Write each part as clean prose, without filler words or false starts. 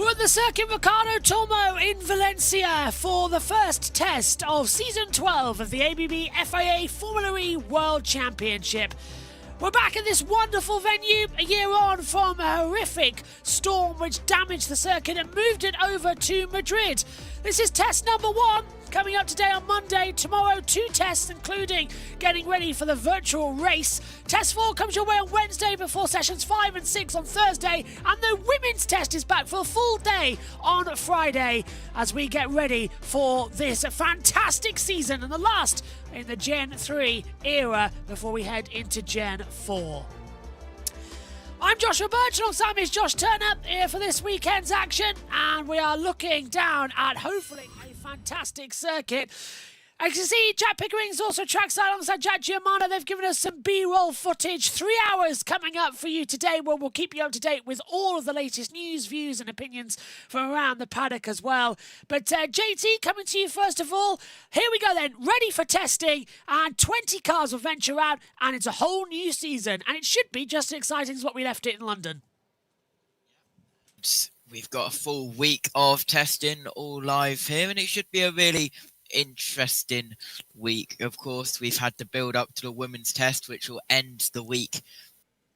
We're at the Circuit Ricardo Tormo in Valencia for the first test of Season 12 of the ABB FIA Formula E World Championship. We're back at this wonderful venue a year on from a horrific storm which damaged the circuit and moved it over to Madrid. This is test number 1, coming up today on Monday. Tomorrow, 2 tests, including getting ready for the virtual race. Test 4 comes your way on Wednesday before sessions 5 and 6 on Thursday. And the women's test is back for a full day on Friday as we get ready for this fantastic season and the last in the Gen 3 era before we head into Gen 4. I'm Joshua Birch, alongside me is Josh Turner here for this weekend's action, and we are looking down at hopefully a fantastic circuit. As you can see, Jack Pickering's also trackside alongside Jack Giamano. They've given us some B-roll footage. 3 hours coming up for you today, where we'll keep you up to date with all of the latest news, views and opinions from around the paddock as well. But JT, coming to you first of all. Here we go then, ready for testing, and 20 cars will venture out, and it's a whole new season, and it should be just as exciting as what we left it in London. We've got a full week of testing all live here, and it should be a really interesting week. Of course, we've had the build up to the women's test, which will end the week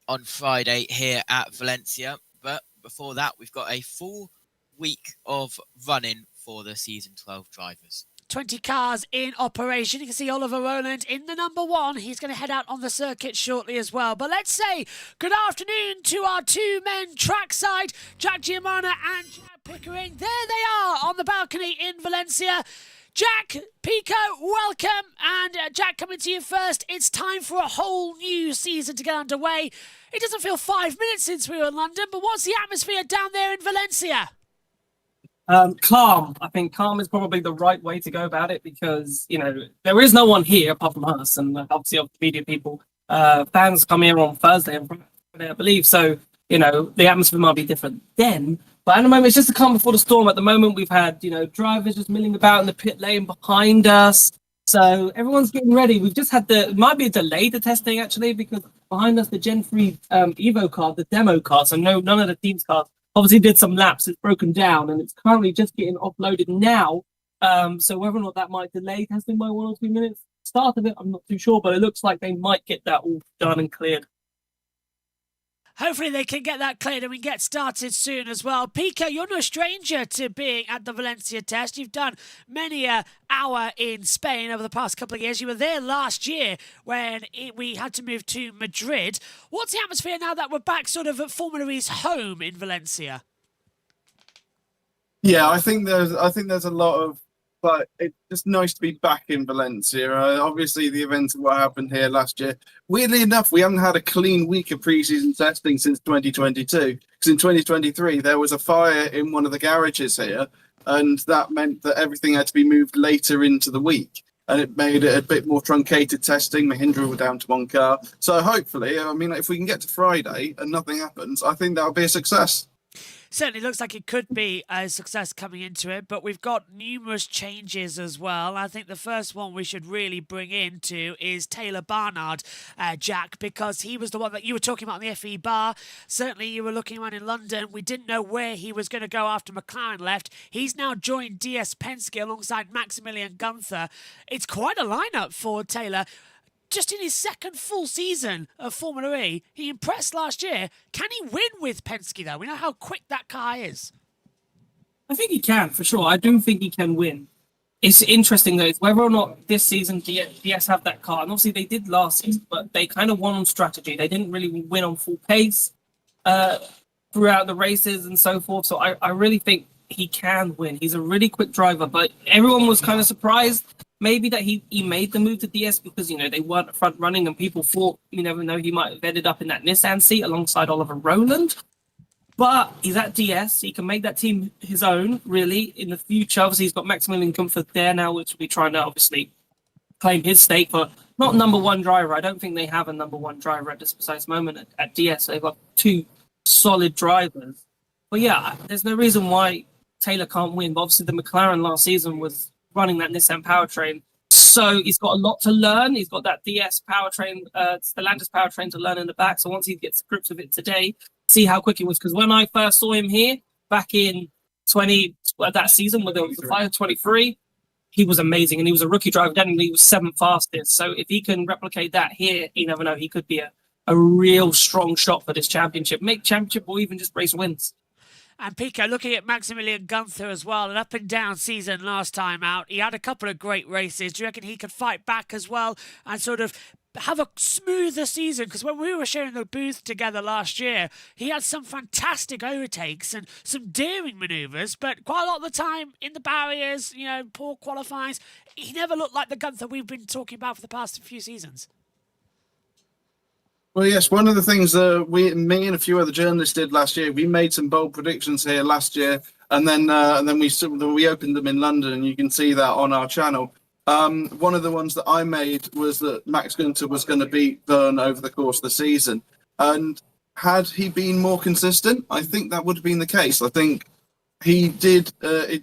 on Friday here at Valencia. But before that, we've got a full week of running for the Season 12 drivers. 20 cars in operation. You can see Oliver Rowland in the number 1. He's going to head out on the circuit shortly as well. But let's say good afternoon to our 2 men trackside, Jack Giamano and Jack Pickering. There they are on the balcony in Valencia. Jack, Pico, welcome. And Jack, coming to you first. It's time for a whole new season to get underway. It doesn't feel 5 minutes since we were in London, but what's the atmosphere down there in Valencia? Calm. I think calm is probably the right way to go about it because, you know, there is no one here apart from us and obviously of the media people. Fans come here on Thursday and Friday, I believe. So, you know, the atmosphere might be different then. But at the moment, it's just the calm before the storm. At the moment, we've had, you know, drivers just milling about in the pit lane behind us. So everyone's getting ready. We've just had it might be a delay to testing actually, because behind us, the Gen 3 Evo car, the demo car, so none of the team's cars, obviously did some laps. It's broken down and it's currently just getting offloaded now. So whether or not that might delay testing by 1 or 2 minutes, start of it, I'm not too sure, but it looks like they might get that all done and cleared. Hopefully they can get that cleared and we get started soon as well. Pico, you're no stranger to being at the Valencia test. You've done many an hour in Spain over the past couple of years. You were there last year when we had to move to Madrid. What's the atmosphere now that we're back sort of at Formula E's home in Valencia? Yeah, I think there's a lot of, but it's just nice to be back in Valencia. Obviously, the events of what happened here last year. Weirdly enough, we haven't had a clean week of pre-season testing since 2022. Because in 2023, there was a fire in one of the garages here, and that meant that everything had to be moved later into the week. And it made it a bit more truncated testing. Mahindra were down to 1 car. So hopefully, I mean, if we can get to Friday and nothing happens, I think that'll be a success. Certainly looks like it could be a success coming into it, but we've got numerous changes as well. I think the first one we should really bring into is Taylor Barnard, Jack, because he was the one that you were talking about on the FE bar. Certainly you were looking around in London. We didn't know where he was going to go after McLaren left. He's now joined DS Penske alongside Maximilian Gunther. It's quite a lineup for Taylor. Just in his second full season of Formula E, he impressed last year. Can he win with Penske, though? We know how quick that car is. I think he can, for sure. I do think he can win. It's interesting, though, whether or not this season DS have that car. And obviously, they did last season, but they kind of won on strategy. They didn't really win on full pace throughout the races and so forth. So I really think he can win. He's a really quick driver, but everyone was kind of surprised maybe that he made the move to DS because, you know, they weren't front running and people thought, you never know, he might have ended up in that Nissan seat alongside Oliver Rowland. But he's at DS. He can make that team his own, really, in the future. Obviously, he's got Maximilian Gunther there now, which will be trying to obviously claim his stake, but not number 1 driver. I don't think they have a number 1 driver at this precise moment at DS. They've got 2 solid drivers. But yeah, there's no reason why Taylor can't win. But obviously, the McLaren last season was running that Nissan powertrain. So he's got a lot to learn. He's got that DS powertrain, Stellantis powertrain to learn in the back. So once he gets to grips with it today, see how quick he was. Because when I first saw him here back in that season where there was the 5:23. He was amazing, and he was a rookie driver then, and he was 7th fastest. So if he can replicate that here, you never know. He could be a real strong shot for this championship, make championship, or even just race wins. And Pico, looking at Maximilian Gunther as well, an up and down season last time out. He had a couple of great races. Do you reckon he could fight back as well and sort of have a smoother season? Because when we were sharing the booth together last year, he had some fantastic overtakes and some daring manoeuvres, but quite a lot of the time in the barriers, you know, poor qualifies, he never looked like the Gunther we've been talking about for the past few seasons. Well, yes, one of the things me and a few other journalists did last year, we made some bold predictions here last year, and then we opened them in London, and you can see that on our channel. One of the ones that I made was that Max Gunther was going to beat Verne over the course of the season, and had he been more consistent, I think that would have been the case. I think he did.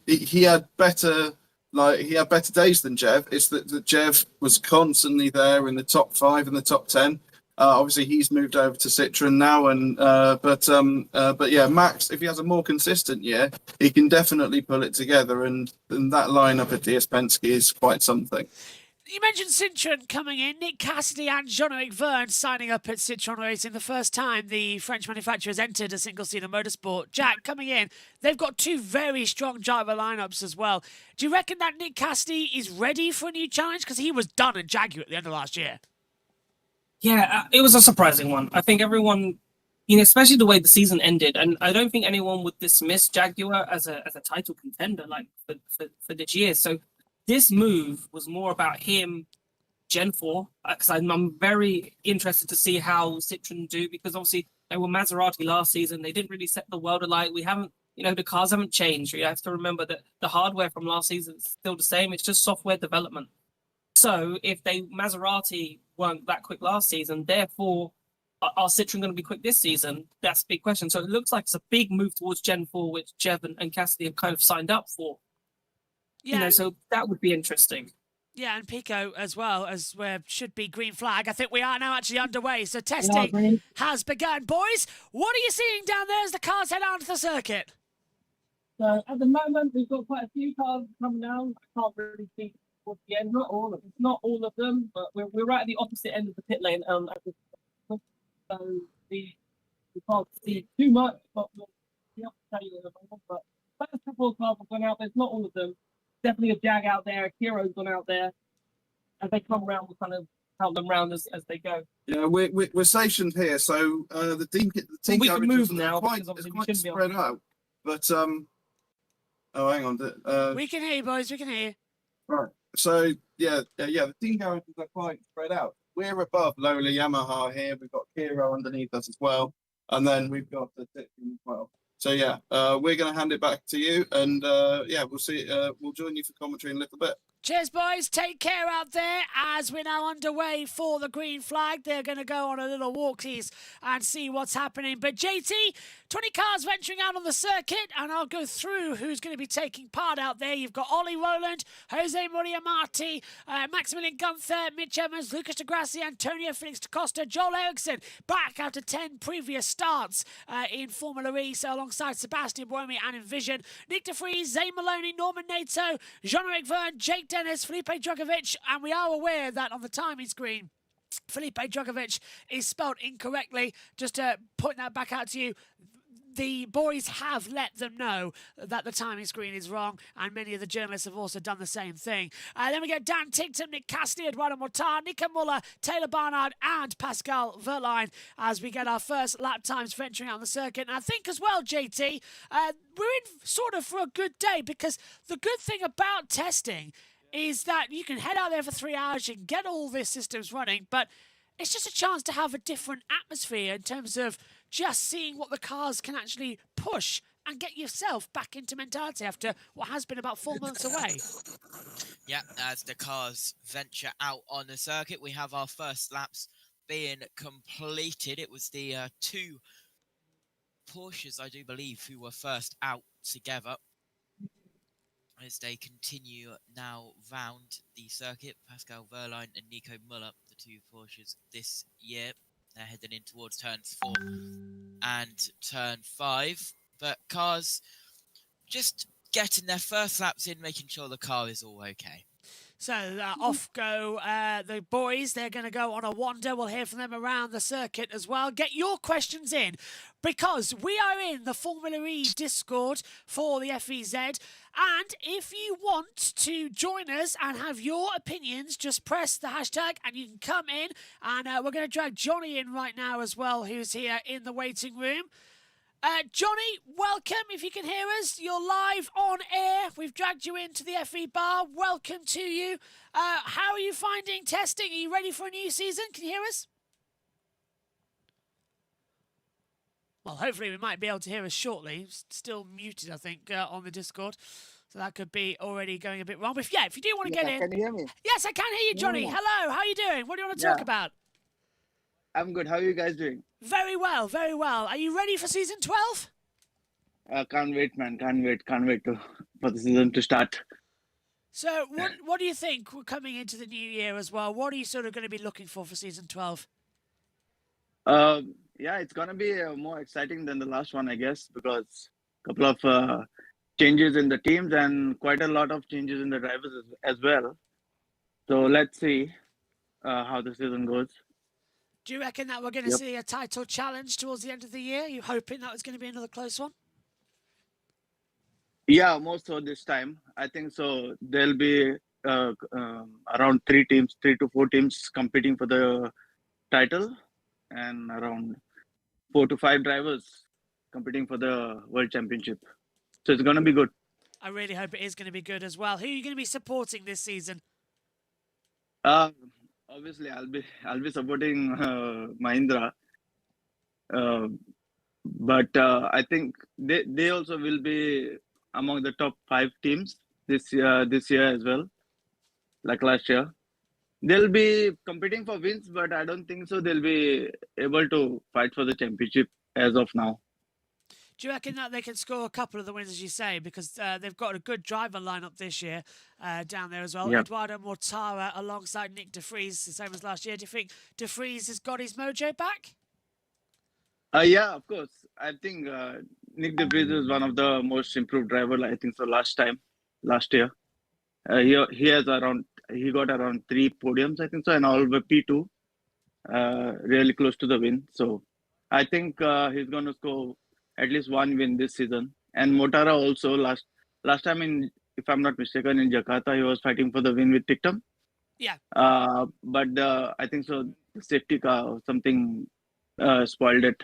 He had better days than Jev. It's that Jev was constantly there in the top 5 and the top 10. Obviously, he's moved over to Citroen now, but yeah, Max, if he has a more consistent year, he can definitely pull it together, and that lineup at DS Penske is quite something. You mentioned Citroen coming in, Nick Cassidy and Jean-Eric Verne signing up at Citroen Racing the first time the French manufacturers entered a single-seater motorsport. Jack, coming in, they've got 2 very strong driver lineups as well. Do you reckon that Nick Cassidy is ready for a new challenge? Because he was done at Jaguar at the end of last year. Yeah, it was a surprising one. I think everyone, especially the way the season ended, and I don't think anyone would dismiss Jaguar as a title contender like for this year. So this move was more about him, Gen 4, because I'm very interested to see how Citroen do, because obviously they were Maserati last season. They didn't really set the world alight. We haven't, the cars haven't changed. You have to remember that the hardware from last season is still the same. It's just software development. So if Maserati weren't that quick last season, therefore, are Citroen going to be quick this season? That's a big question. So it looks like it's a big move towards Gen 4, which Jev and Cassidy have kind of signed up for. Yeah. So that would be interesting. Yeah, and Pico as well, as where should be green flag. I think we are now actually underway, so testing has begun. Boys, what are you seeing down there as the cars head out to the circuit? So at the moment, we've got quite a few cars coming down. I can't really see towards the end, not all of them, but we're right at the opposite end of the pit lane. So we can't see too much, but we'll be able to tell you in a moment. But first couple of cars have gone out. There's not all of them. Definitely a Jag out there. Kiro's gone out there. As they come around, we'll kind of count them round as they go. Yeah, we're stationed here, so the team we can move now. Quite spread out. But oh, hang on. We can hear you, boys. We can hear you. Right. So yeah, the team garages are quite spread out. We're above Lola Yamaha here. We've got Kiro underneath us as well, and then we've got the team as well. So yeah, we're going to hand it back to you, and yeah, we'll see. We'll join you for commentary in a little bit. Cheers, boys. Take care out there as we're now underway for the green flag. They're going to go on a little walkies and see what's happening. But JT, 20 cars venturing out on the circuit, and I'll go through who's going to be taking part out there. You've got Ollie Rowland, Jose Maria Marti, Maximilian Gunther, Mitch Evans, Lucas de Grassi, Antonio Felix da Costa, Joel Eriksson, back after 10 previous starts in Formula E, so alongside Sebastian Buemi and Envision, Nick de Vries, Zane Maloney, Norman Nato, Jean-Eric Verne, Jake Dennis, Felipe Drugovich, and we are aware that on the timing screen, Felipe Drugovich is spelled incorrectly. Just to point that back out to you, the boys have let them know that the timing screen is wrong, and many of the journalists have also done the same thing. Then we get Dan Tinkton, Nick Cassidy, Eduardo Mortar, Nico Muller, Taylor Barnard, and Pascal Verline as we get our first lap times venturing out on the circuit. And I think as well, JT, we're in sort of for a good day, because the good thing about testing is that you can head out there for 3 hours, you can get all these systems running, but it's just a chance to have a different atmosphere in terms of just seeing what the cars can actually push and get yourself back into mentality after what has been about 4 months away. Yeah, as the cars venture out on the circuit, we have our first laps being completed. It was the 2 Porsches, I do believe, who were first out together. As they continue now round the circuit, Pascal Verline and Nico Muller, the 2 Porsches this year. They're heading in towards turns 4 and turn 5. But cars just getting their first laps in, making sure the car is all okay. So off go the boys. They're going to go on a wander. We'll hear from them around the circuit as well. Get your questions in because we are in the Formula E Discord for the FEZ. And if you want to join us and have your opinions, just press the hashtag and you can come in. And we're going to drag Johnny in right now as well, who's here in the waiting room. Johnny, welcome. If you can hear us, you're live on air. We've dragged you into the FE bar. Welcome to you. How are you finding testing? Are you ready for a new season? Can you hear us? Well, hopefully we might be able to hear us shortly. Still muted, I think, on the Discord. So that could be already going a bit wrong. But if you do want to get in... Can you hear me? Yes, I can hear you, Johnny. Yeah. Hello, how are you doing? What do you want to talk about? I'm good. How are you guys doing? Very well, very well. Are you ready for season 12? Can't wait, man. Can't wait for the season to start. So what do you think coming into the new year as well? What are you sort of going to be looking for season 12? Yeah, it's gonna be more exciting than the last one, I guess, because a couple of changes in the teams and quite a lot of changes in the drivers as well. So let's see how the season goes. Do you reckon that we're going to see a title challenge towards the end of the year? Are you hoping that was going to be another close one? Yeah, more so this time. I think so. There'll be around 3 to 4 teams competing for the title, and around 4 to 5 drivers competing for the World Championship. So it's going to be good. I really hope it is going to be good as well. Who are you going to be supporting this season? Obviously, I'll be supporting Mahindra, but I think they also will be among the top 5 teams this year as well, like last year. They'll be competing for wins, but I don't think so they'll be able to fight for the championship as of now. Do you reckon that they can score a couple of the wins, as you say, because they've got a good driver lineup this year down there as well? Yeah. Eduardo Mortara alongside Nick De Vries, the same as last year. Do you think De Vries has got his mojo back? Yeah, of course. I think Nick De Vries is one of the most improved drivers, I think so, last year. He got around 3 podiums, I think so, and all the P2, really close to the win. So I think he's going to score at least 1 win this season. And Mortara also last time, if I'm not mistaken, in Jakarta, he was fighting for the win with Tictum. Yeah. But I think so the safety car or something spoiled it.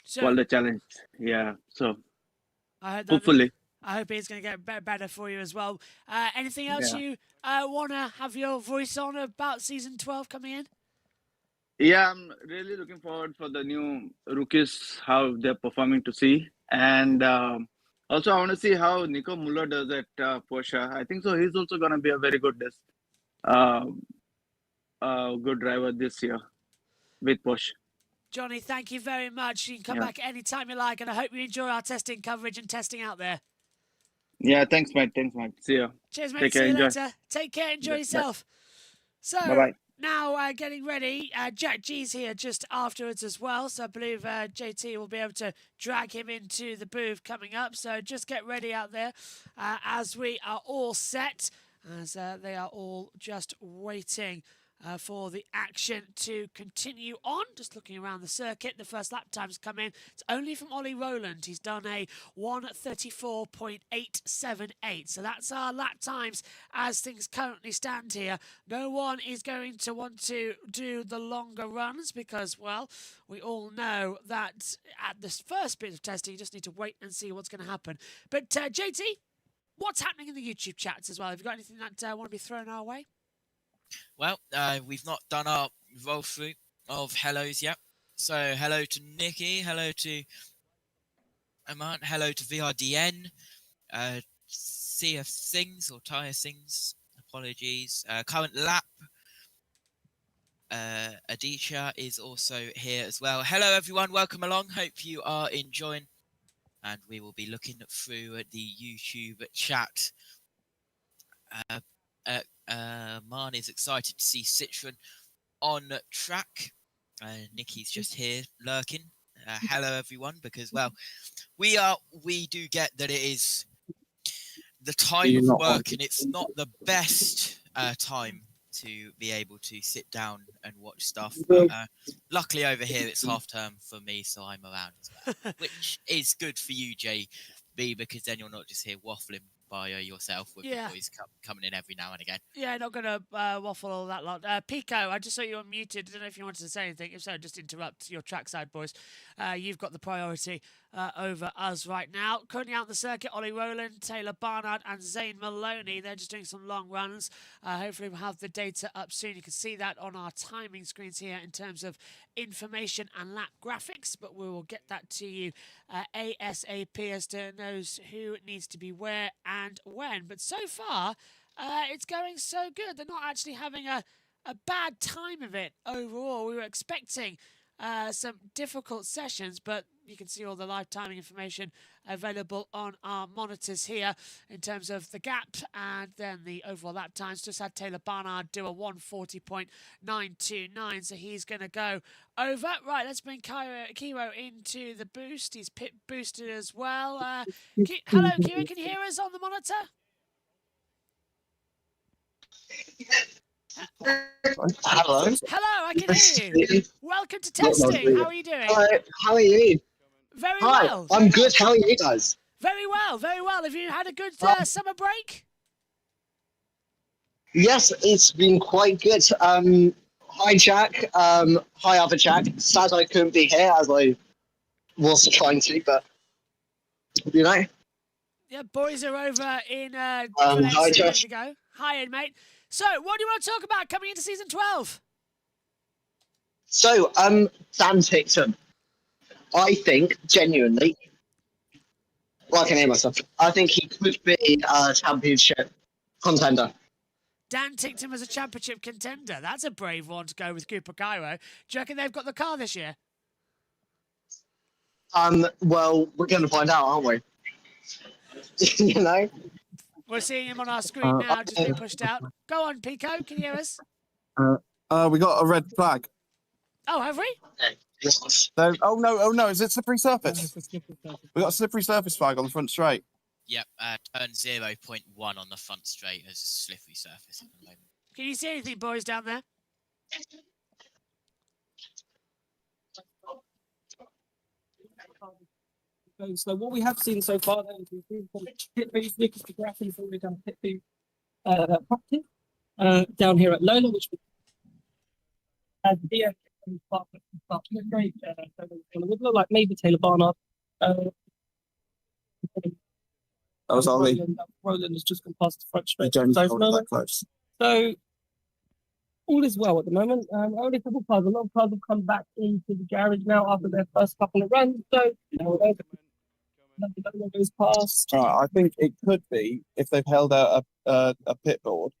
Spoiled the challenge. Yeah. So hopefully. I hope it's going to get better for you as well. Anything else you want to have your voice on about season 12 coming in? Yeah, I'm really looking forward for the new rookies, how they're performing to see. And also, I want to see how Nico Muller does at Porsche. I think so. He's also going to be a very good good driver this year with Porsche. Johnny, thank you very much. You can come back anytime you like, and I hope you enjoy our testing coverage and testing out there. Yeah, thanks, mate. See you. Cheers, mate. Take care, See you enjoy. later. Take care. Enjoy yourself. So, Bye-bye. Now getting ready. Jack G's here just afterwards as well. So I believe JT will be able to drag him into the booth coming up. So just get ready out there as we are all set, as they are all just waiting for the action to continue on. Just looking around the circuit, the first lap times come in. It's only from Ollie Rowland. He's done a 1:34.878. So that's our lap times as things currently stand here. No one is going to want to do the longer runs because, well, we all know that at this first bit of testing, you just need to wait and see what's going to happen. But JT, what's happening in the YouTube chats as well? Have you got anything that want to be thrown our way? Well, we've not done our roll through of hellos yet. So hello to Nikki, hello to Aman, hello to VRDN, CF Sings or Tyre Sings, apologies. Current lap, Aditya is also here as well. Hello everyone, welcome along. Hope you are enjoying. And we will be looking through the YouTube chat. Man is excited to see Citroen on track. Nikki's just here lurking. hello everyone, because well, we do get that it is the time of work and it's not the best time to be able to sit down and watch stuff. But luckily over here it's half term for me, so I'm around as well, which is good for you, JB, because then you're not just here waffling by yourself with the boys coming in every now and again. Yeah, not going to waffle all that lot. Pico, I just saw you unmuted. I don't know if you wanted to say anything. If so, just interrupt your trackside, boys. You've got the priority over us right now. Currently out on the circuit, Ollie Rowland, Taylor Barnard and Zane Maloney. They're just doing some long runs. Hopefully we'll have the data up soon. You can see that on our timing screens here in terms of information and lap graphics, but we will get that to you ASAP as to knows who needs to be where and when. But so far, it's going so good. They're not actually having a bad time of it overall. We were expecting some difficult sessions, but you can see all the live timing information available on our monitors here in terms of the gap and then the overall lap times. Just had Taylor Barnard do a 1:40.929, so he's going to go over. Right, let's bring Kiro into the boost. He's pit boosted as well. Hello, Kiro, can you hear us on the monitor? Hello. Hello, I can hear you. Welcome to testing. How are you doing? Hello. How are you? Very Hi, well. I'm good. How are you guys? Very well, very well. Have you had a good summer break? Yes, it's been quite good. Hi, Jack. Hi, other Jack. Sad I couldn't be here as I was trying to, but you know. Yeah, boys are over in hi, Josh. Go. Hi, mate. So, what do you want to talk about coming into season 12? So, Dan Tickton. I think, genuinely, well, I can hear myself. I think he could be a championship contender. Dan Tickton was a championship contender. That's a brave one to go with Cooper Cairo. Do you reckon they've got the car this year? Well, we're going to find out, aren't we? You know? We're seeing him on our screen now, just being pushed out. Go on, Pico. Can you hear us? We got a red flag. Oh, have we? What? Oh no! Is it slippery surface? We got a slippery surface flag on the front straight. Yep, turn 0.1 on the front straight as slippery surface at the moment. Can you see anything, boys, down there? So what we have seen so far then is we've seen some pit boost. Lucas DeGrassi already done pit boost practice down here at Lola, which as here start great. So it would look like maybe Taylor Barnard. That was Ollie. Roland has just gone past the front straight. Don't hold it that close. So all is well at the moment. Only a couple of cars. A lot of cars have come back into the garage now after their first couple of runs. So goes past. I think it could be if they've held out a pit board.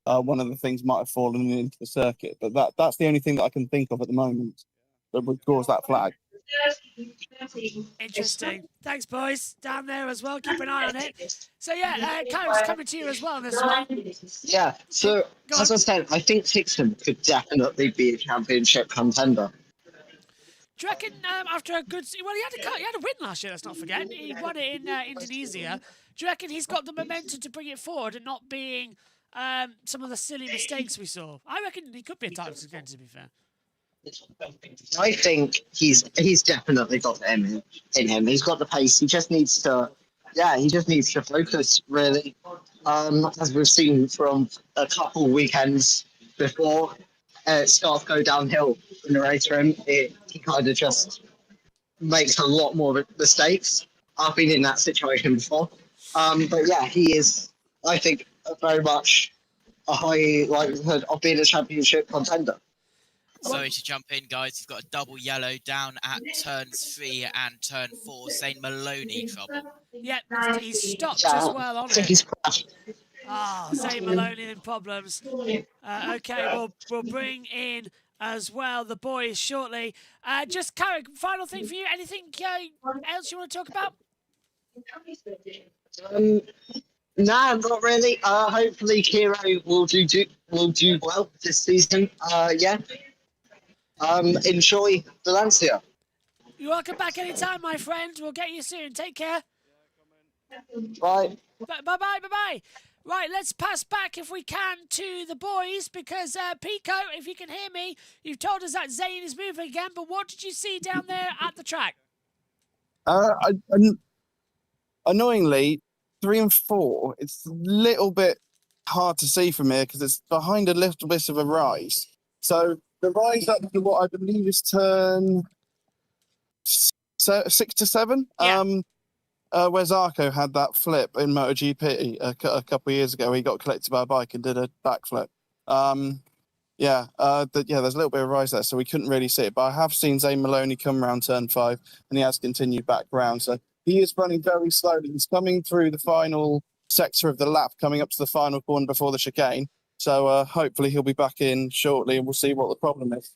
One of the things might have fallen into the circuit, but that's the only thing that I can think of at the moment that would cause that flag. Interesting. Thanks, boys. Down there as well. Keep an eye on it. So, yeah, Kyle's coming to you as well this one. Yeah, so as I said, I think Tickton could definitely be a championship contender. Do you reckon after a good... Well, he had a win last year, let's not forget. He won it in Indonesia. Do you reckon he's got the momentum to bring it forward and not being some of the silly mistakes we saw? I reckon he could be a title contender, to be fair. I think he's definitely got it in him. He's got the pace. He just needs to focus, really. As we've seen from a couple weekends before, it starts to go downhill in the race for him. He kind of just makes a lot more mistakes. I've been in that situation before. But yeah, he is, I think, very much a high likelihood of being a championship contender. Sorry to jump in, guys. You've got a double yellow down at turns 3 and turn 4. Zane Maloney trouble. Yeah, he's stopped as well on it. Zane Maloney in problems. Okay, we'll bring in as well the boys shortly. Just, Carrick, final thing for you. Anything else you want to talk about? Nah, not really. Hopefully Kiro will do well this season. Yeah. Enjoy Valencia. You're welcome back anytime, my friend. We'll get you soon. Take care. Bye. Bye-bye. Right, let's pass back, if we can, to the boys, because, Pico, if you can hear me, you've told us that Zane is moving again, but what did you see down there at the track? Annoyingly, 3 and 4, it's a little bit hard to see from here because it's behind a little bit of a rise. So the rise up to what I believe is turn 6 to 7. Yeah. Where Zarco had that flip in MotoGP a couple of years ago. He got collected by a bike and did a backflip. There's a little bit of rise there, so we couldn't really see it. But I have seen Zane Maloney come around turn 5, and he has continued back round. So he is running very slowly. He's coming through the final sector of the lap, coming up to the final corner before the chicane. So hopefully he'll be back in shortly, and we'll see what the problem is.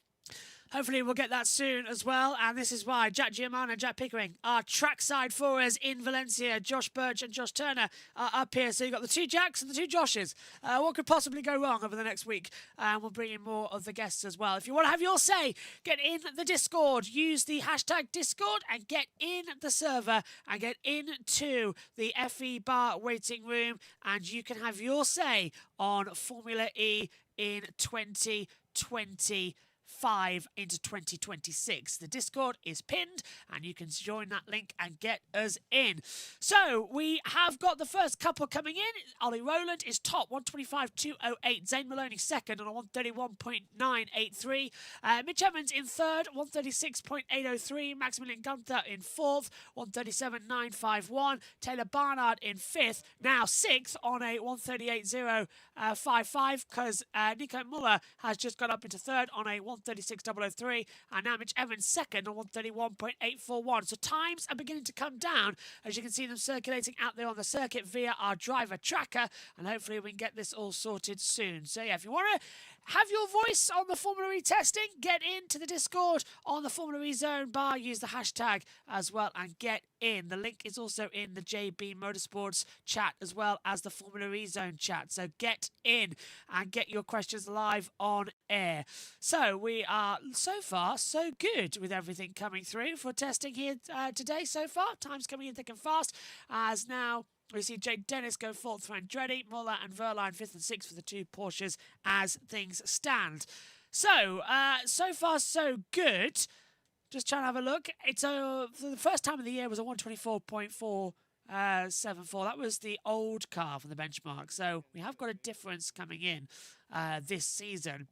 Hopefully we'll get that soon as well, and this is why Jack Giamano and Jack Pickering are trackside for us in Valencia. Josh Birch and Josh Turner are up here, so you've got the 2 Jacks and the 2 Joshes. What could possibly go wrong over the next week? And we'll bring in more of the guests as well. If you want to have your say, get in the Discord. Use the hashtag Discord and get in the server and get into the FE Bar waiting room, and you can have your say on Formula E in 2025 into 2026. The Discord is pinned and you can join that link and get us in. So we have got the first couple coming in. Ollie Rowland is top, 125.208. Zane Maloney second on a 131.983. Mitch Evans in third, 136.803. Maximilian Gunther in fourth, 137.951. Taylor Barnard in fifth, now sixth on a 138.055 because Nico Muller has just got up into third on a 136.003, and now Mitch Evans second on 131.841. So times are beginning to come down, as you can see them circulating out there on the circuit via our driver tracker, and hopefully we can get this all sorted soon. So yeah, if you want to have your voice on the Formula E testing, get into the Discord on the Formula E Zone bar, use the hashtag as well and get in. The link is also in the JB Motorsports chat as well as the Formula E Zone chat. So get in and get your questions live on air. So we are so far so good with everything coming through for testing here today so far. Time's coming in thick and fast, as now we see Jake Dennis go fourth for Andretti, Muller and Verline fifth and sixth for the 2 Porsches as things stand. So, so far so good. Just trying to have a look. It's for the first time of the year was a 124.474. That was the old car from the benchmark. So we have got a difference coming in this season.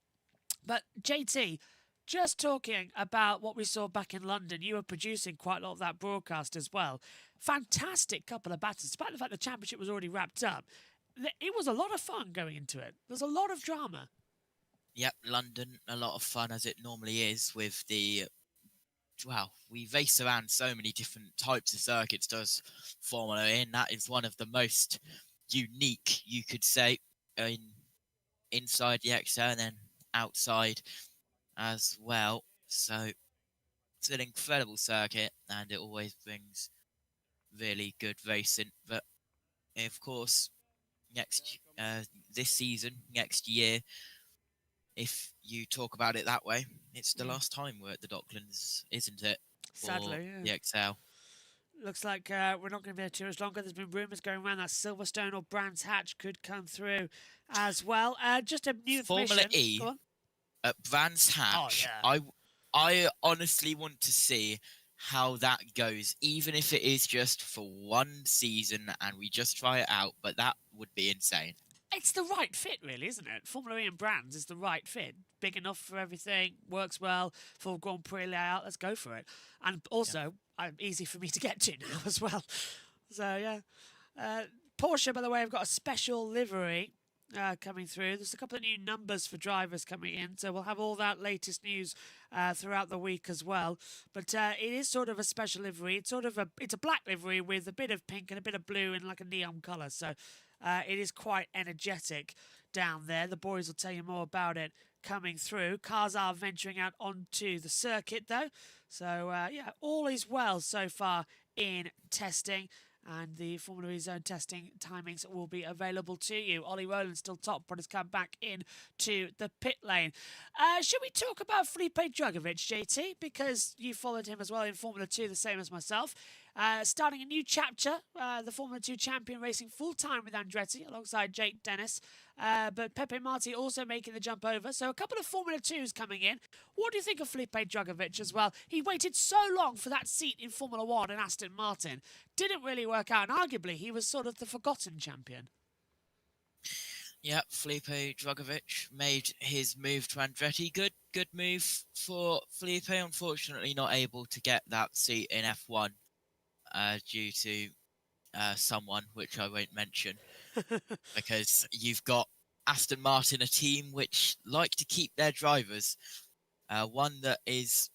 But JT, just talking about what we saw back in London, you were producing quite a lot of that broadcast as well. Fantastic couple of battles, despite the fact the championship was already wrapped up. It was a lot of fun going into it. There's a lot of drama. Yep, London, a lot of fun as it normally is with the... Wow, we race around so many different types of circuits, does Formula E, and that is one of the most unique, you could say, inside the XL and then outside as well. So it's an incredible circuit and it always brings really good racing. But of course, this season, next year, if you talk about it that way, it's the last time we're at the Docklands, isn't it? Sadly, yeah. The XL. Looks like we're not going to be there too much longer. There's been rumours going around that Silverstone or Brands Hatch could come through as well. Just a new Formula E at Brands Hatch. Oh, yeah. I honestly want to see how that goes, even if it is just for one season and we just try it out. But that would be insane. It's the right fit, really, isn't it? Formula E and Brands is the right fit. Big enough for everything, works well, full Grand Prix layout. Let's go for it. And also, easy for me to get to now as well. So, yeah. Porsche, by the way, have got a special livery coming through. There's a couple of new numbers for drivers coming in, so we'll have all that latest news throughout the week as well. But it is sort of a special livery. It's a black livery with a bit of pink and a bit of blue and like a neon colour. So it is quite energetic down there. The boys will tell you more about it coming through. Cars are venturing out onto the circuit though. So yeah, all is well so far in testing. and the Formula E zone testing timings will be available to you. Ollie Rowland still top, but has come back in to the pit lane. Should we talk about Felipe Drugovich, JT? Because you followed him as well in Formula 2, the same as myself. Starting a new chapter, the Formula 2 champion racing full-time with Andretti alongside Jake Dennis. But Pepe Marti also making the jump over. So a couple of Formula 2s coming in. What do you think of Felipe Drugovich as well? He waited so long for that seat in Formula 1 and Aston Martin. Didn't really work out, and arguably he was sort of the forgotten champion. Yeah, Felipe Drugovich made his move to Andretti. Good move for Felipe. Unfortunately not able to get that seat in F1 due to someone, which I won't mention, because you've got Aston Martin, a team which like to keep their drivers. One that is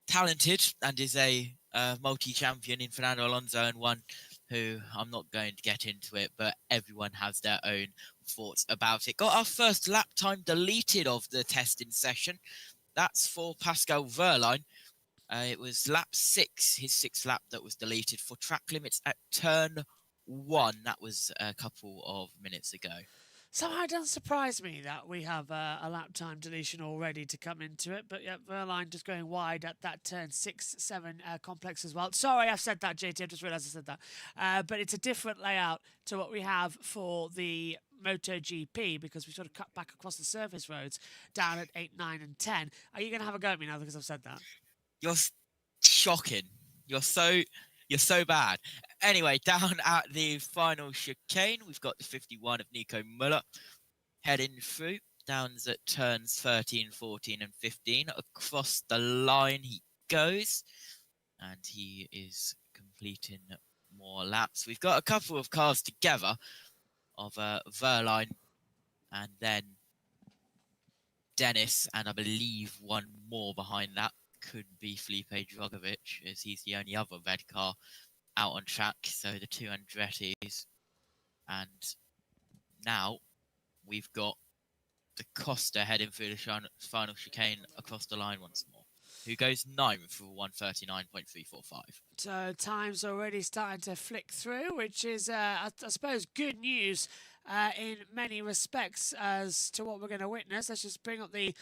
talented and is a multi-champion in Fernando Alonso, and one who I'm not going to get into it, but everyone has their own thoughts about it. Got our first lap time deleted of the testing session. That's for Pascal Wehrlein. It was lap 6, his 6th lap, that was deleted for track limits at turn 1. That was a couple of minutes ago. Somehow it doesn't surprise me that we have a lap time deletion already to come into it. But yeah, Wehrlein just going wide at that turn 6-7 complex as well. Sorry, I've said that, JT. I just realised I said that. But it's a different layout to what we have for the MotoGP, because we sort of cut back across the surface roads down at 8, 9 and 10. Are you going to have a go at me now because I've said that? You're shocking. You're so bad. Anyway, down at the final chicane, we've got the 51 of Nico Müller heading through. Downs at turns 13, 14 and 15. Across the line he goes, and he is completing more laps. We've got a couple of cars together of Wehrlein and then Dennis, and I believe one more behind that could be Felipe Drugovich, as he's the only other red car out on track. So the 2 Andrettis, and now we've got the Costa heading through the final chicane across the line once more, who goes 9th for 139.345. So time's already starting to flick through, which is, I suppose, good news in many respects as to what we're going to witness. Let's just bring up the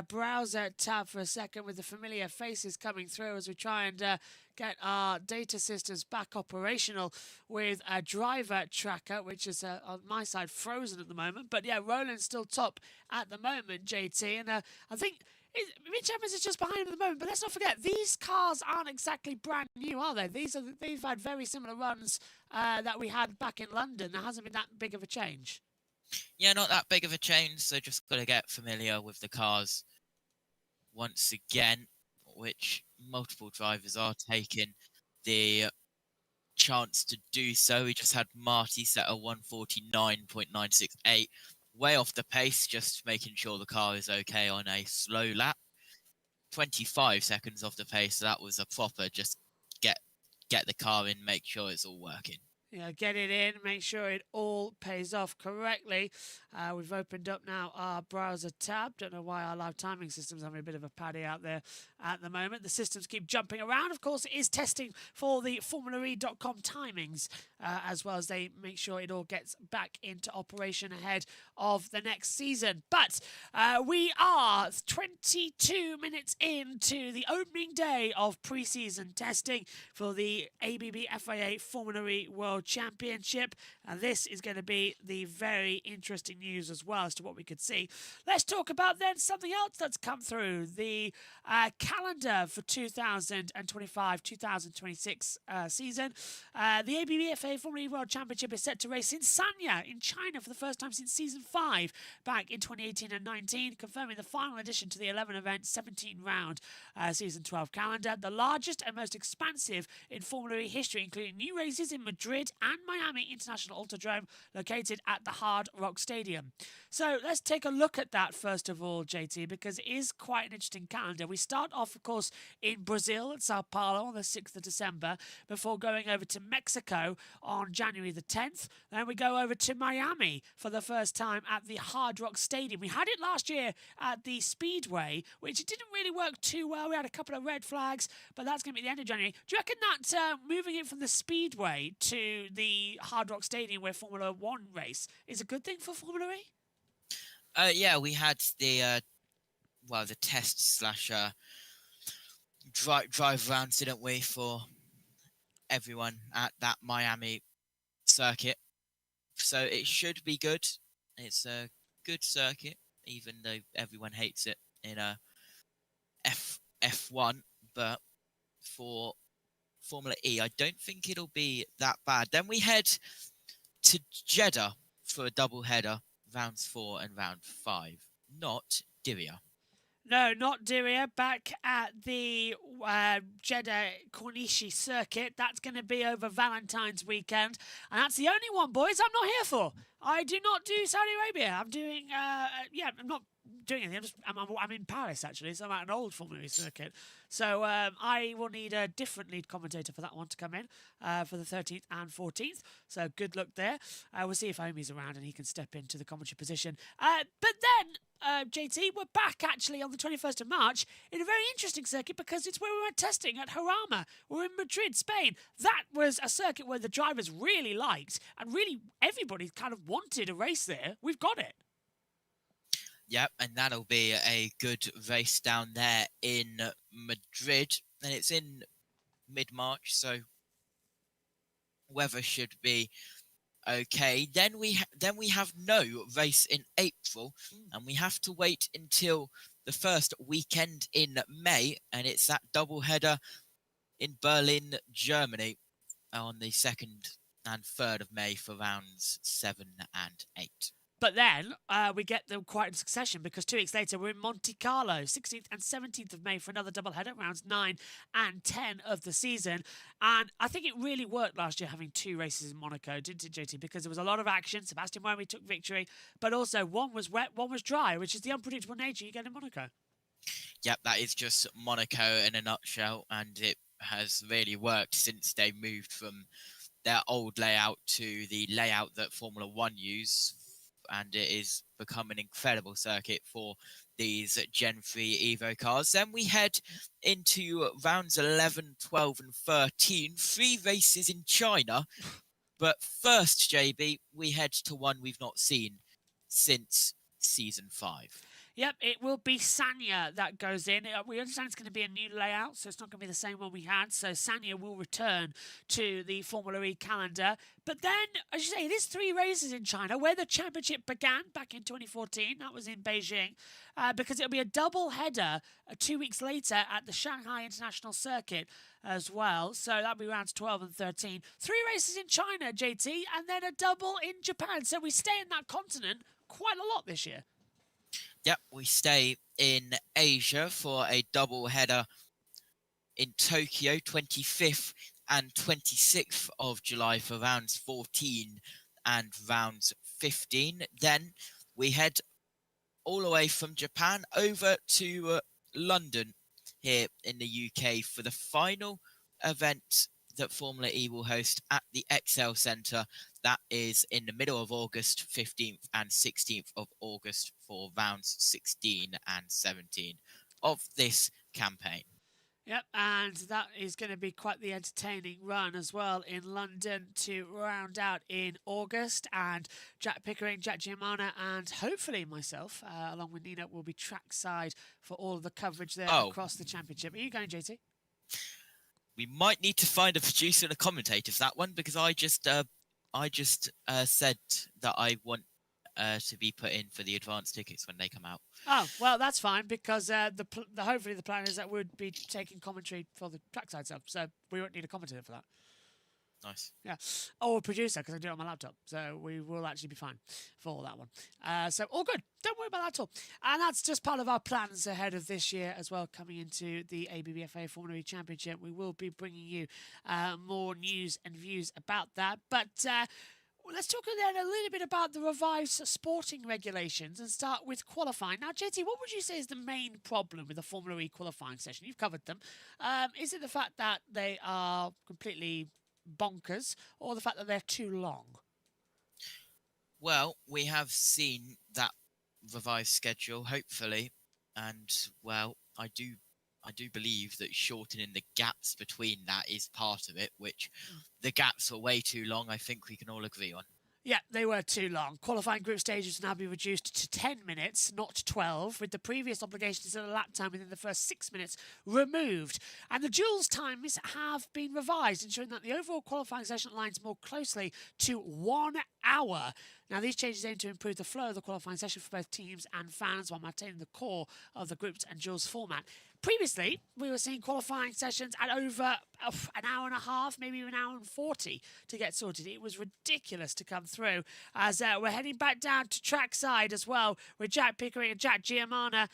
browser tab for a second with the familiar faces coming through as we try and get our data systems back operational with a driver tracker, which is on my side frozen at the moment. But yeah, Roland's still top at the moment, JT, and I think Mitch Evans is just behind him at the moment. But let's not forget, these cars aren't exactly brand new, are they? They've had very similar runs that we had back in London. There hasn't been that big of a change. Yeah, not that big of a change, so just got to get familiar with the cars once again, which multiple drivers are taking the chance to do so. We just had Marty set a 149.968, way off the pace, just making sure the car is okay on a slow lap. 25 seconds off the pace, so that was a proper just get the car in, make sure it's all working. Yeah, get it in, make sure it all pays off correctly. We've opened up now our browser tab. Don't know why our live timing system's having a bit of a paddy out there at the moment. The systems keep jumping around. Of course, it is testing for the formulae.com timings, as well as they make sure it all gets back into operation ahead of the next season. But we are 22 minutes into the opening day of pre-season testing for the ABB FIA Formula E World Championship, and this is going to be the very interesting news as well as to what we could see. Let's talk about then something else that's come through, the calendar for 2025-2026 season. The ABB FIA Formula E World Championship is set to race in Sanya in China for the first time since season 5 back in 2018 and 19, confirming the final addition to the 11 event 17 round season 12 calendar, the largest and most expansive in Formula E history, including new races in Madrid, Detroit and Miami International Autodrome located at the Hard Rock Stadium. So let's take a look at that first of all, JT, because it is quite an interesting calendar. We start off, of course, in Brazil at Sao Paulo on the 6th of December before going over to Mexico on January the 10th. Then we go over to Miami for the first time at the Hard Rock Stadium. We had it last year at the Speedway, which didn't really work too well. We had a couple of red flags, but that's going to be the end of January. Do you reckon that moving it from the Speedway to the Hard Rock Stadium where Formula One race is a good thing for Formula E? Yeah, we had the the test slash drive rounds, didn't we, for everyone at that Miami circuit. So it should be good. It's a good circuit, even though everyone hates it in F1. But for Formula E, I don't think it'll be that bad. Then we head to Jeddah for a double header, rounds 4 and round 5. Not Diriyah. No, not Diriyah. Back at the Jeddah Corniche circuit. That's going to be over Valentine's weekend. And that's the only one, boys, I'm not here for. I do not do Saudi Arabia. I'm doing, I'm not doing anything. I'm in Paris, actually, so I'm at an old Formula E circuit. So I will need a different lead commentator for that one to come in for the 13th and 14th. So good luck there. We'll see if Omi's around and he can step into the commentary position. But then, JT, we're back actually on the 21st of March in a very interesting circuit because it's where we went testing at Jarama. We're in Madrid, Spain. That was a circuit where the drivers really liked and really everybody kind of wanted a race there. We've got it. Yep, and that'll be a good race down there in Madrid. And it's in mid-March, so weather should be okay. Then we have no race in April, and we have to wait until the first weekend in May, and it's that double header in Berlin, Germany, on the 2nd and 3rd of May for rounds 7 and 8. But then we get them quite in succession because 2 weeks later we're in Monte Carlo, 16th and 17th of May for another doubleheader, rounds 9 and 10 of the season. And I think it really worked last year having 2 races in Monaco, didn't it, JT? Because there was a lot of action. Sebastian Buemi took victory, but also one was wet, one was dry, which is the unpredictable nature you get in Monaco. Yep, that is just Monaco in a nutshell, and it has really worked since they moved from their old layout to the layout that Formula One use. And it is become an incredible circuit for these Gen 3 Evo cars. Then we head into rounds 11, 12 and 13. 3 races in China. But first, JB, we head to one we've not seen since Season 5. Yep, it will be Sanya that goes in. We understand it's going to be a new layout, so it's not going to be the same one we had. So Sanya will return to the Formula E calendar. But then, as you say, it is 3 races in China where the championship began back in 2014. That was in Beijing, because it'll be a double header 2 weeks later at the Shanghai International Circuit as well. So that'll be rounds 12 and 13. 3 races in China, JT, and then a double in Japan. So we stay in that continent quite a lot this year. Yep, we stay in Asia for a double header in Tokyo, 25th and 26th of July for rounds 14 and rounds 15. Then we head all the way from Japan over to London here in the UK for the final event that Formula E will host at the Excel Centre. That is in the middle of August, 15th and 16th of August for rounds 16 and 17 of this campaign. Yep, and that is going to be quite the entertaining run as well in London to round out in August. And Jack Pickering, Jack Giamona, and hopefully myself, along with Nina, will be trackside for all of the coverage there across the championship. Are you going, JT? We might need to find a producer and a commentator for that one, because I just said that I want to be put in for the advance tickets when they come out. Oh, well, that's fine, because hopefully the plan is that we'd be taking commentary for the trackside stuff, so we won't need a commentator for that. Nice. Yeah, or a producer, because I do it on my laptop, so we will actually be fine for that one. So all good. Don't worry about that at all. And that's just part of our plans ahead of this year as well, coming into the ABB FIA Formula E Championship. We will be bringing you more news and views about that. But let's talk then a little bit about the revised sporting regulations and start with qualifying. Now, JT, what would you say is the main problem with the Formula E qualifying session? You've covered them. Is it the fact that they are completely bonkers, or the fact that they're too long? Well, we have seen that revised schedule, hopefully, and well, I do believe that shortening the gaps between that is part of it, which the gaps are way too long. I think we can all agree on. Yeah, they were too long. Qualifying group stages will now be reduced to 10 minutes, not 12, with the previous obligation to set a lap time within the first 6 minutes removed. And the duels times have been revised, ensuring that the overall qualifying session aligns more closely to 1 hour. Now, these changes aim to improve the flow of the qualifying session for both teams and fans while maintaining the core of the groups and duels format. Previously, we were seeing qualifying sessions at over an hour and a half, maybe even an hour and 40 to get sorted. It was ridiculous to come through. As we're heading back down to trackside as well with Jack Pickering and Jack Giamana.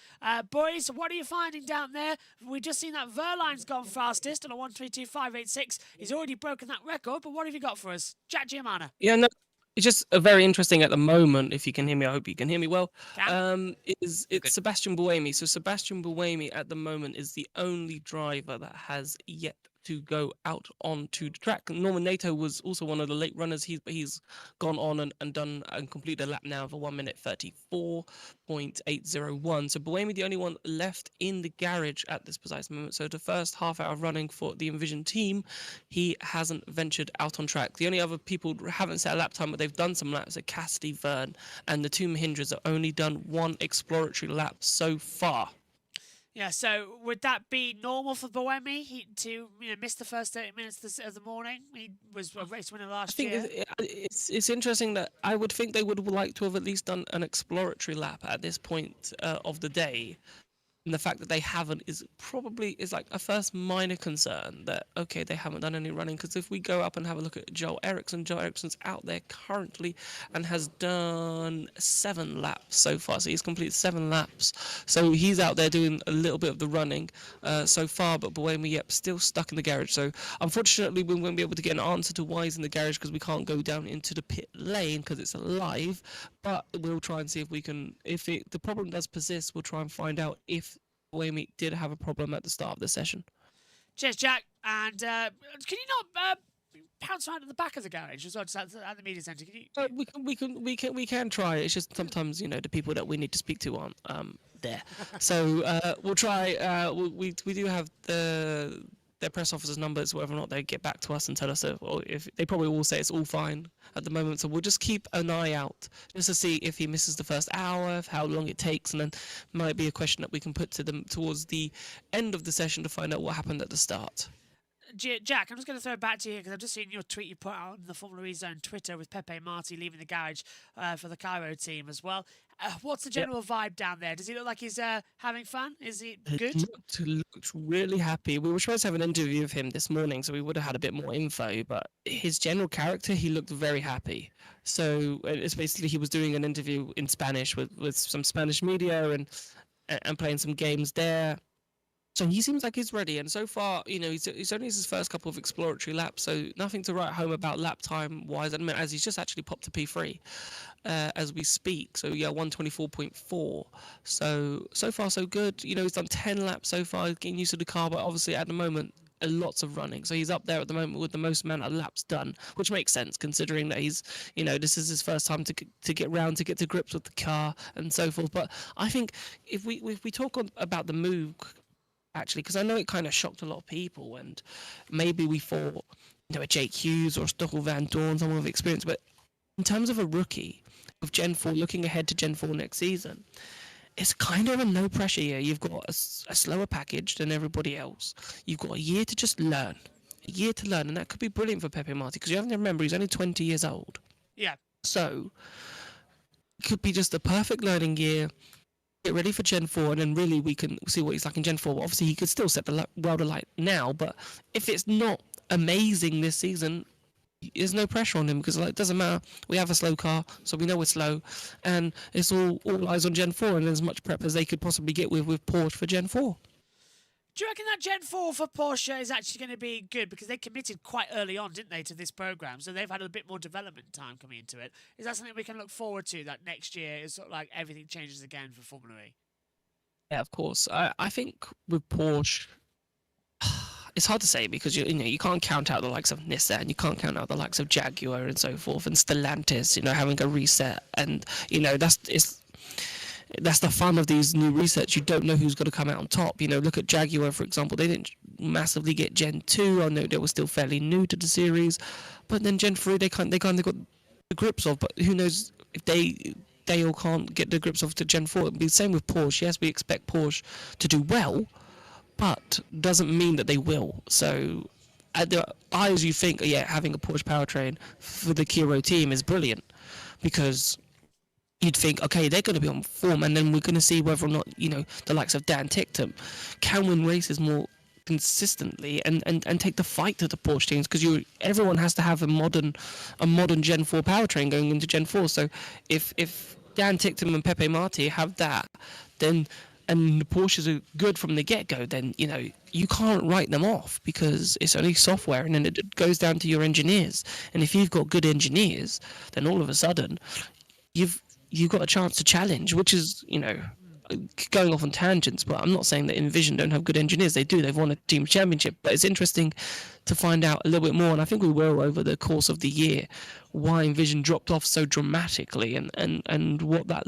Boys, what are you finding down there? We've just seen that Verline's gone fastest on a 1:22.586. He's already broken that record, but what have you got for us? Jack Giamana. Yeah, no, it's just very interesting at the moment. If you can hear me, I hope you can hear me well. It's Sebastian Buemi. So Sebastian Buemi at the moment is the only driver that has yet to go out onto the track. Norman Nato was also one of the late runners. He's gone on and done and completed a lap now for 1:34.801. So Buemi, the only one left in the garage at this precise moment. So the first half hour of running for the Envision team, he hasn't ventured out on track. The only other people who haven't set a lap time, but they've done some laps, are Cassidy, Verne, and the two Mahindras have only done one exploratory lap so far. Yeah, so would that be normal for Buemi to miss the first 30 minutes of the morning? He was a race winner last year. I think it's interesting that I would think they would like to have at least done an exploratory lap at this point of the day. And the fact that they haven't is like a first minor concern that, okay, they haven't done any running. Because if we go up and have a look at Joel Eriksson's out there currently and has done 7 laps so far. So he's completed 7 laps. So he's out there doing a little bit of the running so far. But Buemi, still stuck in the garage. So unfortunately, we won't be able to get an answer to why he's in the garage because we can't go down into the pit lane because it's alive. But we'll try and see if we can, the problem does persist, we'll try and find out if Buemi did have a problem at the start of the session. Cheers, Jack. And can you not pounce around at the back of the garage as well, just at the media centre? We can try. It's just sometimes the people that we need to speak to aren't there. So we'll try. We do have their press officers' numbers, whether or not they get back to us and tell us if they probably will say it's all fine at the moment. So we'll just keep an eye out just to see if he misses the first hour, how long it takes, and then might be a question that we can put to them towards the end of the session to find out what happened at the start. Jack, I'm just going to throw it back to you because I've just seen your tweet you put out on the Formula E Zone Twitter with Pepe Marti leaving the garage for the Cairo team as well. What's the general vibe down there? Does he look like he's having fun? Is he good? He looked really happy. We were supposed to have an interview of him this morning, so we would have had a bit more info, but his general character, he looked very happy. So it's basically he was doing an interview in Spanish with some Spanish media and playing some games there. So he seems like he's ready, and so far, he's only his first couple of exploratory laps, so nothing to write home about lap time-wise, as he's just actually popped to P3 as we speak. So, 1:24.4. So far, so good. He's done 10 laps so far, getting used to the car, but obviously at the moment, lots of running. So he's up there at the moment with the most amount of laps done, which makes sense considering that he's, this is his first time to get round, to get to grips with the car and so forth. But I think if we talk about the move, actually, because I know it kind of shocked a lot of people, and maybe we thought, a Jake Hughes or Stoffel Van Dorn, someone with experience, but in terms of a rookie of Gen 4 looking ahead to Gen 4 next season, it's kind of a no pressure year. You've got a slower package than everybody else. You've got a year to just learn, and that could be brilliant for Pepe Marti because you have to remember he's only 20 years old. Yeah. So it could be just the perfect learning year. Get ready for Gen 4, and then really we can see what he's like in Gen 4. Obviously, he could still set the world alight now, but if it's not amazing this season, there's no pressure on him because like it doesn't matter. We have a slow car, so we know we're slow, and it's all eyes on Gen 4 and as much prep as they could possibly get with Porsche for Gen 4. Do you reckon that Gen 4 for Porsche is actually going to be good? Because they committed quite early on, didn't they, to this program? So they've had a bit more development time coming into it. Is that something we can look forward to, that next year is sort of like everything changes again for Formula E? Yeah, of course. I think with Porsche, it's hard to say because you can't count out the likes of Nissan, you can't count out the likes of Jaguar and so forth, and Stellantis, having a reset, and that's the fun of these new resets. You don't know who's going to come out on top. Look at Jaguar, for example. They didn't massively get Gen 2. I know they were still fairly new to the series, but then Gen 3 they kind of got the grips of. But who knows if they all can't get the grips of to Gen 4. It'll be the same with Porsche. Yes, we expect Porsche to do well, but doesn't mean that they will. So at the eyes, you think, having a Porsche powertrain for the Kiro team is brilliant because you'd think, okay, they're going to be on form, and then we're going to see whether or not, the likes of Dan Ticktum can win races more consistently and take the fight to the Porsche teams, because everyone has to have a modern Gen 4 powertrain going into Gen 4. So if Dan Ticktum and Pepe Marti have that, then and the Porsches are good from the get-go, then you can't write them off because it's only software, and then it goes down to your engineers. And if you've got good engineers, then all of a sudden you've got a chance to challenge, which is, going off on tangents, but I'm not saying that Envision don't have good engineers. They do. They've won a team championship, but it's interesting to find out a little bit more, and I think we will over the course of the year, why Envision dropped off so dramatically and what that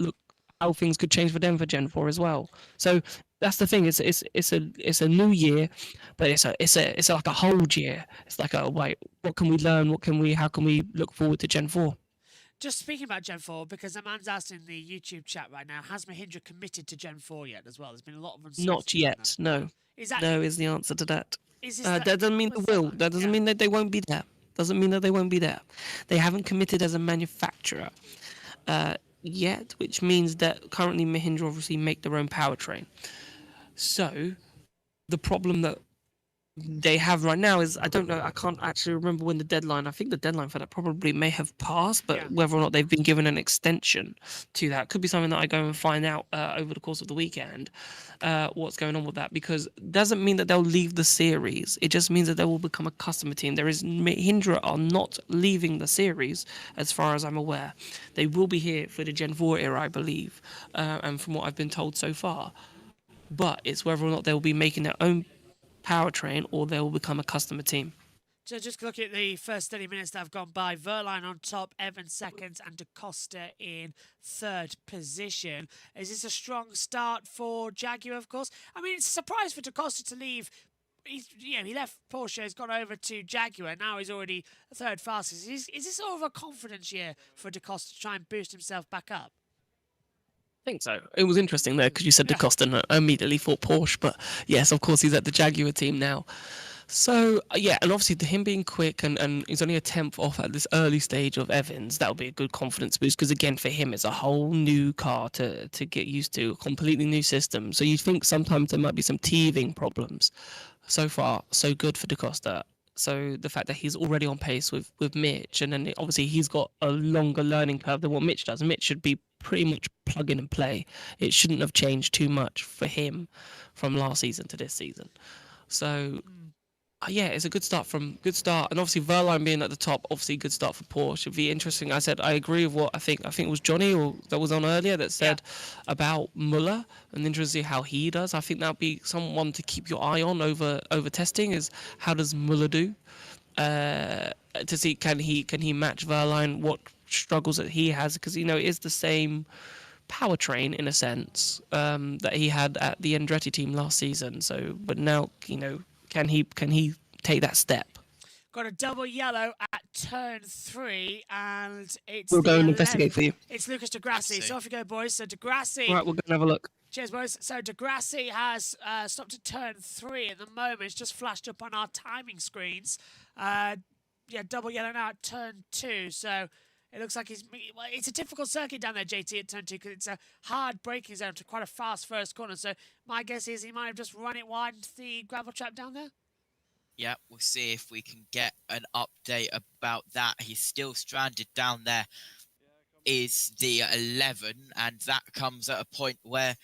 how things could change for them for Gen 4 as well. So that's the thing. It's a new year, but it's like a whole year. It's like what can we learn? How can we look forward to Gen 4? Just speaking about Gen 4, because a man's asked in the YouTube chat right now, has Mahindra committed to Gen 4 yet as well? There's been a lot of uncertainty. Not yet, no. No is the answer to that. That doesn't mean they will. That doesn't mean that they won't be there. Doesn't mean that they won't be there. They haven't committed as a manufacturer yet, which means that currently Mahindra obviously make their own powertrain. So the problem that they have right now is, I don't know, I can't actually remember when the deadline, I think the deadline for that probably may have passed, but whether or not they've been given an extension to that could be something that I go and find out over the course of the weekend, what's going on with that, because it doesn't mean that they'll leave the series. It just means that they will become a customer team. Mahindra are not leaving the series as far as I'm aware. They will be here for the Gen 4 era, I believe, and from what I've been told so far, but it's whether or not they'll be making their own powertrain or they will become a customer team. So just look at the first 30 minutes that have gone by. Verline on top, Evans second, and Da Costa in third position. Is this a strong start for Jaguar, of course? I mean, it's a surprise for Da Costa to leave. He left Porsche, has gone over to Jaguar. Now he's already third fastest. Is this sort of a confidence year for Da Costa to try and boost himself back up? I think so. It was interesting there because you said Da Costa and I immediately thought Porsche, but yes, of course, he's at the Jaguar team now. So, and obviously him being quick and he's only a 10th off at this early stage of Evans, that'll be a good confidence boost because, again, for him, it's a whole new car to get used to, a completely new system. So you think sometimes there might be some teething problems. So far, so good for Da Costa. So the fact that he's already on pace with Mitch, and then obviously he's got a longer learning curve than what Mitch does. Mitch should be pretty much plug in and play. It shouldn't have changed too much for him from last season to this season. So it's a good start, and obviously Verline being at the top, obviously good start for Porsche. It'd be interesting. I agree with what I think it was Johnny or that was on earlier that said about Muller, and interesting how he does. I think that'd be someone to keep your eye on over testing, is how does Muller do, to see can he match Verline, what struggles that he has, because it is the same powertrain in a sense that he had at the Andretti team last season. So but now can he take that step? Got a double yellow at turn 3, and it's we'll go and investigate for you. It's Lucas Di Grassi. So off you go, boys. So Di Grassi. Right, we'll go and have a look. Cheers, boys. So Di Grassi has stopped at turn 3 at the moment. It's just flashed up on our timing screens. Double yellow now at turn 2. So it looks like it's a difficult circuit down there, JT, at turn 2, because it's a hard braking zone to quite a fast first corner. So my guess is he might have just run it wide into the gravel trap down there. Yeah, we'll see if we can get an update about that. He's still stranded down there, is the 11, and that comes at a point where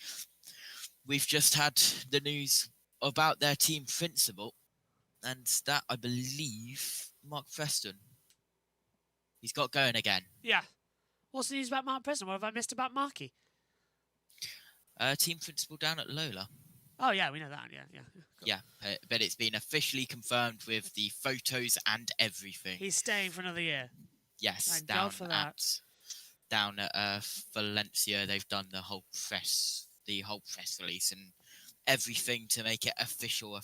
we've just had the news about their team principal, and that, I believe, Mark Preston. He's got going again. Yeah. What's the news about Mark Preston? What have I missed about Marky? Team principal down at Lola. Oh, yeah, we know that. Yeah. Yeah, but it's been officially confirmed with the photos and everything. He's staying for another year. Yes, Thank God for that. Down at Valencia, they've done the whole press release and everything to make it official,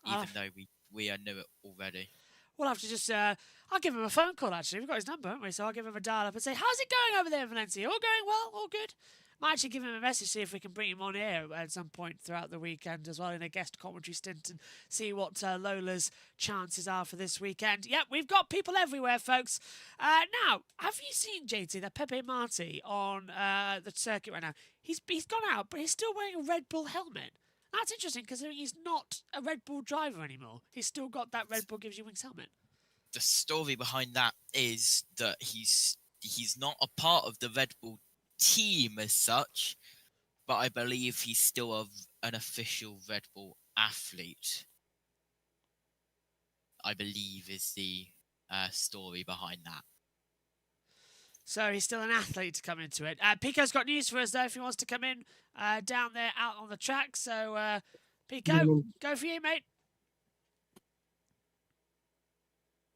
even though we knew it already. We'll have to just, I'll give him a phone call, actually. We've got his number, haven't we? So I'll give him a dial up and say, how's it going over there in Valencia? All going well? All good? Might actually give him a message, see if we can bring him on air at some point throughout the weekend as well in a guest commentary stint and see what Lola's chances are for this weekend. Yep, we've got people everywhere, folks. Now, have you seen, JT, that Pepe Marti on the circuit right now? He's gone out, but he's still wearing a Red Bull helmet. That's interesting because he's not a Red Bull driver anymore. He's still got that Red Bull Gives You Wings helmet. The story behind that is that he's not a part of the Red Bull team as such, but I believe he's still an official Red Bull athlete. I believe is the story behind that. So he's still an athlete to come into it. Pico's got news for us, though, if he wants to come in down there out on the track. So, Pico, go for you, mate.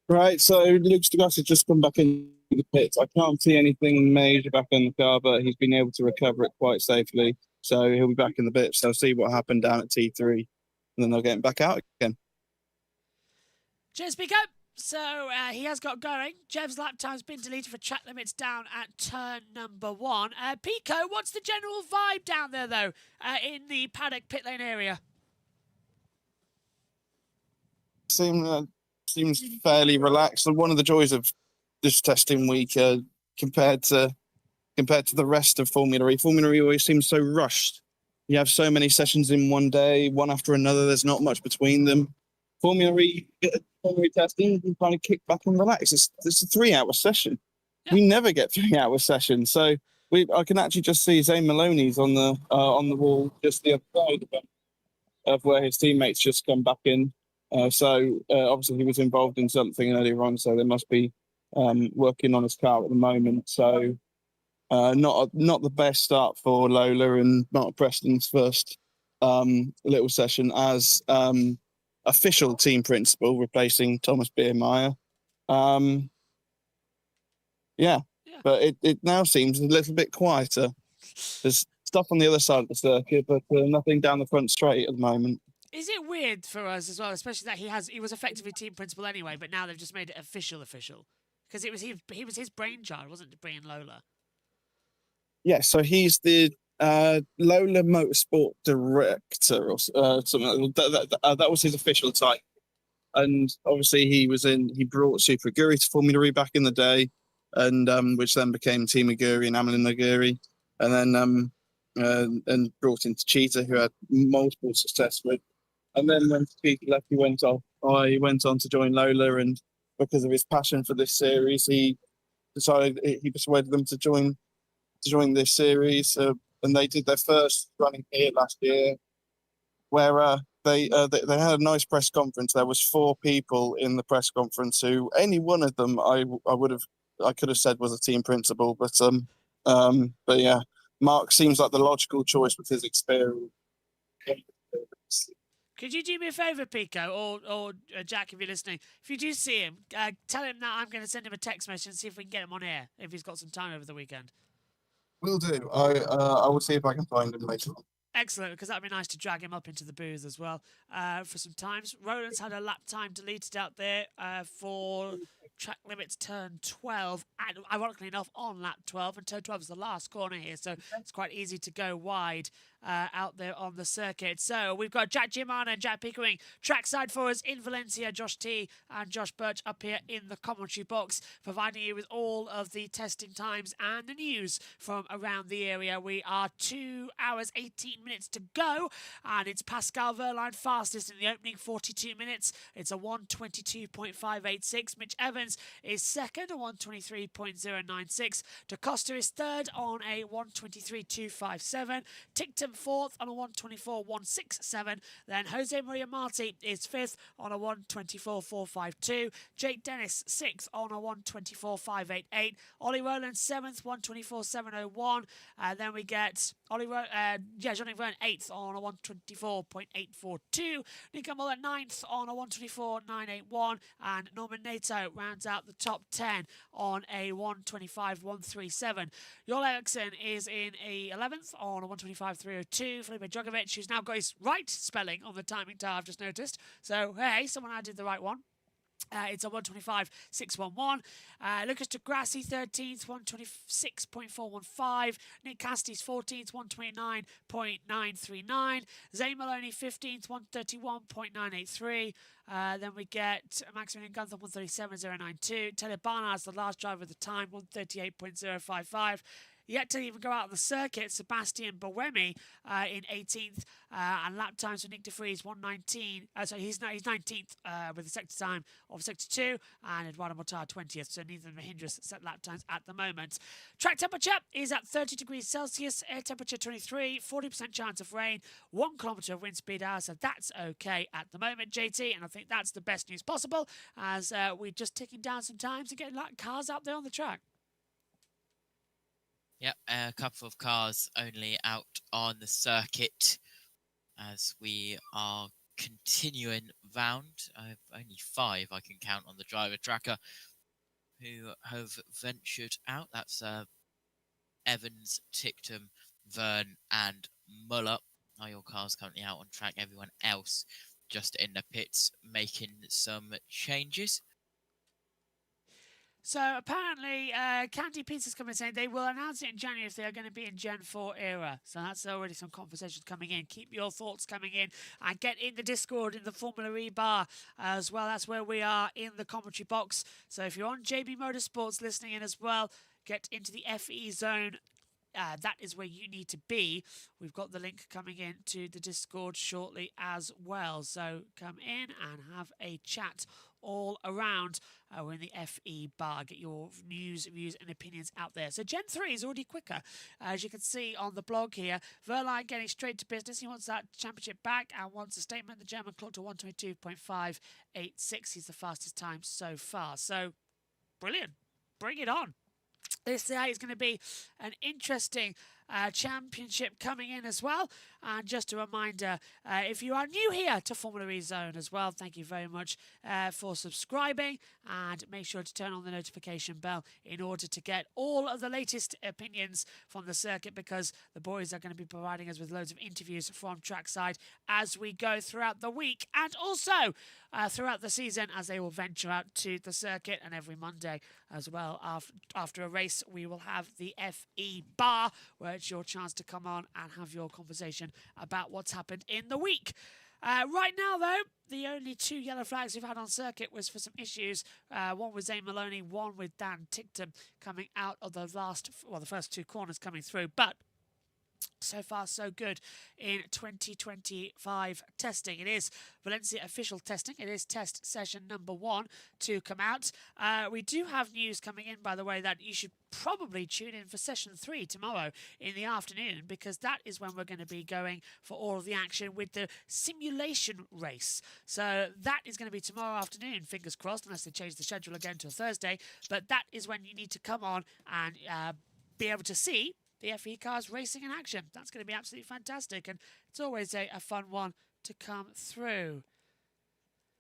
Right, so Luke Stagos has just come back in the pits. I can't see anything major back on the car, but he's been able to recover it quite safely. So he'll be back in the pits. They'll see what happened down at T3, and then they'll get him back out again. Cheers, Pico. So he has got going. Jev's lap time's been deleted for track limits down at turn number 1. Pico, what's the general vibe down there, though, in the paddock pit lane area? Seems fairly relaxed. And one of the joys of this testing week, compared to the rest of Formula E, Formula E always seems so rushed. You have so many sessions in one day, one after another. There's not much between them. Formula E testing, you can kind of kick back and relax. It's a 3-hour session. Yeah. We never get 3-hour sessions, so I can actually just see Zane Maloney's on the wall just the other side of where his teammates just come back in. So obviously he was involved in something earlier on, so they must be working on his car at the moment. So not the best start for Lola and Mark Preston's first little session as official team principal, replacing Thomas Biermeyer. But it now seems a little bit quieter. There's stuff on the other side of the circuit, but nothing down the front straight at the moment. Is it weird for us as well, especially that he was effectively team principal anyway, but now they've just made it official? Because it was he was his brainchild, wasn't it, bringing Lola? Yeah, so he's the Lola Motorsport Director or something. That was his official title. And obviously he brought Super Aguri to Formula E back in the day, and which then became Team Aguri and Amelin Aguri, and then and brought in Cheetah, who had multiple success with. And then when Cheetah left, he went on to join Lola, and because of his passion for this series, he persuaded them to join this series, and they did their first running here last year, where they had a nice press conference. There was 4 people in the press conference who any one of them I could have said was a team principal, but yeah, Mark seems like the logical choice with his experience. Could you do me a favour, Pico, or Jack, if you're listening? If you do see him, tell him that I'm going to send him a text message and see if we can get him on air if he's got some time over the weekend. Will do. I will see if I can find him later on. Excellent, because that'd be nice to drag him up into the booth as well for some times. Roland's had a lap time deleted out there for track limits turn 12, and ironically enough on lap 12, and turn 12 is the last corner here, so it's quite easy to go wide out there on the circuit. So we've got Jack Giamana and Jack Pickering trackside for us in Valencia, Josh T and Josh Birch up here in the commentary box, providing you with all of the testing times and the news from around the area. We are 2 hours 18 minutes to go, and it's Pascal Wehrlein fastest in the opening 42 minutes. It's a 1:22.586. Mitch Evans is second, a 1:23.096. Da Costa is third on a 1:23.257. Tickton fourth on a 1:24.167. Then Jose Maria Marti is fifth on a 1:24.452. Jake Dennis sixth on a 1:24.588. Ollie Rowland seventh, 1:24.701. Then we get Jean-Luc Verne eighth on a 1:24.842. Nico Muller ninth on a 1:24.981. And Norman Nato rounds out the top 10 on a 1:25.137. Joel Eriksson is in a 11th on a 1:25.302. Felipe Djokovic, who's now got his right spelling on the timing tower, I've just noticed. So, hey, someone added the right one. It's a 1:25.611. Lucas de Grassi 13th, 1:26.415. Nick Cassidy's 14th, 1:29.939. Zane Maloney 15th, 1:31.983. Then we get Maximilian Gunther 1:37.092. Taylor Barnard's the last driver of the time, 1:38.055. Yet to even go out on the circuit, Sebastian Buemi in 18th, and lap times for Nick De Vries 1:19. He's 19th with the sector time of sector 2, and Eduardo Mortar 20th. So neither of them are hindrance set lap times at the moment. Track temperature is at 30 degrees Celsius, air temperature 23, 40% chance of rain, 1 kilometre of wind speed hour. So that's okay at the moment, JT, and I think that's the best news possible as we're just ticking down some times to get cars out there on the track. Yep, a couple of cars only out on the circuit as we are continuing round. Only 5 I can count on the driver tracker who have ventured out. That's Evans, Ticktum, Verne and Muller. Are your cars currently out on track? Everyone else just in the pits making some changes. So apparently, Candy Pizza's coming saying they will announce it in January if they are going to be in Gen 4 era. So that's already some conversations coming in. Keep your thoughts coming in and get in the Discord in the Formula E bar as well. That's where we are in the commentary box. So if you're on JB Motorsports listening in as well, get into the FE zone. That is where you need to be. We've got the link coming in to the Discord shortly as well. So come in and have a chat all around. We're in the FE bar. Get your news, views and opinions out there. So Gen 3 is already quicker. As you can see on the blog here, Wehrlein getting straight to business. He wants that championship back and wants a statement. The German clocked to 1:22.586. He's the fastest time so far. So brilliant. Bring it on. This is going to be an interesting championship coming in as well. And just a reminder, if you are new here to Formula E Zone as well, thank you very much for subscribing, and make sure to turn on the notification bell in order to get all of the latest opinions from the circuit, because the boys are going to be providing us with loads of interviews from trackside as we go throughout the week, and also throughout the season as they will venture out to the circuit. And every Monday as well, after a race, we will have the FE bar, where it's your chance to come on and have your conversation about what's happened in the week. Right now, though, the only 2 yellow flags we've had on circuit was for some issues. One with Zane Maloney, one with Dan Ticktum coming out of the first 2 corners coming through. But so far, so good in 2025 testing. It is Valencia official testing. It is test session number 1 to come out. We do have news coming in, by the way, that you should probably tune in for session 3 tomorrow in the afternoon, because that is when we're going to be going for all of the action with the simulation race. So that is going to be tomorrow afternoon, fingers crossed, unless they change the schedule again to a Thursday. But that is when you need to come on and be able to see the FE cars racing in action. That's going to be absolutely fantastic, and it's always a fun one to come through.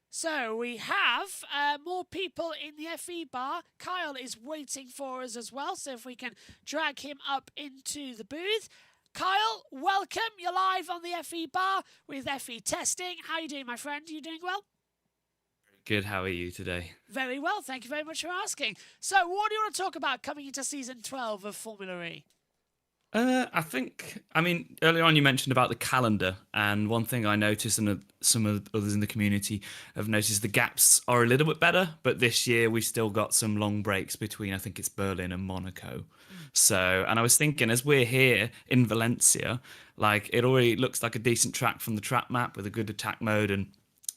So we have more people in the FE bar. Kyle is waiting for us as well, so if we can drag him up into the booth. Kyle, welcome. You're live on the FE bar with FE testing. How are you doing, my friend? Are you doing well? Good. How are you today? Very well. Thank you very much for asking. So what do you want to talk about coming into Season 12 of Formula E? I think, I mean, earlier on you mentioned about the calendar, and one thing I noticed, and some of the others in the community have noticed, the gaps are a little bit better, but this year we've still got some long breaks between, I think it's Berlin and Monaco. So, and I was thinking, as we're here in Valencia, like it already looks like a decent track from the track map with a good attack mode and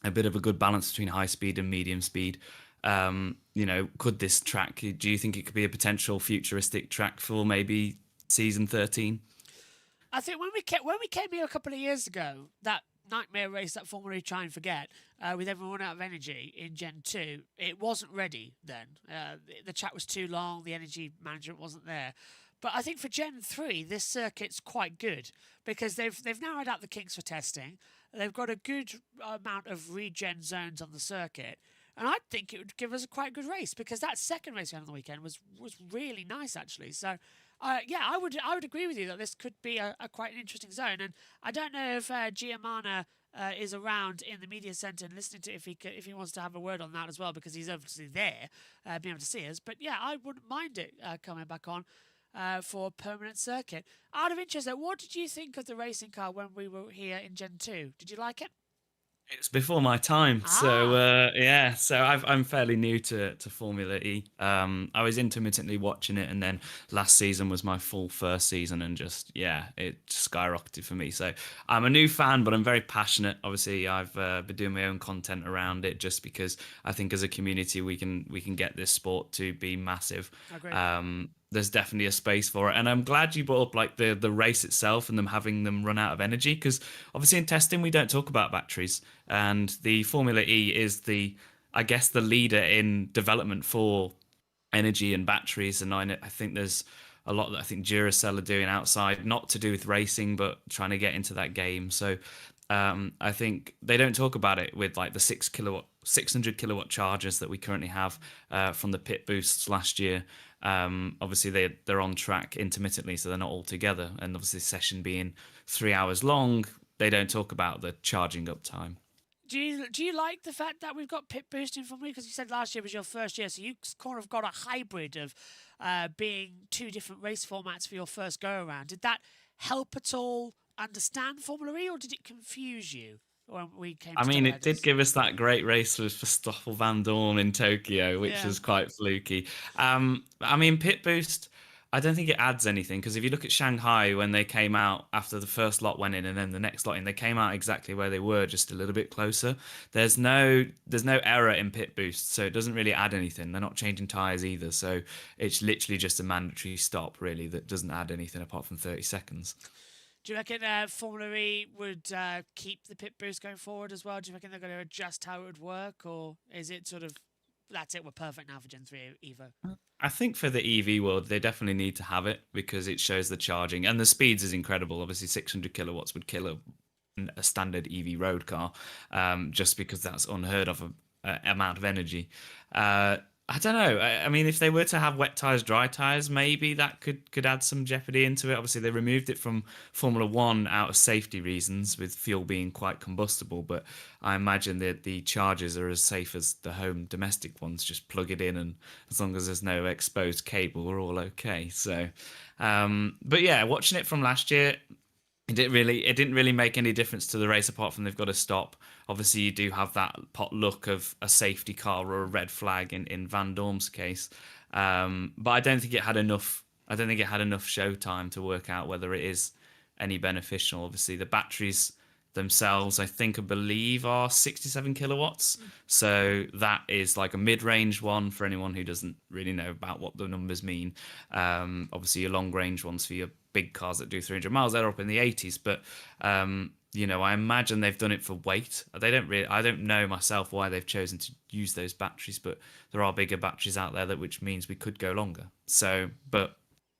a bit of a good balance between high speed and medium speed. Could this track, do you think it could be a potential futuristic track for maybe season 13? I think when we came here a couple of years ago, that nightmare race that Formula E try and forget, with everyone out of energy in Gen 2, it wasn't ready then. The track was too long, the energy management wasn't there. But I think for Gen 3, this circuit's quite good because they've narrowed out the kinks for testing. They've got a good amount of regen zones on the circuit. And I think it would give us a quite good race because that second race we had on the weekend was really nice, actually. So, I would agree with you that this could be a quite an interesting zone. And I don't know if Giamana is around in the media centre and listening to if he wants to have a word on that as well, because he's obviously there, being able to see us. But yeah, I wouldn't mind it coming back on for a permanent circuit. Out of interest, though, what did you think of the racing car when we were here in Gen 2? Did you like it? It's before my time, so I'm fairly new to Formula E. I was intermittently watching it, and then last season was my full first season, and it skyrocketed for me. So I'm a new fan, but I'm very passionate. Obviously, I've been doing my own content around it, just because I think as a community we can get this sport to be massive. There's definitely a space for it, and I'm glad you brought up like the race itself and them having them run out of energy, because obviously in testing we don't talk about batteries, and the Formula E is the leader in development for energy and batteries. And I think there's a lot that I think Duracell are doing outside, not to do with racing, but trying to get into that game. So I think they don't talk about it with like the 600 kilowatt chargers that we currently have from the pit boosts last year. Obviously they're on track intermittently, so they're not all together. And obviously the session being 3 hours long, they don't talk about the charging up time. Do you like the fact that we've got pit boosting from me? Because you said last year was your first year, so you kind of got a hybrid of being two different race formats for your first go around. Did that help at all understand Formula E, or did it confuse you when we came? I mean, it did give us that great race with Verstappen Van Dorn in Tokyo, which was quite fluky. I mean, pit boost, I don't think it adds anything, because if you look at Shanghai, when they came out after the first lot went in and then the next lot in, they came out exactly where they were, just a little bit closer. There's no error in pit boost, so it doesn't really add anything. They're not changing tyres either, so it's literally just a mandatory stop, really, that doesn't add anything apart from 30 seconds. Do you reckon Formula E would keep the pit boost going forward as well? Do you reckon they're going to adjust how it would work, or is it sort of, that's it, we're perfect now for Gen 3 Evo? I think for the EV world, they definitely need to have it, because it shows the charging, and the speeds is incredible. Obviously, 600 kilowatts would kill a standard EV road car, just because that's unheard of amount of energy. I don't know. I mean, if they were to have wet tyres, dry tyres, maybe that could add some jeopardy into it. Obviously, they removed it from Formula 1 out of safety reasons, with fuel being quite combustible. But I imagine that the chargers are as safe as the home domestic ones. Just plug it in, and as long as there's no exposed cable, we're all okay. So, but yeah, watching it from last year, it didn't really make any difference to the race, apart from they've got to stop. Obviously, you do have that pot look of a safety car or a red flag in Van Dorn's case, but I don't think it had enough. I don't think it had enough show time to work out whether it is any beneficial. Obviously, the batteries themselves, I believe, are 67 kilowatts. So that is like a mid-range one for anyone who doesn't really know about what the numbers mean. Obviously, your long-range ones for your big cars that do 300 miles, they're up in the 80s. But I imagine they've done it for weight. I don't know myself why they've chosen to use those batteries, but there are bigger batteries out there, which means we could go longer. So, but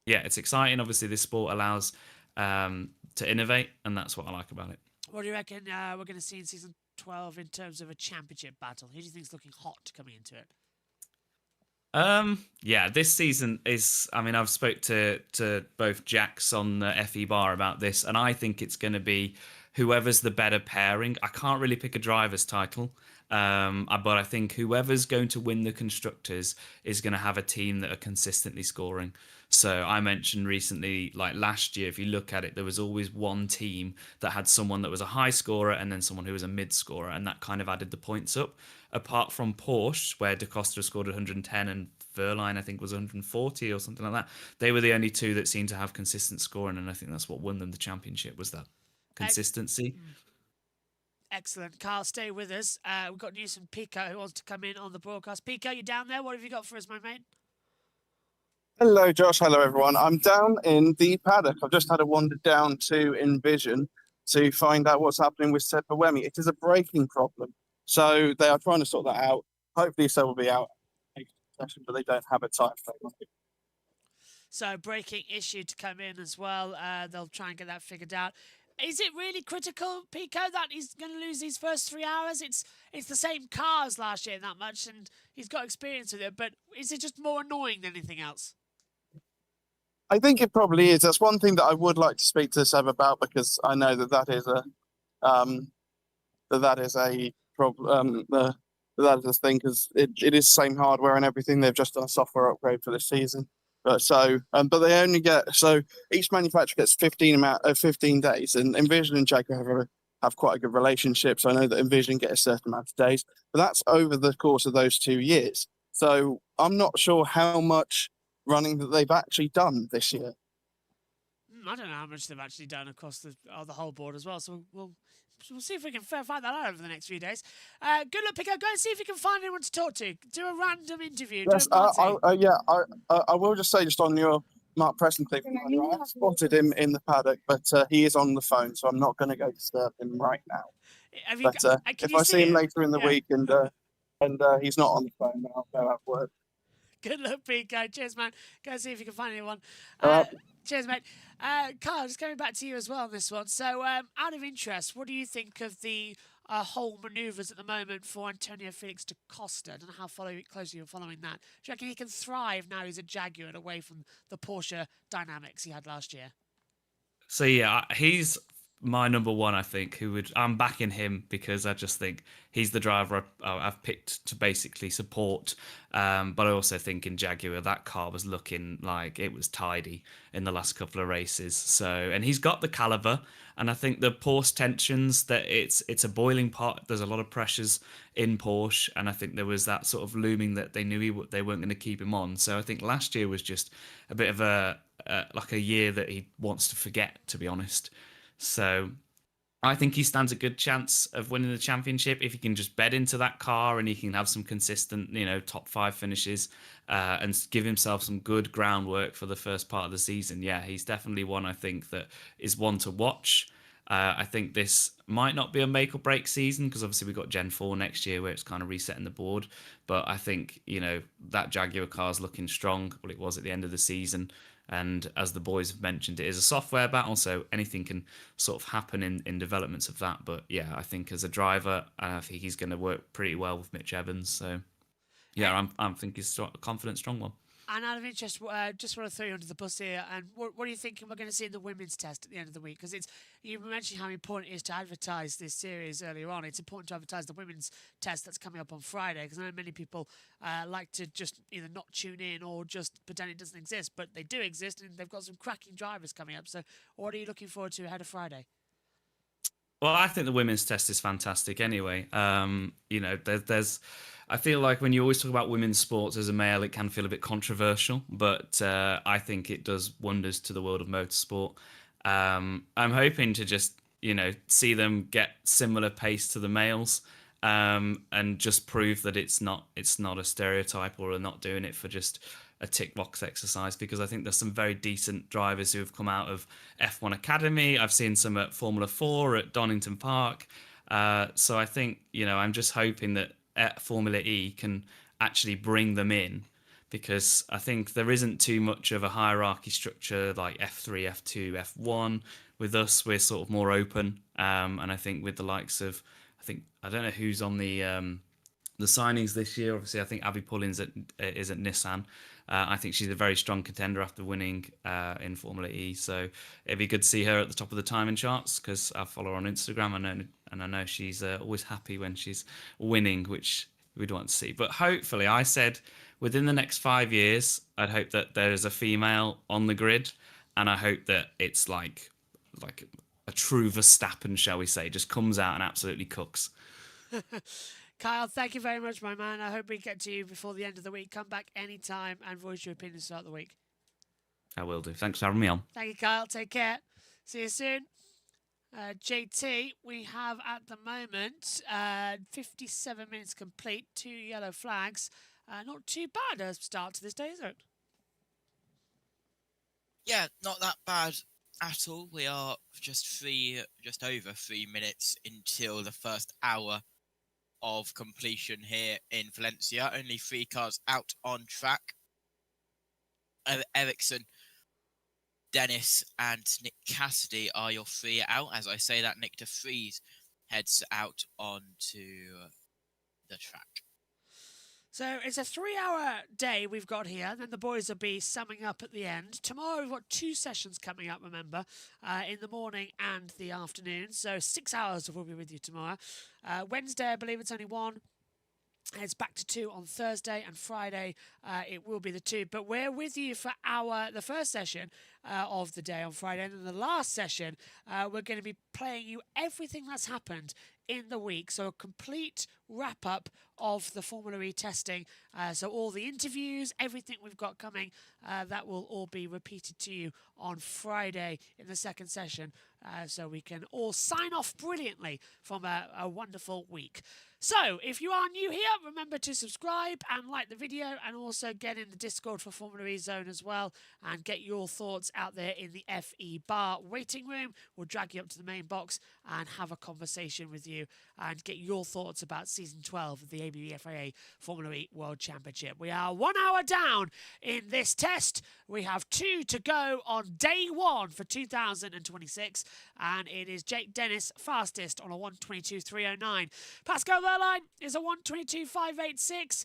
yeah, it's exciting. Obviously, this sport allows to innovate, and that's what I like about it. What do you reckon we're going to see in season 12 in terms of a championship battle? Who do you think is looking hot coming into it? Yeah, this season is, I mean, I've spoke to both Jacks on the FE bar about this, and I think it's going to be whoever's the better pairing. I can't really pick a driver's title, but I think whoever's going to win the constructors is going to have a team that are consistently scoring. So I mentioned recently, like last year, if you look at it, there was always one team that had someone that was a high scorer and then someone who was a mid scorer, and that kind of added the points up. Apart from Porsche, where Da Costa scored 110 and Verline, I think, was 140 or something like that. They were the only two that seemed to have consistent scoring, and I think that's what won them the championship, was that consistency. Excellent. Carl, stay with us. We've got news from Pico, who wants to come in on the broadcast. Pico, you down there? What have you got for us, my mate? Hello, Josh. Hello, everyone. I'm down in the paddock. I've just had a wander down to Envision to find out what's happening with Seb Buemi. It is a braking problem. So they are trying to sort that out. Hopefully, Seb will be out, but they don't have a time frame. So, braking issue to come in as well. They'll try and get that figured out. Is it really critical, Pico, that he's going to lose these first 3 hours? It's the same car as last year, that much, and he's got experience with it. But is it just more annoying than anything else? I think it probably is. That's one thing that I would like to speak to Seb about, because I know that is a problem. That is a thing, because it is the same hardware and everything. They've just done a software upgrade for this season. But they only get, so each manufacturer gets 15 days, and Envision and Jaguar have quite a good relationship. So I know that Envision get a certain amount of days, but that's over the course of those 2 years. So I'm not sure how much running that they've actually done this year. I don't know how much they've actually done across the whole board as well. So we'll see if we can find that out over the next few days. Good luck, Pico. Go and see if you can find anyone to talk to. Do a random interview. Yes, I will just say, just on your Mark Preston thing, I spotted him in the paddock, but he is on the phone, so I'm not going to go disturb him right now. If I see him later in the week and he's not on the phone, then I'll go have word. Good luck, Pico. Cheers, man. Go see if you can find anyone. Cheers, mate. Carl, just coming back to you as well on this one. So, out of interest, what do you think of the whole manoeuvres at the moment for Antonio Felix da Costa? I don't know how closely you're following that. Do you reckon he can thrive now he's a Jaguar and away from the Porsche dynamics he had last year? So, yeah, he's my number one, I think, I'm backing him, because I just think he's the driver I've picked to basically support. But I also think in Jaguar, that car was looking like it was tidy in the last couple of races. So, and he's got the caliber, and I think the Porsche tensions, that it's a boiling pot. There's a lot of pressures in Porsche, and I think there was that sort of looming that they knew they weren't going to keep him on. So I think last year was just a bit of a year that he wants to forget, to be honest. So I think he stands a good chance of winning the championship if he can just bed into that car and he can have some consistent, top 5 finishes and give himself some good groundwork for the first part of the season. Yeah, he's definitely one, I think, that is one to watch. I think this might not be a make or break season, because obviously we've got Gen 4 next year where it's kind of resetting the board. But I think, that Jaguar car is looking strong. Well, it was at the end of the season. And as the boys have mentioned, it is a software battle, so anything can sort of happen in developments of that. But yeah, I think as a driver, I think he's going to work pretty well with Mitch Evans. So yeah, I'm thinking he's a confident, strong one. And out of interest, just want to throw you under the bus here. And what are you thinking we're going to see in the women's test at the end of the week? Because you mentioned how important it is to advertise this series earlier on. It's important to advertise the women's test that's coming up on Friday, because I know many people like to just either not tune in or just pretend it doesn't exist. But they do exist, and they've got some cracking drivers coming up. So what are you looking forward to ahead of Friday? Well, I think the women's test is fantastic anyway. I feel like when you always talk about women's sports as a male, it can feel a bit controversial, but I think it does wonders to the world of motorsport. I'm hoping to just, see them get similar pace to the males, and just prove that it's not a stereotype, or are not doing it for just a tick box exercise, because I think there's some very decent drivers who have come out of F1 Academy. I've seen some at Formula 4 at Donington Park. So I think, I'm just hoping that Formula E can actually bring them in, because I think there isn't too much of a hierarchy structure like F3, F2, F1. With us, we're sort of more open. And I think with the likes of, I don't know who's on the the signings this year, obviously, I think Abby Pullins is at Nissan. I think she's a very strong contender after winning in Formula E. So it'd be good to see her at the top of the timing charts, because I follow her on Instagram, and I know she's always happy when she's winning, which we'd want to see. But hopefully, I said within the next 5 years, I'd hope that there is a female on the grid, and I hope that it's like a true Verstappen, shall we say, just comes out and absolutely cooks. Kyle, thank you very much, my man. I hope we get to you before the end of the week. Come back anytime and voice your opinions throughout the week. I will do. Thanks for having me on. Thank you, Kyle. Take care. See you soon. JT, we have at the moment 57 minutes complete, 2 yellow flags. Not too bad a start to this day, is it? Yeah, not that bad at all. We are just over 3 minutes until the first hour of completion here in Valencia. Only 3 cars out on track. Ericsson, Dennis and Nick Cassidy are your 3 out. As I say that, Nick de Vries heads out onto the track. So it's a 3-hour day we've got here, and then the boys will be summing up at the end. Tomorrow we've got 2 sessions coming up, remember, in the morning and the afternoon. So 6 hours we'll be with you tomorrow. Wednesday, I believe it's only 1. It's back to 2 on Thursday, and Friday it will be the 2. But we're with you for the first session of the day on Friday, and then the last session we're going to be playing you everything that's happened in the week. So a complete wrap up of the Formula E testing. So all the interviews, everything we've got coming, that will all be repeated to you on Friday in the second session. So we can all sign off brilliantly from a wonderful week. So, if you are new here, remember to subscribe and like the video, and also get in the Discord for Formula E Zone as well, and get your thoughts out there in the FE Bar waiting room. We'll drag you up to the main box and have a conversation with you and get your thoughts about Season 12 of the ABB FIA Formula E World Championship. We are 1 hour down in this test. We have 2 to go on day 1 for 2026, and it is Jake Dennis fastest on a 1:22.309. Pascal Verline is a 1:22.586.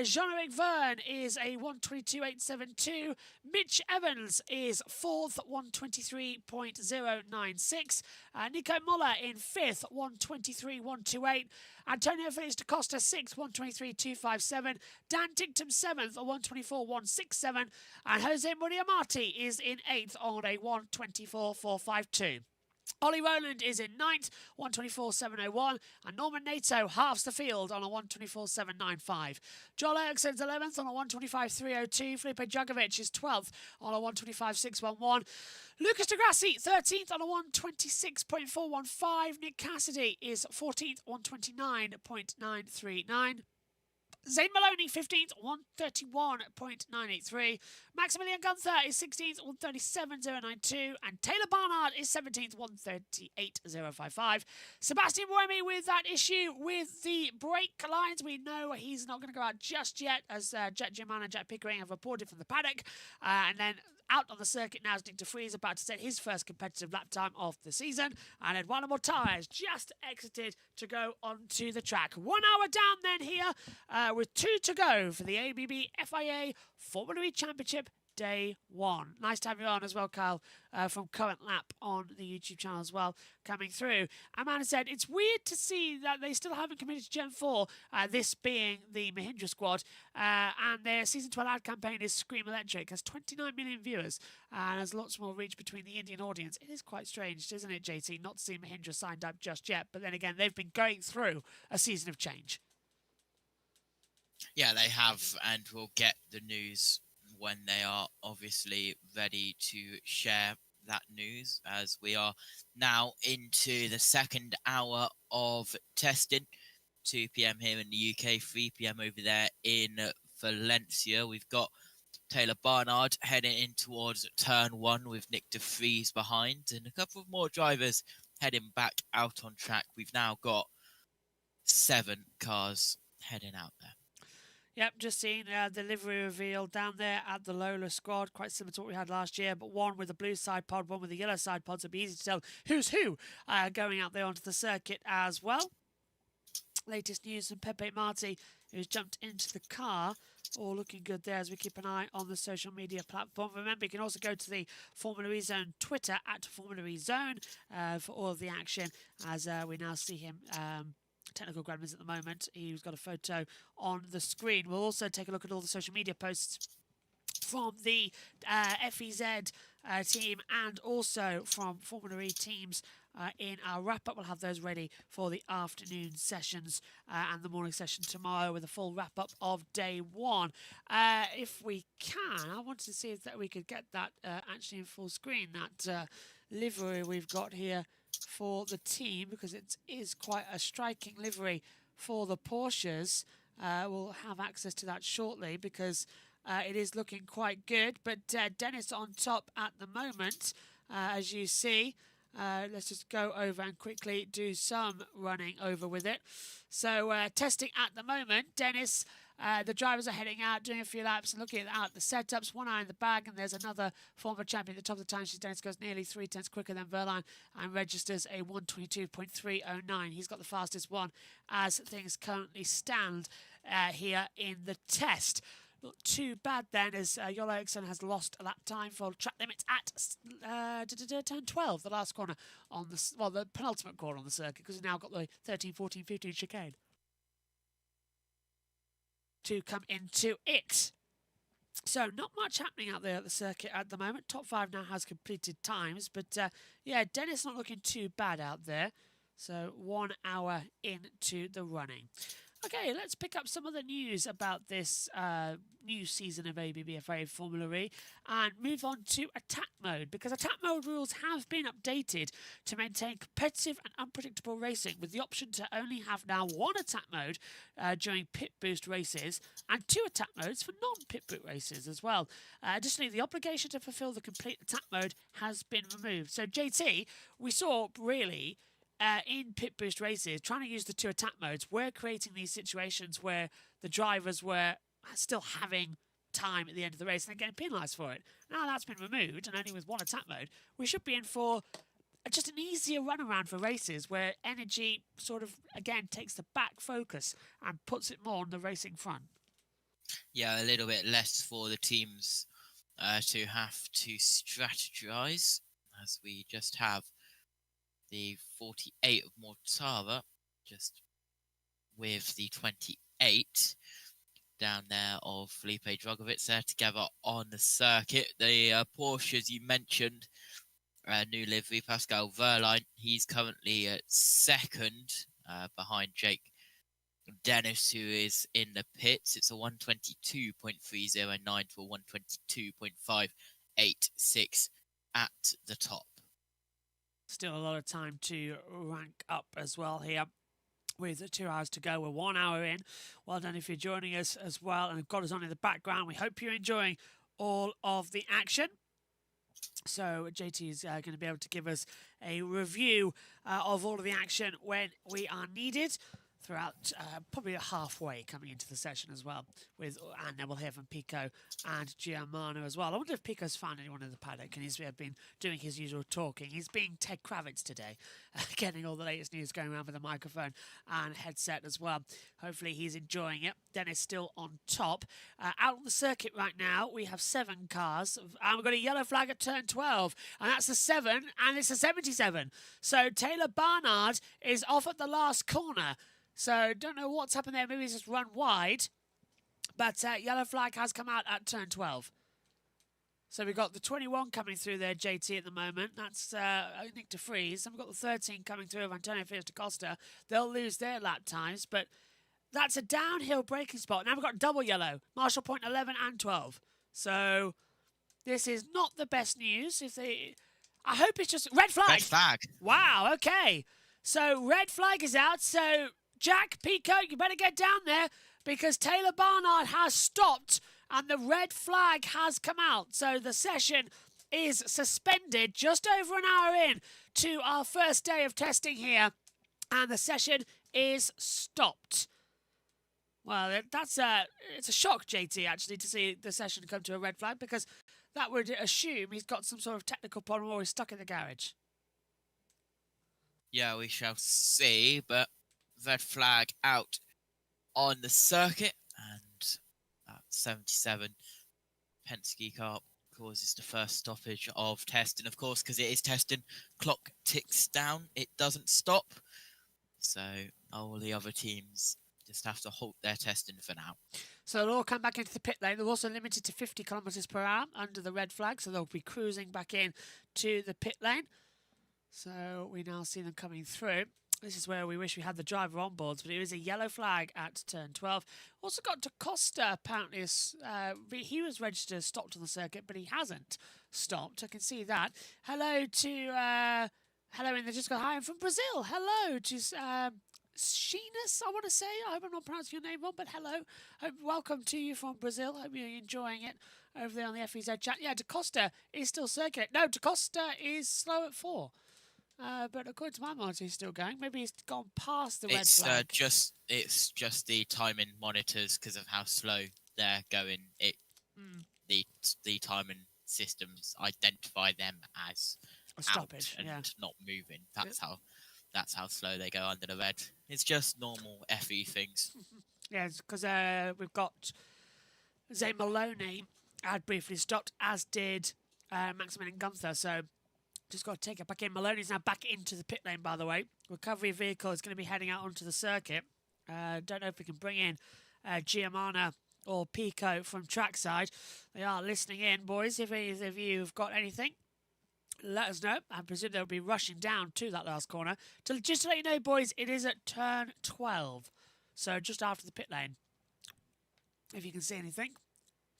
Jean-Eric Verne is a 1:22.872. Mitch Evans is 4th, 1:23.096. Nico Muller in 5th, 1:23.128. Antonio Felix da Costa 6th, 1:23.257. Dan Tinctum 7th, a 1:24.167. And Jose Maria Marti is in 8th on a 1:24.452. Ollie Rowland is in 9th, 1:24.701, and Norman Nato halves the field on a 1:24.795. Joel Eriksson's 11th on a 1:25.302. Felipe Drugovich is 12th on a 1:25.611. Lucas de Grassi 13th on a 1:26.415. Nick Cassidy is 14th, 1:29.939. Zane Maloney, 15th, 1:31.983. Maximilian Gunther is 16th, 1:37.092. And Taylor Barnard is 17th, 1:38.055. Sebastian Buemi with that issue with the brake lines. We know he's not going to go out just yet, as Jet German and Jack Pickering have reported from the paddock. And then out on the circuit now is Nick de Vries, about to set his first competitive lap time of the season. And Eduardo Mortara has just exited to go onto the track. 1 hour down then here, with 2 to go for the ABB FIA Formula E Championship Day 1. Nice to have you on as well, Kyle, from Current Lap on the YouTube channel as well, coming through. Amanda said, it's weird to see that they still haven't committed to Gen 4, this being the Mahindra squad, and their Season 12 ad campaign is Scream Electric, has 29 million viewers, and has lots more reach between the Indian audience. It is quite strange, isn't it, JT, not to see Mahindra signed up just yet, but then again, they've been going through a season of change. Yeah, they have, and we'll get the news when they are obviously ready to share that news, as we are now into the second hour of testing. 2 p.m. here in the UK, 3 p.m. over there in Valencia. We've got Taylor Barnard heading in towards turn 1 with Nick de Vries behind, and a couple of more drivers heading back out on track. We've now got 7 cars heading out there. Yep, just seen the livery reveal down there at the Lola squad, quite similar to what we had last year, but one with the blue side pod, one with the yellow side pod, so it'll be easy to tell who's who going out there onto the circuit as well. latest news from Pepe Marti, who's jumped into the car. All looking good there as we keep an eye on the social media platform. Remember, you can also go to the Formula E Zone Twitter at Formula E Zone for all of the action as we now see him. Technical gremlins at the moment. He's got a photo on the screen. We'll also take a look at all the social media posts from the FEZ team and also from Formula E teams in our wrap-up. We'll have those ready for the afternoon sessions and the morning session tomorrow with a full wrap-up of day one. If we can, I wanted to see if that we could get that actually in full screen, that livery we've got here for the team, because it is quite a striking livery for the Porsches. We'll have access to that shortly because it is looking quite good. But Dennis on top at the moment, as you see. Let's just go over and quickly do some running over with it. So testing at the moment. Dennis, the drivers are heading out, doing a few laps and looking at the setups. One eye in the bag, and there's another former champion at the top of the time. Dennis goes nearly 3/10 quicker than Verline and registers a 1:22.309. He's got the fastest one as things currently stand here in the test. Not too bad then, as Joel Eriksson has lost a lap time for track limits at turn 12, the last corner on the, well, the penultimate corner on the circuit, because we've now got the 13, 14, 15 chicane to come into it. So not much happening out there at the circuit at the moment. Top 5 now has completed times, but yeah, Dennis not looking too bad out there. So 1 hour into the running. Okay, let's pick up some of the news about this new season of ABB FIA Formula E and move on to attack mode, because attack mode rules have been updated to maintain competitive and unpredictable racing, with the option to only have now 1 attack mode during pit boost races and 2 attack modes for non-pit boot races as well. Additionally, the obligation to fulfill the complete attack mode has been removed. So JT, we saw really in pit boost races, trying to use the 2 attack modes, we're creating these situations where the drivers were still having time at the end of the race and they're getting penalised for it. Now that's been removed, and only with 1 attack mode, we should be in for just an easier runaround for races where energy sort of, again, takes the back focus and puts it more on the racing front. Yeah, a little bit less for the teams to have to strategise, as we just have the 48 of Mortara, just with the 28 down there of Felipe Drugovich there together on the circuit. The Porsches you mentioned, new livery, Pascal Verline, he's currently at second behind Jake Dennis, who is in the pits. It's a 1:22.309 to a 1:22.586 at the top. Still a lot of time to rank up as well here. With 2 hours to go, we're 1 hour in. Well done if you're joining us as well and have got us on in the background. We hope you're enjoying all of the action. So JT is going to be able to give us a review of all of the action when we are needed throughout probably halfway coming into the session as well. And then we'll hear from Pico and Giamano as well. I wonder if Pico's found anyone in the paddock, and he's been doing his usual talking. He's being Ted Kravitz today, getting all the latest news going around with a microphone and headset as well. Hopefully he's enjoying it. Dennis still on top. Out on the circuit right now, we have 7 cars, and we've got a yellow flag at turn 12, and that's a 7, and it's a 77. So Taylor Barnard is off at the last corner. So, don't know what's happened there. Maybe he's just run wide. But yellow flag has come out at turn 12. So, we've got the 21 coming through there, JT, at the moment. That's Nick de Vries. And we've got the 13 coming through of Antonio Fios da Costa. They'll lose their lap times. But that's a downhill braking spot. Now we've got double yellow. Marshall Point 11 and 12. So, this is not the best news. I hope it's just... Red flag! Red flag. Wow, okay. So, red flag is out. So... Jack, Pico, you better get down there because Taylor Barnard has stopped and the red flag has come out. So the session is suspended just over an hour in to our first day of testing here, and the session is stopped. Well, it's a shock, JT, actually, to see the session come to a red flag, because that would assume he's got some sort of technical problem or he's stuck in the garage. Yeah, we shall see, but red flag out on the circuit, and at 77, Penske car causes the first stoppage of testing. Of course, because it is testing, clock ticks down, it doesn't stop. So all the other teams just have to halt their testing for now. So they'll all come back into the pit lane. They're also limited to 50 kilometres per hour under the red flag, so they'll be cruising back in to the pit lane. So we now see them coming through. This is where we wish we had the driver on boards, but it is a yellow flag at turn 12. Also got DaCosta, apparently. He was registered as stopped on the circuit, but he hasn't stopped. I can see that. Hello to... hello, and they just got hi, I'm from Brazil. Hello to... Sheenus, I want to say. I hope I'm not pronouncing your name wrong, but hello. Welcome to you from Brazil. Hope you're enjoying it over there on the FEZ chat. Yeah, DaCosta is still circuit. No, DaCosta is slow at 4. But according to my monitor, he's still going. Maybe he's gone past the red flag. It's just the timing monitors because of how slow they're going. The timing systems identify them as A stoppage, out and yeah. not moving. That's how slow they go under the red. It's just normal FE things. Yeah, because we've got Zay Maloney had briefly stopped, as did Maximilian Gunther. So just got to take it back in. Maloney's now back into the pit lane, by the way. Recovery vehicle is going to be heading out onto the circuit. Don't know if we can bring in Giamana or Pico from trackside. They are listening in, boys. If any of you have got anything, let us know. I presume they'll be rushing down to that last corner. Just to let you know, boys, it is at turn 12. So just after the pit lane. If you can see anything.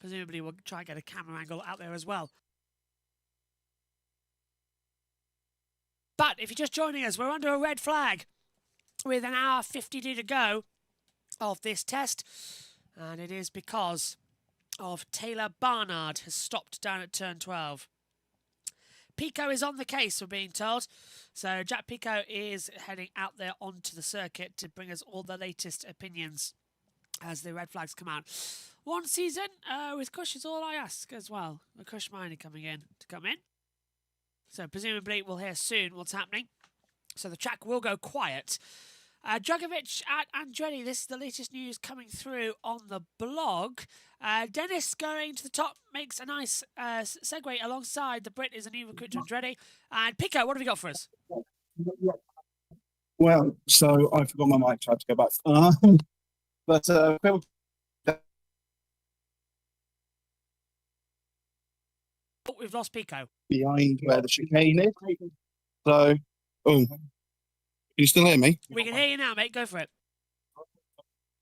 Presumably we'll try and get a camera angle out there as well. But if you're just joining us, we're under a red flag with an hour 52 to go of this test. And it is because of Taylor Barnard has stopped down at turn 12. Pico is on the case, we're being told. So Jack Pico is heading out there onto the circuit to bring us all the latest opinions as the red flags come out. One season with Kush is all I ask as well. A Kush Miner coming in to come in. So presumably we'll hear soon what's happening. So the track will go quiet. Dragovic at Andretti, this is the latest news coming through on the blog. Dennis going to the top makes a nice segue alongside the Brit is a new recruit to Andretti. And Pico, what have you got for us? Well, so I forgot my mic, tried to go back. But Phil, Oh, we've lost Pico. behind where the chicane is. So, can you still hear me? We can hear you now, mate. Go for it.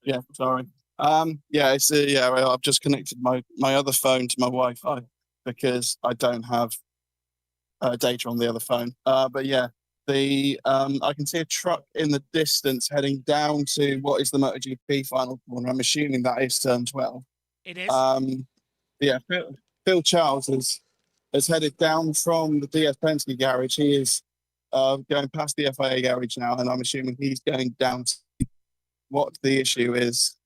Yeah, sorry. I've just connected my other phone to my Wi-Fi because I don't have data on the other phone. But yeah, I can see a truck in the distance heading down to what is the MotoGP final corner. I'm assuming that is turn 12. It is. Yeah, Phil Charles has headed down from the DS Penske garage. He is going past the FIA garage now, and I'm assuming he's going down to what the issue is.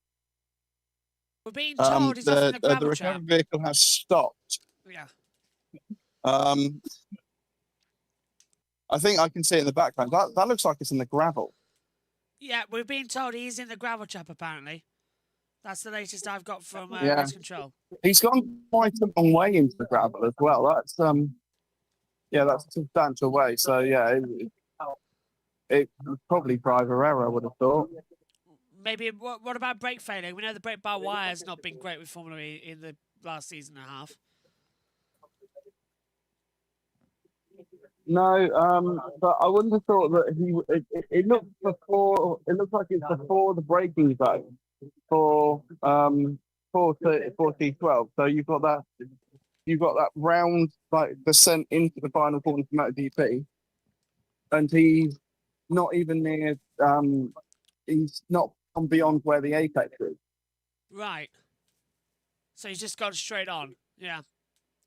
We're being told he's off in the gravel the trap. recovery vehicle has stopped. Yeah. I think I can see it in the background. That looks like it's in the gravel. Yeah, we're being told he's in the gravel trap, apparently. That's the latest I've got from Yeah. Race Control. He's gone quite a long way into the gravel as well. That's that's a substantial way. So yeah, it was probably driver error, I would have thought. Maybe, what about brake failure? We know the brake bar wire has not been great with Formula E in the last season and a half. No, but I wouldn't have thought that it looks before. It looks like it's before the braking zone for T12. So you've got that round like descent into the final corner from MotoGP, and he's not even near. He's not on beyond where the apex is. Right. So he's just gone straight on. Yeah.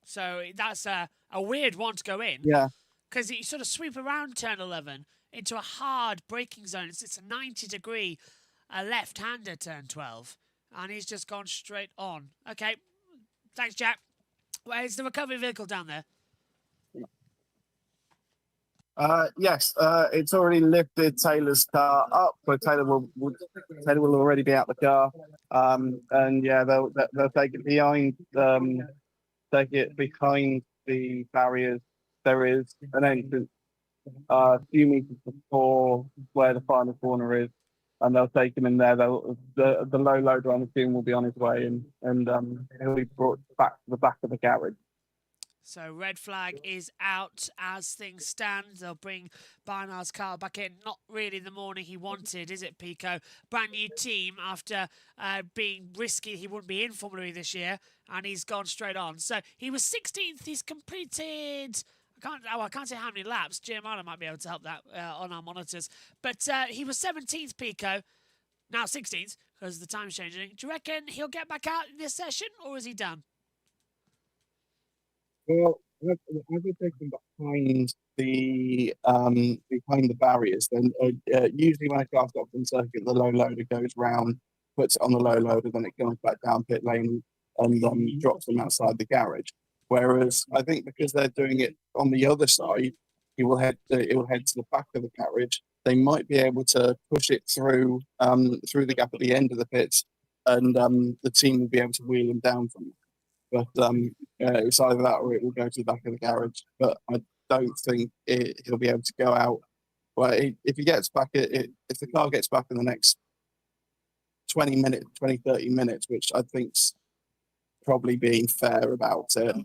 So that's a weird one to go in. Yeah. Because you sort of sweep around turn 11 into a hard braking zone. It's a 90-degree left-hander turn 12. And he's just gone straight on. Okay. Thanks, Jack. Where's the recovery vehicle down there? Yes, it's already lifted Taylor's car up, but Taylor will already be out the car. And yeah, they'll take it behind the barriers. There is an entrance a few meters before where the final corner is, and they'll take him in there. The low loader on the team will be on his way, and he'll be brought back to the back of the garage. So red flag is out as things stand. They'll bring Barnard's car back in. Not really the morning he wanted, is it, Pico? Brand new team after being risky. He wouldn't be in Formula E this year, and he's gone straight on. So he was 16th. He's completed... I can't say how many laps. GMR might be able to help that on our monitors. But he was 17th, Pico. Now 16th, because the time's changing. Do you reckon he'll get back out in this session, or is he done? Well, as we take them behind the barriers, then usually when a car stops on circuit, the low loader goes round, puts it on the low loader, then it comes back down pit lane and drops them outside the garage. Whereas I think because they're doing it on the other side, it will head to the back of the garage. They might be able to push it through the gap at the end of the pits, and the team will be able to wheel them down from there. But it's either that or it will go to the back of the garage. But I don't think he'll be able to go out. Well, if he gets back, if the car gets back in the next 20, 30 minutes, which I think's probably being fair about it,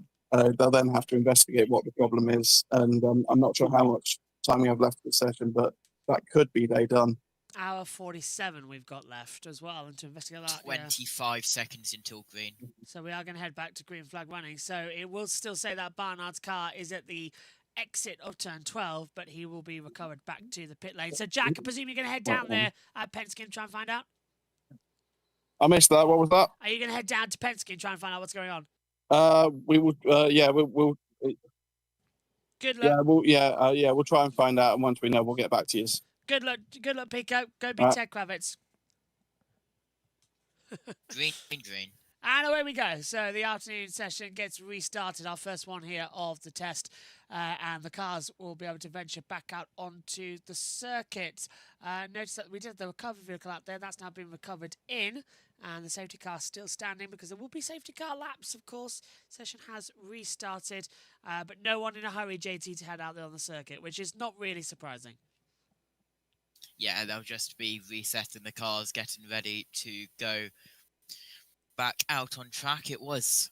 they'll then have to investigate what the problem is. And I'm not sure how much time we have left for the session, but that could be day done. Hour 47 we've got left as well, and to investigate that. 25 seconds until green. So we are going to head back to green flag running. So it will still say that Barnard's car is at the exit of turn 12, but he will be recovered back to the pit lane. So Jack, I presume you're going to head down there at Penske and try and find out? I missed that. What was that? Are you going to head down to Penske and try and find out what's going on? We will. We'll. Good luck. We'll try and find out, and once we know, we'll get back to you. Good luck, Pico. Go be Ted Kravitz. Green. And away we go. So the afternoon session gets restarted, our first one here of the test, and the cars will be able to venture back out onto the circuit. Notice that we did the recovery vehicle out there. That's now been recovered in, and the safety car still standing because there will be safety car laps, of course. Session has restarted, but no one in a hurry, JT, to head out there on the circuit, which is not really surprising. Yeah, they'll just be resetting the cars, getting ready to go back out on track. It was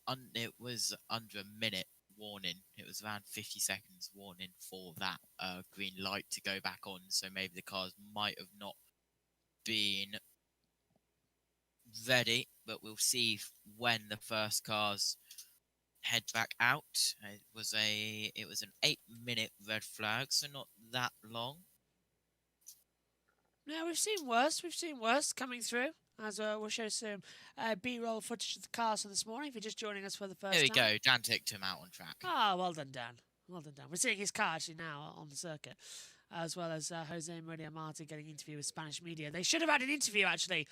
under a minute warning. It was around 50 seconds warning for that green light to go back on. So maybe the cars might have not been ready, but we'll see when the first cars head back out. It was an 8-minute red flag, so not that long. Yeah, we've seen worse. We've seen worse coming through. As we'll show some B-roll footage of the cars from this morning. If you're just joining us for the first time. There we go. Dan took him out on track. Ah, well done, Dan. Well done, Dan. We're seeing his car actually now on the circuit, as well as Jose Maria Marti getting an interview with Spanish media. They should have had an interview, actually,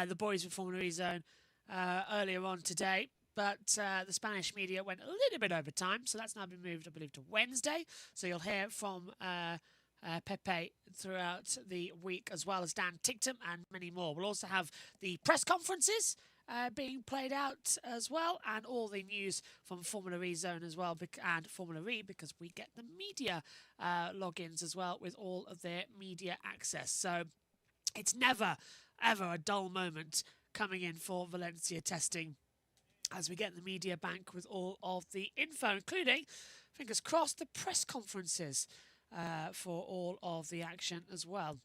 the boys with Formula E Zone earlier on today. But the Spanish media went a little bit over time, so that's now been moved, I believe, to Wednesday. So you'll hear from Pepe throughout the week, as well as Dan Ticktum and many more. We'll also have the press conferences being played out as well, and all the news from Formula E Zone as well, and Formula E, because we get the media logins as well with all of their media access. So it's never, ever a dull moment coming in for Valencia testing, as we get the media bank with all of the info, including, fingers crossed, the press conferences for all of the action as well.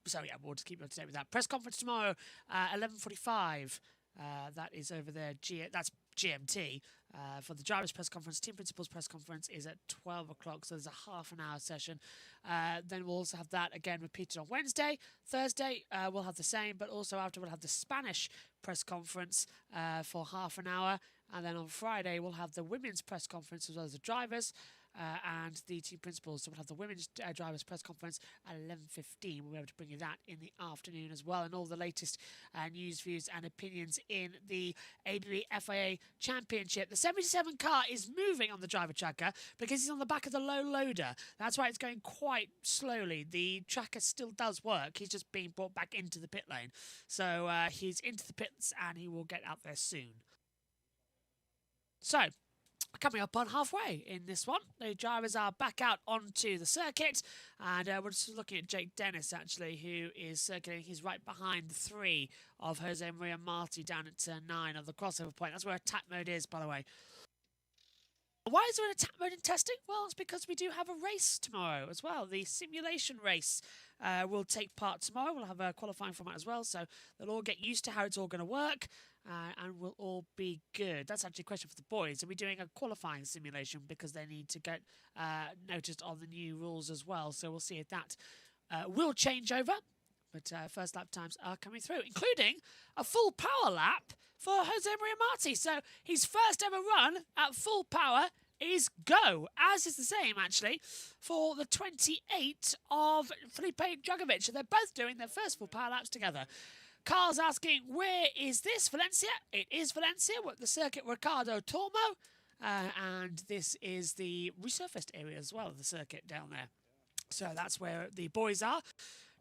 So yeah, we'll just keep you up to date with that. Press conference tomorrow, 11:45. That is over there. That's GMT. For the drivers' press conference, team principals' press conference is at 12 o'clock. So there's a half-an-hour session. Then we'll also have that again repeated on Wednesday. Thursday we'll have the same, but also after we'll have the Spanish press conference for half an hour. And then on Friday we'll have the women's press conference as well as the drivers. and the team principals. So we'll have the women's drivers press conference at 11:15. We'll be able to bring you that in the afternoon as well, and all the latest news, views, and opinions in the ABB FIA Championship. The 77 car is moving on the driver tracker because he's on the back of the low loader. That's why it's going quite slowly. The tracker still does work. He's just being brought back into the pit lane. So he's into the pits and he will get out there soon. So, coming up on halfway in this one, the drivers are back out onto the circuit, and we're just looking at Jake Dennis, actually, who is circulating. He's right behind the 3 of Jose Maria Marti down at turn 9 of the crossover point. That's where attack mode is, by the way. Why is there an attack mode in testing? Well, it's because we do have a race tomorrow as well. The simulation race will take part tomorrow. We'll have a qualifying format as well, so they'll all get used to how it's all going to work, and we'll all be good. That's actually a question for the boys. Are we doing a qualifying simulation because they need to get noticed on the new rules as well? So we'll see if that will change over. But first lap times are coming through, including a full power lap for Jose Maria Marti. So his first ever run at full power is go, as is the same, actually, for the 28 of Felipe Drugovich. So they're both doing their first full power laps together. Carl's asking, where is this? Valencia? It is Valencia, with the circuit Ricardo Tormo. And this is the resurfaced area as well of the circuit down there. So that's where the boys are.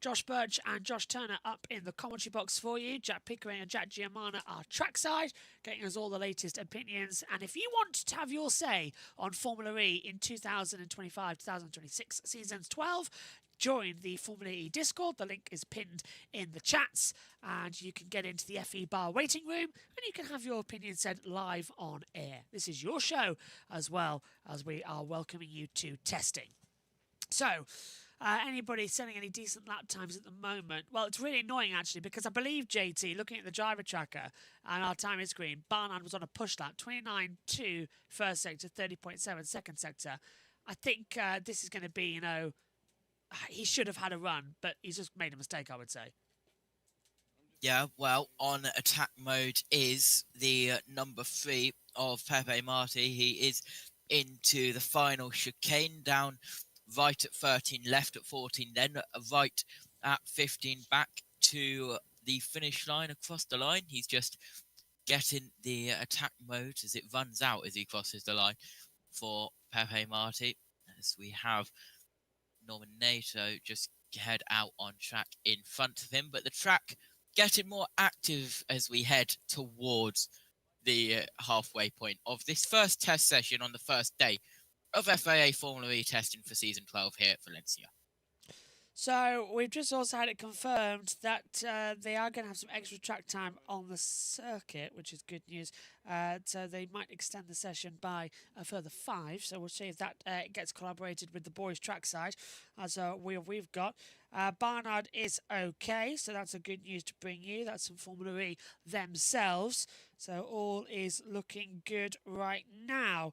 Josh Birch and Josh Turner up in the commentary box for you. Jack Pickering and Jack Giamana are trackside, getting us all the latest opinions. And if you want to have your say on Formula E in 2025-2026 seasons 12, join the Formula E Discord. The link is pinned in the chats, and you can get into the FE Bar waiting room, and you can have your opinion said live on air. This is your show, as well as we are welcoming you to testing. So, anybody selling any decent lap times at the moment? Well, it's really annoying, actually, because I believe, JT, looking at the driver tracker and our timing screen, Barnard was on a push lap, 29.2 first sector, 30.7 second sector. I think this is going to be, you know, he should have had a run, but he's just made a mistake, I would say. Yeah, well, on attack mode is the number 3 of Pepe Marti. He is into the final chicane, down right at 13, left at 14, then right at 15, back to the finish line, across the line. He's just getting the attack mode as it runs out as he crosses the line for Pepe Marti, as we have Norman Nato just head out on track in front of him. But the track getting more active as we head towards the halfway point of this first test session on the first day of FIA Formula E testing for Season 12 here at Valencia. So we've just also had it confirmed that they are going to have some extra track time on the circuit, which is good news. So they might extend the session by a further 5. So we'll see if that gets collaborated with the boys' trackside, as we've got. Barnard is okay, so that's a good news to bring you. That's some Formula E themselves. So all is looking good right now,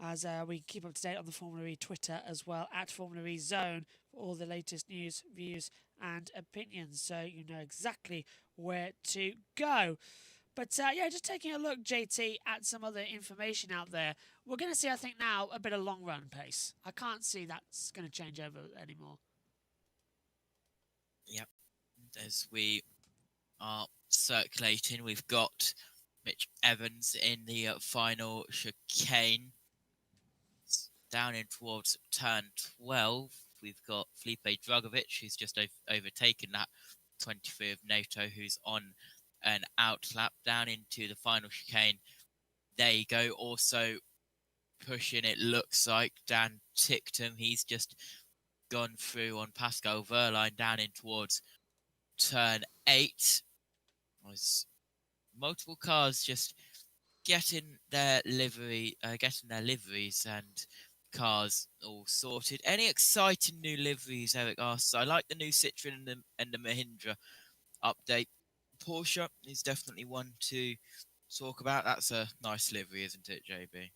as we keep up to date on the Formula E Twitter as well, at Formula E Zone, for all the latest news, views and opinions, so you know exactly where to go. But yeah, just taking a look, JT, at some other information out there, we're going to see, I think now, a bit of long run pace. I can't see that's going to change over anymore. Yep, as we are circulating, we've got Mitch Evans in the final chicane. Down in towards turn 12, we've got Felipe Drugovich, who's just overtaken that 23 of NATO, who's on an outlap. Down into the final chicane, there you go, also pushing, it looks like, Dan Ticktum. He's just gone through on Pascal Verline down in towards turn 8. There's multiple cars just getting their liveries and cars all sorted. Any exciting new liveries, Eric asks? I like the new Citroen and the Mahindra update. Porsche is definitely one to talk about. That's a nice livery, isn't it, JB?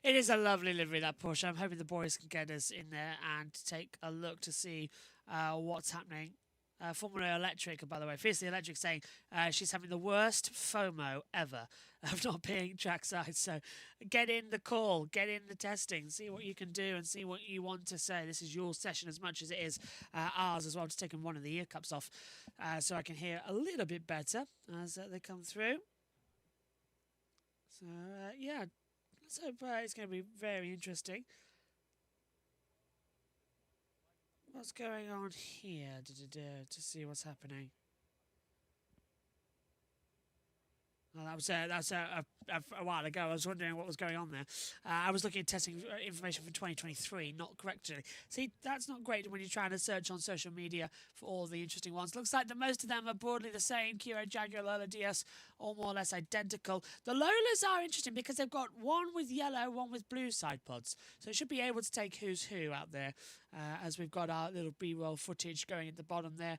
It is a lovely livery, that Porsche. I'm hoping the boys can get us in there and take a look to see what's happening. Formula Electric, by the way, Fiercely Electric, saying she's having the worst FOMO ever of not being trackside. So get in the call, get in the testing, see what you can do and see what you want to say. This is your session as much as it is ours as well. Just taking one of the ear cups off so I can hear a little bit better as they come through. So, yeah, let's hope it's going to be very interesting. What's going on here to see what's happening? Well, that was a while ago. I was wondering what was going on there. I was looking at testing information for 2023, not correctly. See, that's not great when you're trying to search on social media for all the interesting ones. Looks like the most of them are broadly the same. Kiro, Jaguar, Lola, DS, all more or less identical. The Lolas are interesting because they've got one with yellow, one with blue side pods. So it should be able to take who's who out there. As we've got our little B-roll footage going at the bottom there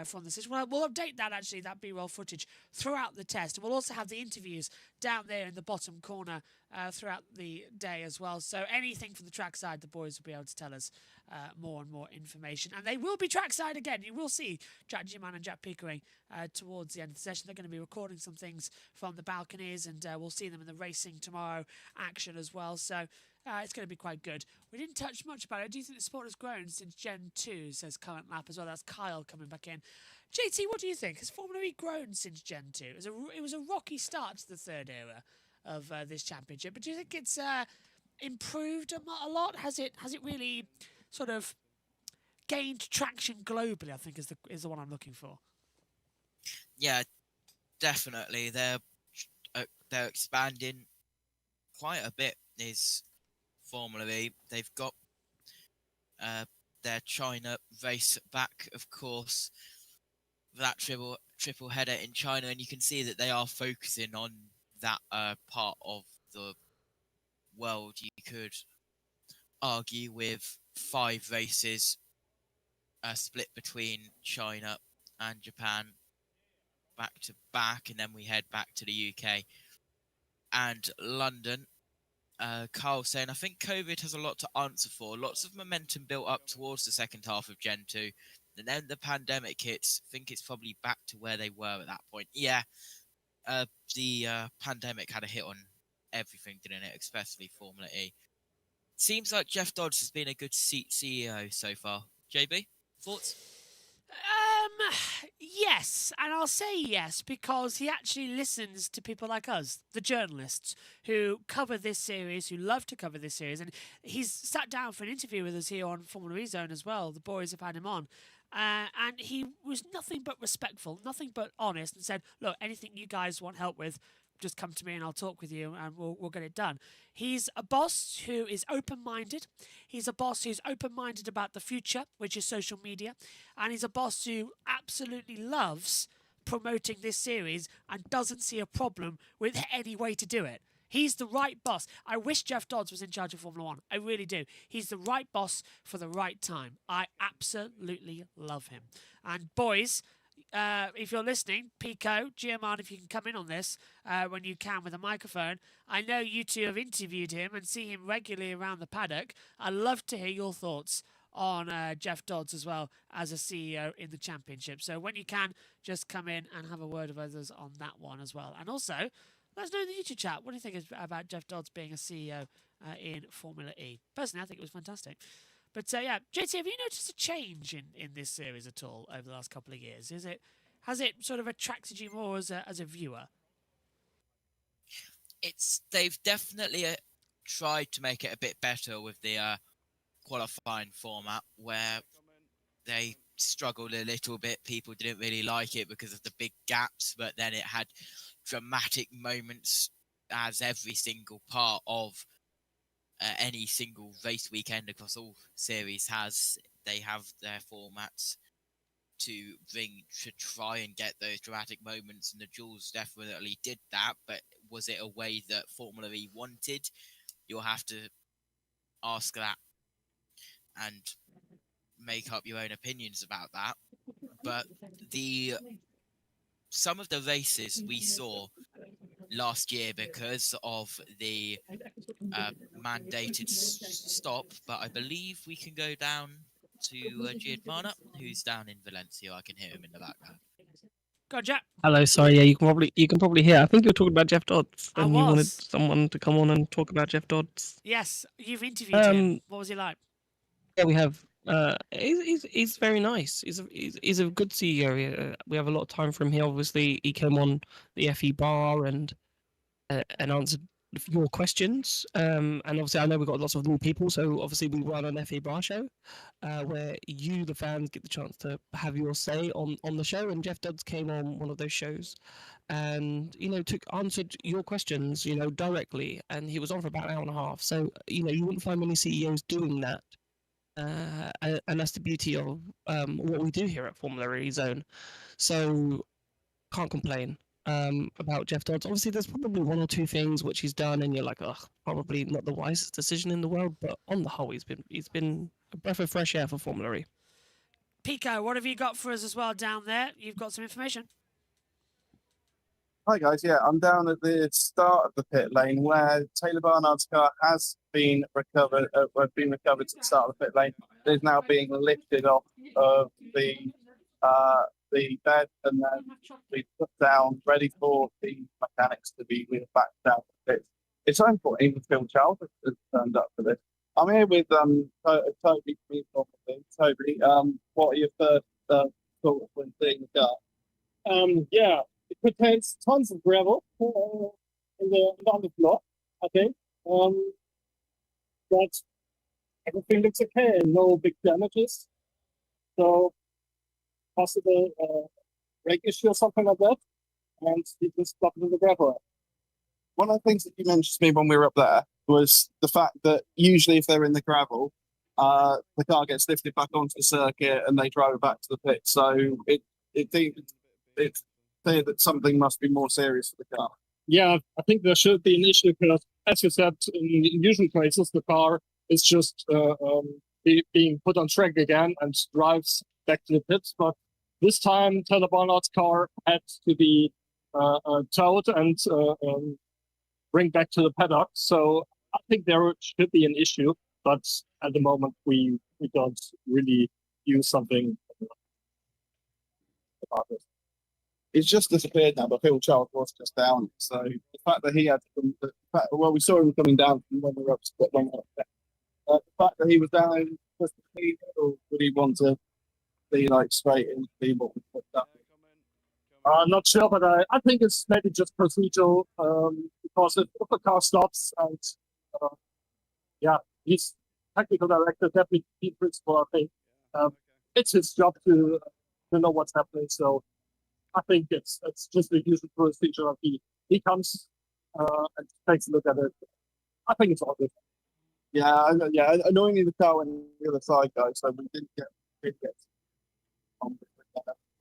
from the system. We'll update that, actually, that B-roll footage throughout the test. And we'll also have the interviews down there in the bottom corner throughout the day as well. So anything from the trackside, the boys will be able to tell us more and more information. And they will be trackside again. You will see Jack G-Man and Jack Pickering towards the end of the session. They're going to be recording some things from the balconies, and we'll see them in the racing tomorrow action as well. So it's going to be quite good. We didn't touch much about it. Do you think the sport has grown since Gen 2, says Current Lap as well? That's Kyle coming back in. JT, what do you think? Has Formula E grown since Gen 2? It was a rocky start to the third era of this championship, but do you think it's improved a lot? Has it really sort of gained traction globally, I think is the one I'm looking for? Yeah, definitely. They're expanding quite a bit, is Formula E. They've got their China race back, of course, that triple header in China, and you can see that they are focusing on that part of the world. You could argue with 5 races split between China and Japan back to back, and then we head back to the UK and London. Carl saying, I think COVID has a lot to answer for. Lots of momentum built up towards the second half of Gen 2. And then the pandemic hits. I think it's probably back to where they were at that point. Yeah, the pandemic had a hit on everything, didn't it? Especially Formula E. Seems like Jeff Dodds has been a good CEO so far. JB, thoughts? Yes, and I'll say yes because he actually listens to people like us, the journalists, who cover this series, who love to cover this series, and he's sat down for an interview with us here on Formula E Zone as well. The boys have had him on, and he was nothing but respectful, nothing but honest, and said, look, anything you guys want help with, just come to me and I'll talk with you and we'll get it done. He's a boss who is open-minded. He's a boss who's open-minded about the future, which is social media. And he's a boss who absolutely loves promoting this series and doesn't see a problem with any way to do it. He's the right boss. I wish Jeff Dodds was in charge of Formula 1. I really do. He's the right boss for the right time. I absolutely love him. And boys, if you're listening, Pico, Giaman, if you can come in on this when you can with a microphone. I know you two have interviewed him and see him regularly around the paddock. I'd love to hear your thoughts on Jeff Dodds as well as a CEO in the championship. So when you can, just come in and have a word with us on that one as well. And also, let us know in the YouTube chat. What do you think about Jeff Dodds being a CEO in Formula E? Personally, I think it was fantastic. But yeah, JT, have you noticed a change in this series at all over the last couple of years? Has it sort of attracted you more as a viewer? They've definitely tried to make it a bit better with the qualifying format, where they struggled a little bit. People didn't really like it because of the big gaps, but then it had dramatic moments as every single part of any single race weekend across all series has. They have their formats to try and get those dramatic moments, and the Jules definitely did that. But was it a way that Formula E wanted? You'll have to ask that and make up your own opinions about that. But some of the races we saw last year because of the mandated stop, but I believe we can go down to Giovanna, who's down in Valencia. I can hear him in the background. Go on, Jack. Hello, sorry, yeah, you can probably hear. I think you're talking about Jeff Dodds, I and you wanted was. someone to come on and talk about Jeff Dodds. Yes, you've interviewed him. What was he like? Yeah, we have. He's very nice. He's a good CEO. We have a lot of time for him here. Obviously, he came on the FE bar and answered your questions. And obviously, I know we've got lots of new people, so obviously we run an FE bar show where you, the fans, get the chance to have your say on the show. And Jeff Dodds came on one of those shows, and answered your questions, directly. And he was on for about an hour and a half. So you wouldn't find many CEOs doing that. And that's the beauty of what we do here at Formula E Zone. So can't complain about Jeff Dodds. Obviously, there's probably one or two things which he's done, and you're like, oh, probably not the wisest decision in the world. But on the whole, he's been a breath of fresh air for Formula E. Pico, what have you got for us as well down there? You've got some information. Hi guys, yeah, I'm down at the start of the pit lane where Taylor Barnard's car has been recovered. Been recovered to the start of the pit lane. It is now being lifted off of the bed and then be put down, ready for the mechanics to be wheeled back down the pit. It's so important. Even Phil Charles has turned up for this. I'm here with Toby. Toby, what are your first thoughts when seeing the car? Yeah. It contains tons of gravel on the floor. Okay, but everything looks okay. No big damages. So possible brake issue or something like that, and you can stop it in the gravel. One of the things that you mentioned to me when we were up there was the fact that usually if they're in the gravel, the car gets lifted back onto the circuit and they drive it back to the pit. So it's clear that something must be more serious for the car. Yeah, I think there should be an issue because, as you said, in usual cases, the car is just being put on track again and drives back to the pits. But this time, Taylor Barnard's car had to be towed and bring back to the paddock. So I think there should be an issue, but at the moment we don't really use something about this. It's just disappeared now, but Phil Charles was just down. So the fact that he had we saw him coming down from when we were up to the fact that he was down, or would he want to be like straight in see what we put up? I'm not sure, but I think it's maybe just procedural because if the car stops and he's technical director, deputy team principal, I think it's his job to know what's happening. So I think it's just the usual procedure of he comes and takes a look at it. I think it's all good. Yeah. Annoyingly, the car went the other side, though, so we didn't get a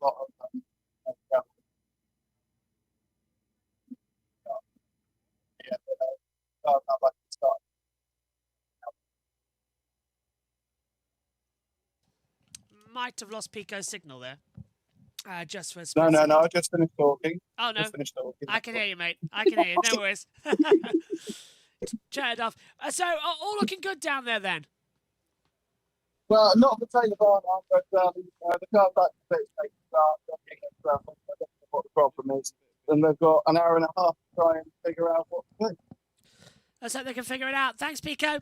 lot of Might have lost Pico's signal there. Just for a No, second. I just finished talking. Oh, no. Just finished talking. I can hear you, mate. I can hear you. No worries. Chatted off. So, all looking good down there then? Well, not for Taylor Barnard, but the car's back to pit stage start looking at I don't know what the problem is. And they've got an hour and a half to try and figure out what to do. Let's hope they can figure it out. Thanks, Pico.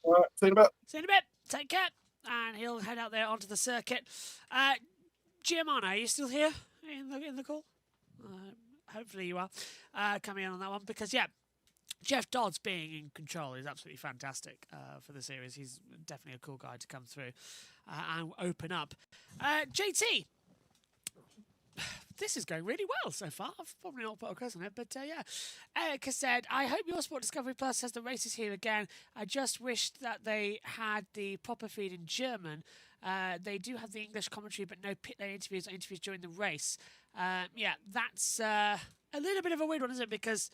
All right, see you in a bit. See you in a bit. Take care. And he'll head out there onto the circuit. Giovanna, are you still here in the call? Hopefully you are coming in on that one because, yeah, Jeff Dodds being in control is absolutely fantastic for the series. He's definitely a cool guy to come through and open up. JT, this is going really well so far. I've probably not put a curse on it, but yeah. Eric has said, I hope your Sport Discovery Plus has the races here again. I just wish that they had the proper feed in German. They do have the English commentary, but no pit lane interviews or interviews during the race. Yeah, that's a little bit of a weird one, isn't it? Because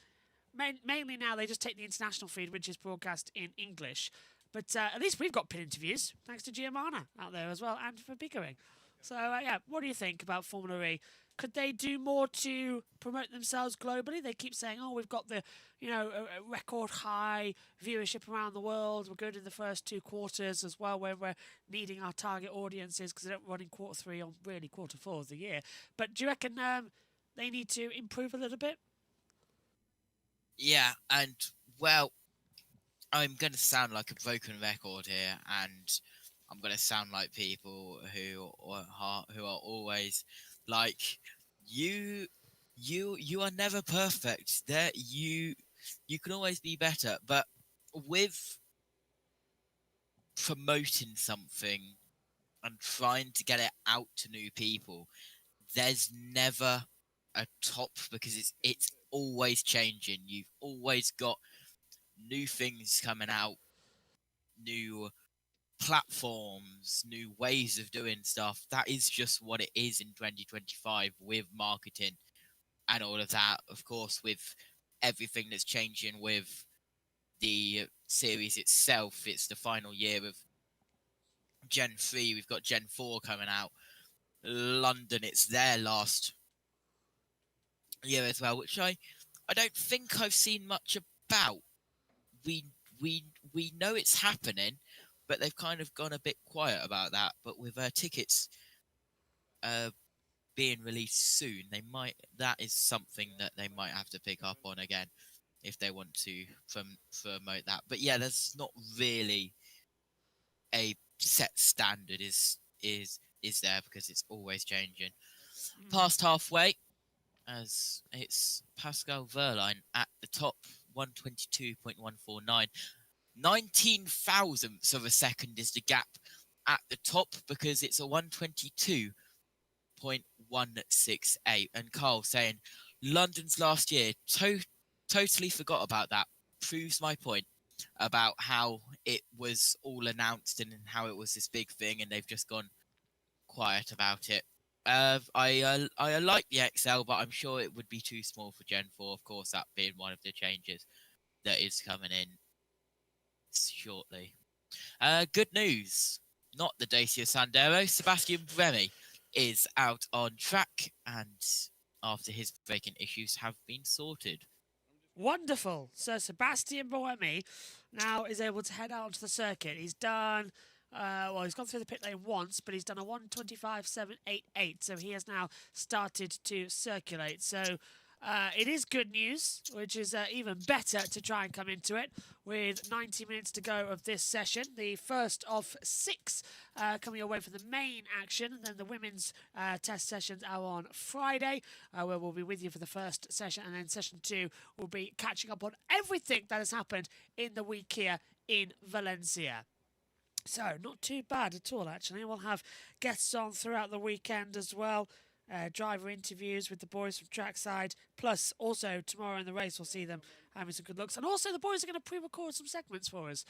mainly now they just take the international feed, which is broadcast in English. But at least we've got pit interviews, thanks to Giovanna out there as well, and for Picoing. So, yeah, what do you think about Formula E Could they do more to promote themselves globally? They keep saying, "Oh, we've got the, a record high viewership around the world. We're good in the first 2 quarters as well, where we're needing our target audiences because they don't run in quarter 3 or really quarter 4 of the year." But do you reckon they need to improve a little bit? Yeah, and well, I'm going to sound like a broken record here, and I'm going to sound like people who are always like, you are never perfect. You can always be better, but with promoting something and trying to get it out to new people, there's never a top, because it's always changing. You've always got new things coming out, new platforms, new ways of doing stuff. That is just what it is in 2025 with marketing and all of that. Of course, with everything that's changing with the series itself, it's the final year of Gen 3. We've got Gen 4 coming out. London, it's their last year as well, which I don't think I've seen much about. We know it's happening, but they've kind of gone a bit quiet about that. But with tickets being released soon, that is something that they might have to pick up on again if they want to promote that. But yeah, there's not really a set standard is there, because it's always changing. Past halfway, as it's Pascal Wehrlein at the top, 122.149. 19 thousandths of a second is the gap at the top, because it's a 122.168. And Carl saying London's last year, totally forgot about that. Proves my point about how it was all announced and how it was this big thing, and they've just gone quiet about it. I like the XL, but I'm sure it would be too small for Gen 4. Of course, that being one of the changes that is coming in shortly. Good news, not the Dacia Sandero. Sebastian Buemi is out on track, and after his braking issues have been sorted. Wonderful. So Sebastian Buemi now is able to head out onto the circuit. He's done, he's gone through the pit lane once, but he's done a 1:25.788. So he has now started to circulate. So it is good news, which is even better to try and come into it with 90 minutes to go of this session. The first of 6 coming away from the main action. And then the women's test sessions are on Friday, where we'll be with you for the first session. And then session 2 will be catching up on everything that has happened in the week here in Valencia. So, not too bad at all, actually. We'll have guests on throughout the weekend as well. Driver interviews with the boys from trackside, plus also tomorrow in the race we'll see them having some good looks, and also the boys are going to pre-record some segments for us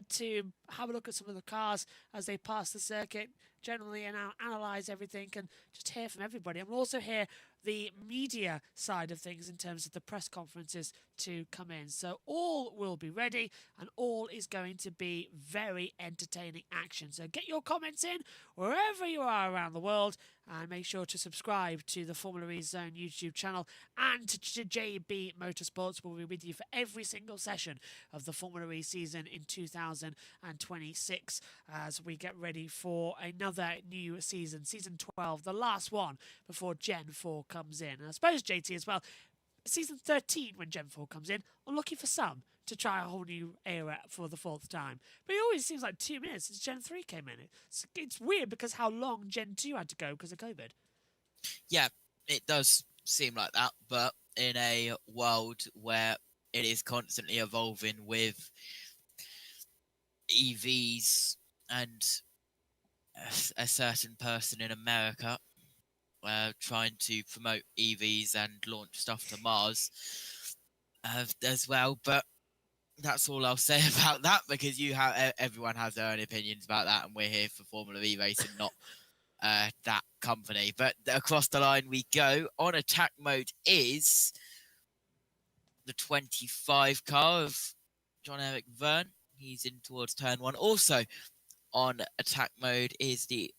to have a look at some of the cars as they pass the circuit, generally analyse everything and just hear from everybody. And we'll also hear the media side of things in terms of the press conferences to come in. So all will be ready, and all is going to be very entertaining action. So get your comments in wherever you are around the world, and make sure to subscribe to the Formula E Zone YouTube channel and to JB Motorsports. We'll be with you for every single session of the Formula E season in 2026 as we get ready for another new season, season 12, the last one before Gen 4 comes in. And I suppose, JT, as well, season 13 when Gen 4 comes in, I'm looking for some to try a whole new era for the 4th time. But it always seems like 2 minutes since Gen 3 came in. It's weird because how long Gen 2 had to go because of COVID. Yeah, it does seem like that, but in a world where it is constantly evolving with EVs and a certain person in America trying to promote EVs and launch stuff to Mars as well. But that's all I'll say about that, because everyone has their own opinions about that, and we're here for Formula E racing, not that company. But across the line we go. On attack mode is the 25 car of John-Eric Verne. He's in towards turn 1. Also on attack mode is the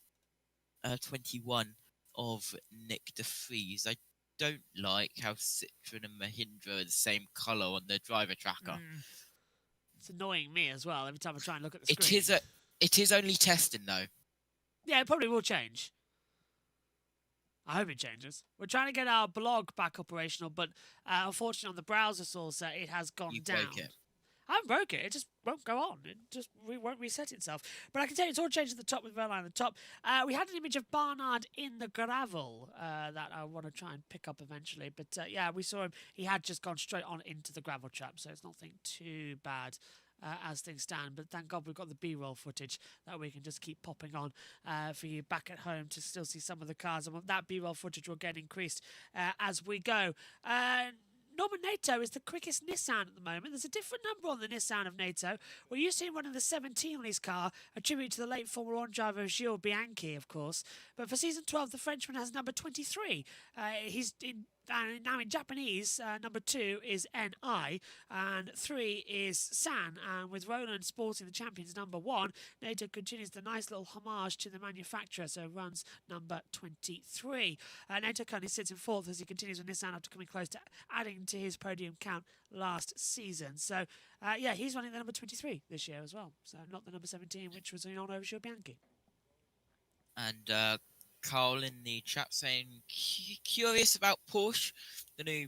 21 of Nick de Vries. I don't like how Citroen and Mahindra are the same colour on the driver tracker. It's annoying me as well every time I try and look at the It screen. it is only testing though. Yeah, it probably will change. I hope it changes. We're trying to get our blog back operational, but unfortunately on the browser source, it has gone You down. broke it. I haven't broke it. It just won't go on. It just won't reset itself. But I can tell you it's all changed at the top with Verline at the top. We had an image of Barnard in the gravel that I want to try and pick up eventually. But yeah, we saw him. He had just gone straight on into the gravel trap, so it's nothing too bad. As things stand, but thank God we've got the B-roll footage that we can just keep popping on for you back at home to still see some of the cars, and that B-roll footage will get increased as we go. Norman Nato is the quickest Nissan at the moment. There's a different number on the Nissan of Nato. We're used to him running the 17 on his car, a tribute to the late Formula 1 driver Gilles Bianchi, of course. But for season 12, the Frenchman has number 23. Now in Japanese, number 2 is NI, and 3 is San. And with Roland sporting the champion's number 1, Nato continues the nice little homage to the manufacturer, so runs number 23. Nato currently sits in 4th as he continues with Nissan after coming close to adding to his podium count last season. So, yeah, he's running the number 23 this year as well, so not the number 17, which was on over Gilles Bianchi. And Carl in the chat saying, curious about Porsche. The new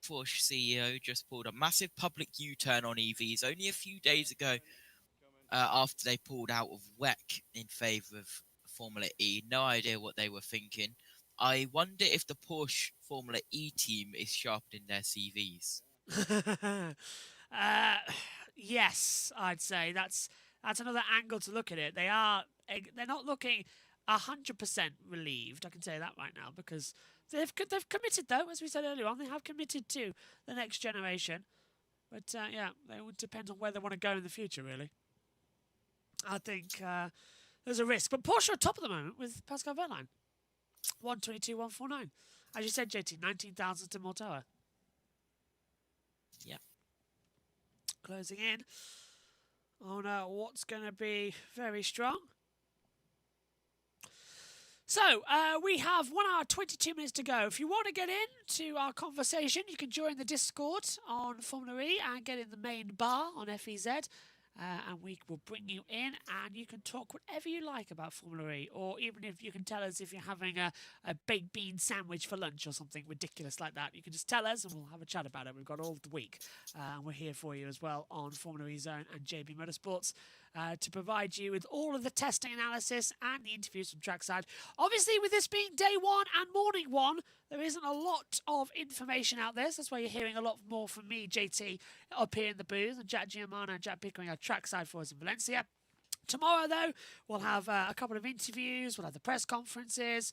Porsche CEO just pulled a massive public U-turn on EVs only a few days ago after they pulled out of WEC in favour of Formula E. No idea what they were thinking. I wonder if the Porsche Formula E team is sharpening their CVs. Yes, I'd say that's another angle to look at it. They're not looking 100% relieved, I can say that right now, because they've committed, though, as we said earlier on, they have committed to the next generation. But yeah, it would depend on where they want to go in the future, really. I think there's a risk. But Porsche are top at the moment with Pascal Wehrlein. 122.149. As you said, JT, 19,000 to Mortoa. Yeah. Closing in on what's going to be very strong. So, we have 1 hour, 22 minutes to go. If you want to get into our conversation, you can join the Discord on Formula E and get in the main bar on FEZ. And we will bring you in and you can talk whatever you like about Formula E, or even if you can tell us if you're having a baked bean sandwich for lunch or something ridiculous like that. You can just tell us and we'll have a chat about it. We've got all the week and we're here for you as well on Formula E Zone and JB Motorsports to provide you with all of the testing analysis and the interviews from trackside. Obviously, with this being day 1 and morning 1, there isn't a lot of information out there, so that's why you're hearing a lot more from me, JT, up here in the booth, and Jack Giamano and Jack Pickering are trackside for us in Valencia. Tomorrow, though, we'll have a couple of interviews, we'll have the press conferences,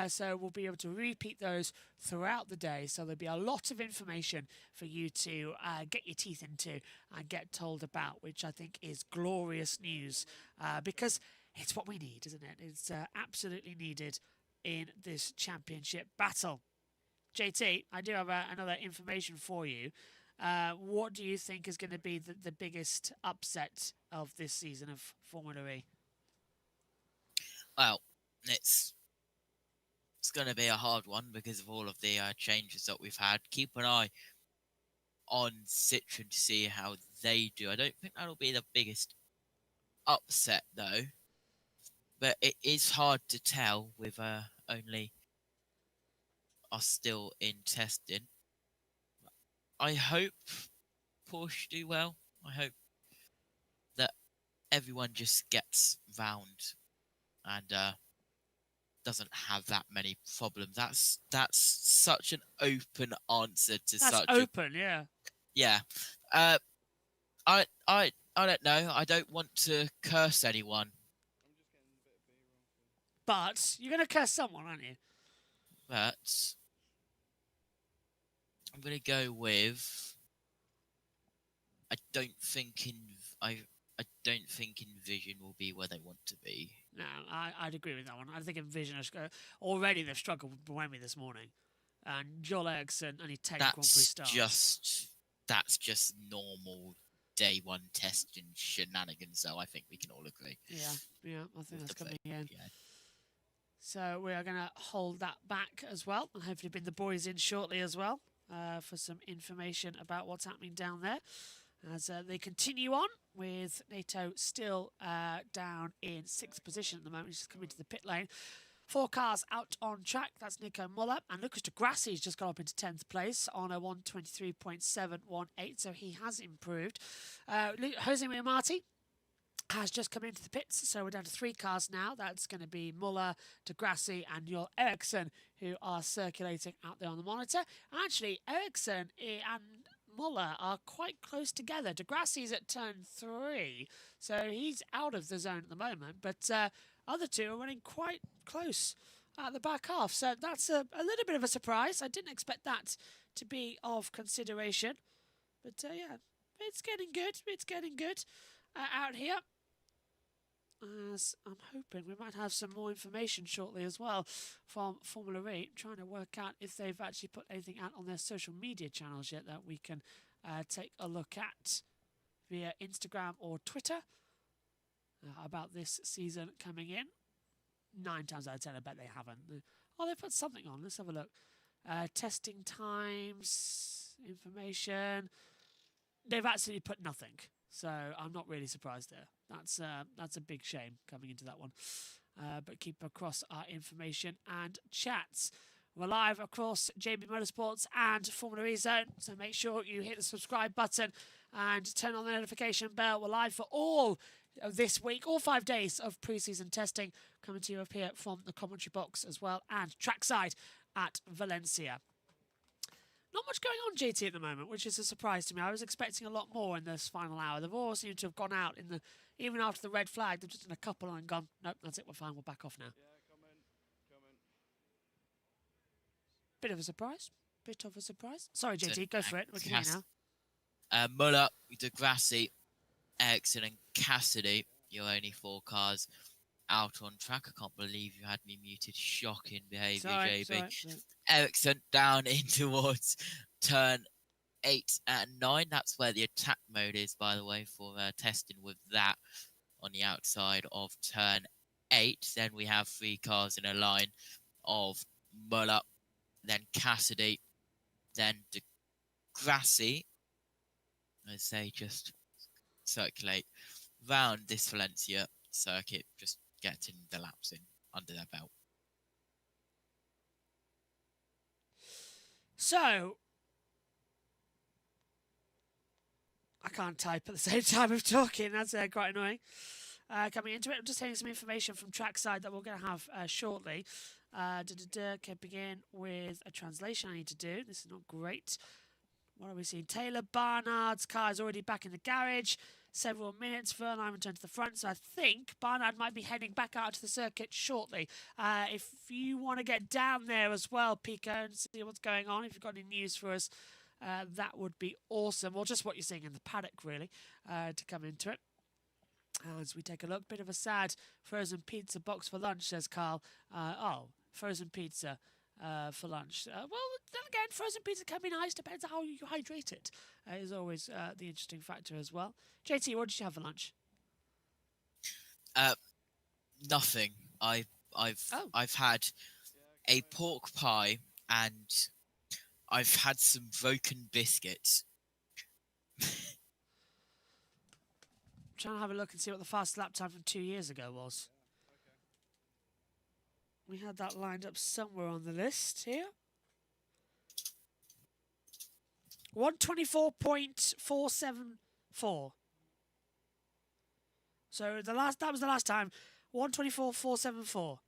so we'll be able to repeat those throughout the day. So there'll be a lot of information for you to get your teeth into and get told about, which I think is glorious news, because it's what we need, isn't it? It's absolutely needed in this championship battle. JT, I do have another information for you. What do you think is going to be the biggest upset of this season of Formula E? Well, it's going to be a hard one because of all of the changes that we've had. Keep an eye on Citroen to see how they do. I don't think that'll be the biggest upset, though. But it is hard to tell with only us still in testing. I hope Porsche do well. I hope that everyone just gets round and doesn't have that many problems. That's such an open answer to That's such open, yeah. Yeah. I don't know. I don't want to curse anyone. But you're going to curse someone, aren't you? But I'm going to go with I don't think Envision will be where they want to be. No, I'd agree with that one. I think Envision already they've struggled with Buemi this morning, and Joel Eriksson only 10 Grand Prix starts. That's just normal day 1 testing shenanigans. So I think we can all agree. Yeah, I think that's coming in. Yeah. So we are going to hold that back as well, and hopefully bring the boys in shortly as well for some information about what's happening down there. As they continue on with NATO still down in 6th position at the moment. He's just coming to the pit lane. 4 cars out on track. That's Nico Muller. And Lucas de Grassi's just got up into 10th place on a 1:23.718. So he has improved. Jose Marti has just come into the pits, so we're down to 3 cars now. That's going to be Muller, de Grassi and Joel Eriksson, who are circulating out there on the monitor. Actually, Eriksson and Muller are quite close together. De Grassi's at turn 3, so he's out of the zone at the moment, but other two are running quite close at the back half, so that's a little bit of a surprise. I didn't expect that to be of consideration, but yeah, it's getting good. It's getting good out here. As I'm hoping we might have some more information shortly as well from Formula E, trying to work out if they've actually put anything out on their social media channels yet that we can take a look at via Instagram or Twitter about this season coming in. 9 times out of 10, I bet they haven't. Oh, they put something on. Let's have a look. Testing times, information. They've actually put nothing. So I'm not really surprised there. That's a big shame coming into that one. But keep across our information and chats. We're live across JB Motorsports and Formula E Zone, so make sure you hit the subscribe button and turn on the notification bell. We're live for all of this week, all 5 days of pre-season testing, coming to you up here from the commentary box as well, and trackside at Valencia. Not much going on, JT, at the moment, which is a surprise to me. I was expecting a lot more in this final hour. They've all seemed to have gone out even after the red flag. They've just done a couple and gone, nope, that's it, we're fine, we'll back off now. Yeah, come in. Bit of a surprise. Sorry, JT, go for it. We can hear you now. Muller, de Grassi, Eriksson and Cassidy, your only 4 cars out on track. I can't believe you had me muted. Shocking behaviour, JB. Sorry. Eriksson down in towards turn 8 and 9. That's where the attack mode is, by the way, for testing with that on the outside of turn 8. Then we have 3 cars in a line of Muller, then Cassidy, then de Grassi, as they just circulate round this Valencia circuit, just getting the laps in under their belt. So, I can't type at the same time of talking. That's quite annoying. Coming into it, I'm just taking some information from trackside that we're going to have shortly. Okay, begin with a translation I need to do. This is not great. What are we seeing? Taylor Barnard's car is already back in the garage. Several minutes. Verline returned to the front, so I think Barnard might be heading back out to the circuit shortly. If you want to get down there as well, Pico, and see what's going on, if you've got any news for us, that would be awesome. Or just what you're seeing in the paddock, really, to come into it. As we take a look, bit of a sad frozen pizza box for lunch, says Carl. Frozen pizza for lunch. Well, then again, frozen pizza can be nice. Depends on how you hydrate it. Is always the interesting factor as well. JT, what did you have for lunch? Nothing. I've had a pork pie and I've had some broken biscuits. Trying to have a look and see what the fastest lap time from 2 years ago was. We had that lined up somewhere on the list here. 1:24.474. So that was the last time. 1:24.474.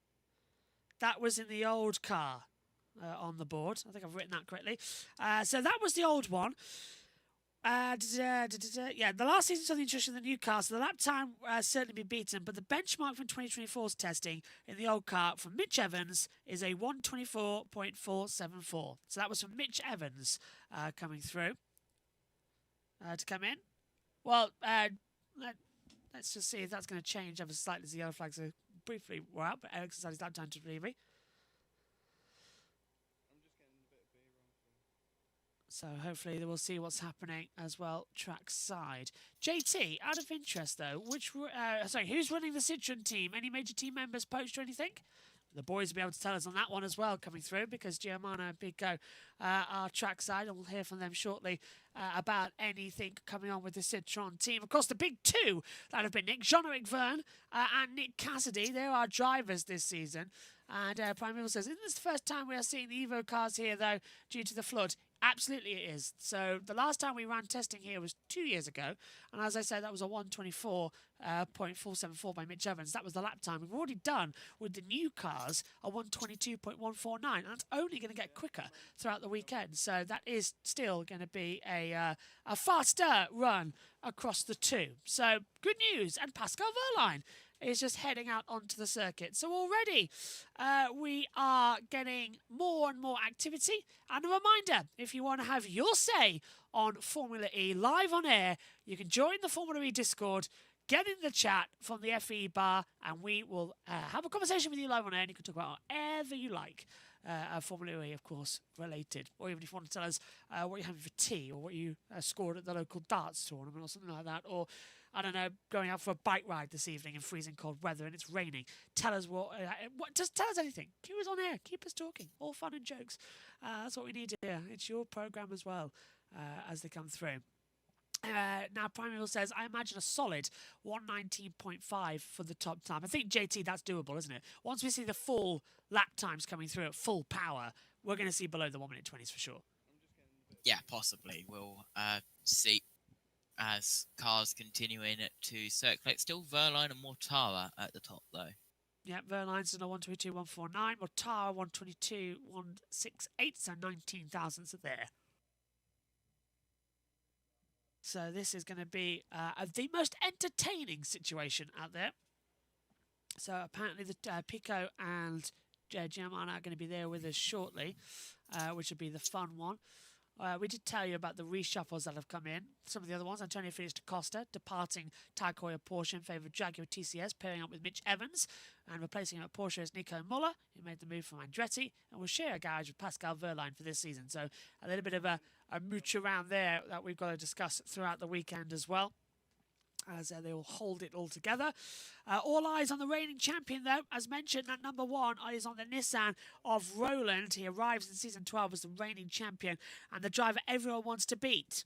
That was in the old car on the board. I think I've written that correctly. So that was the old one. Yeah, the last season saw the introduction of the new car, so the lap time certainly be beaten, but the benchmark from 2024's testing in the old car from Mitch Evans is a 1:24.474. So that was from Mitch Evans coming through to come in. Well, let's just see if that's going to change ever slightly as the yellow flags are briefly were out, but Ericsson's had his lap time to delivery. So hopefully we'll see what's happening as well trackside. JT, out of interest though, who's running the Citroen team? Any major team members poached or anything? The boys will be able to tell us on that one as well coming through, because Giovanna and Pico are trackside, and we'll hear from them shortly about anything coming on with the Citroën team. Of course, the big two that have been Nick Jean-Eric Verne and Nick Cassidy. They're our drivers this season. And Primeval says, isn't this the first time we are seeing the Evo cars here, though, due to the flood? Absolutely it is. So the last time we ran testing here was 2 years ago. And as I said, that was a 124.474 by Mitch Evans. That was the lap time. We've already done with the new cars a 122.149. And that's only going to get quicker throughout the weekend. So that is still going to be a faster run across the two. So good news. And Pascal Wehrlein is just heading out onto the circuit. So already we are getting more and more activity. And a reminder, if you want to have your say on Formula E live on air, you can join the Formula E Discord, get in the chat from the FE bar, and we will have a conversation with you live on air, and you can talk about whatever you like. Formula E, of course, related. Or even if you want to tell us what you're having for tea, or what you scored at the local darts tournament, or something like that. Or I don't know, going out for a bike ride this evening in freezing cold weather and it's raining. Tell us just tell us anything. Keep us on air. Keep us talking. All fun and jokes. That's what we need here. It's your program as well as they come through. Now, Primeval says, I imagine a solid 119.5 for the top time. I think, JT, that's doable, isn't it? Once we see the full lap times coming through at full power, we're going to see below the 1 minute 20s for sure. Yeah, possibly. We'll see as cars continuing to circulate. Still Wehrlein and Mortara at the top, though. Yeah, Wehrlein's in a 122.149, Mortara 122.168, so 19 thousandths are there. So this is going to be the most entertaining situation out there. So apparently the Pico and Giovanna are going to be there with us shortly, which will be the fun one. We did tell you about the reshuffles that have come in. Some of the other ones, Antonio Felix da Costa departing Tag Heuer Porsche in favour of Jaguar TCS, pairing up with Mitch Evans, and replacing him at Porsche is Nico Muller, who made the move from Andretti, and will share a garage with Pascal Wehrlein for this season. So a little bit of a mooch around there that we've got to discuss throughout the weekend as well, as they will hold it all together. All eyes on the reigning champion, though. As mentioned, that number one is on the Nissan of Roland. He arrives in Season 12 as the reigning champion and the driver everyone wants to beat.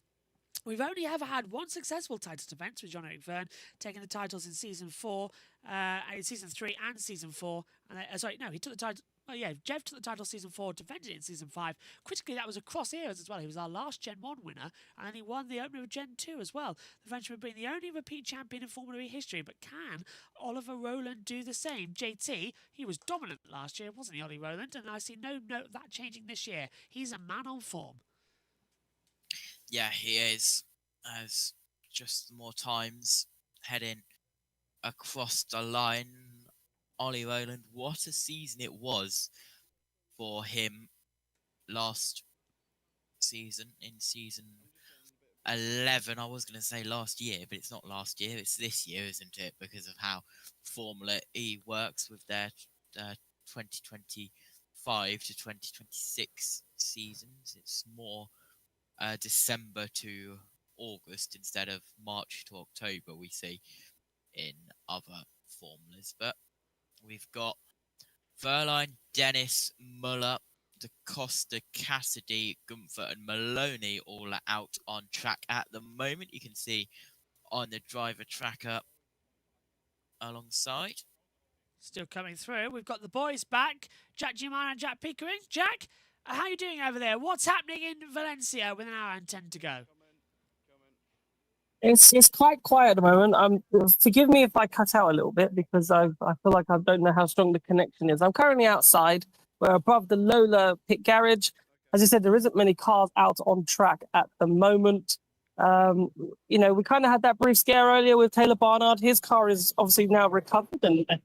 We've only ever had one successful title defence with Jean-Eric Verne, taking the titles in Season 4, in Season 3 and Season 4. He took the title. Oh yeah, Jeff took the title Season 4, defended it in Season 5. Critically, that was across eras as well. He was our last Gen 1 winner, and then he won the opener of Gen 2 as well. The Frenchman being the only repeat champion in Formula E history. But can Oliver Rowland do the same? JT, he was dominant last year, wasn't he, Ollie Rowland? And I see no note of that changing this year. He's a man on form. Yeah, he is. As just more times heading across the line. Ollie Rowland, what a season it was for him last season, in Season 11. I was going to say last year, but it's not last year, it's this year, isn't it? Because of how Formula E works with their 2025 to 2026 seasons. It's more December to August instead of March to October we see in other formulas. But we've got Wehrlein, Dennis, Muller, da Costa, Cassidy, Gunther and Maloney all out on track at the moment. You can see on the driver tracker alongside. Still coming through. We've got the boys back. Jack Giovanna and Jack Pickering. Jack, how are you doing over there? What's happening in Valencia with an hour and 10 to go? It's quite quiet at the moment. Forgive me if I cut out a little bit because I feel like I don't know how strong the connection is. I'm currently outside. We're above the Lola pit garage. As I said, there isn't many cars out on track at the moment. We kind of had that brief scare earlier with Taylor Barnard. His car is obviously now recovered, and the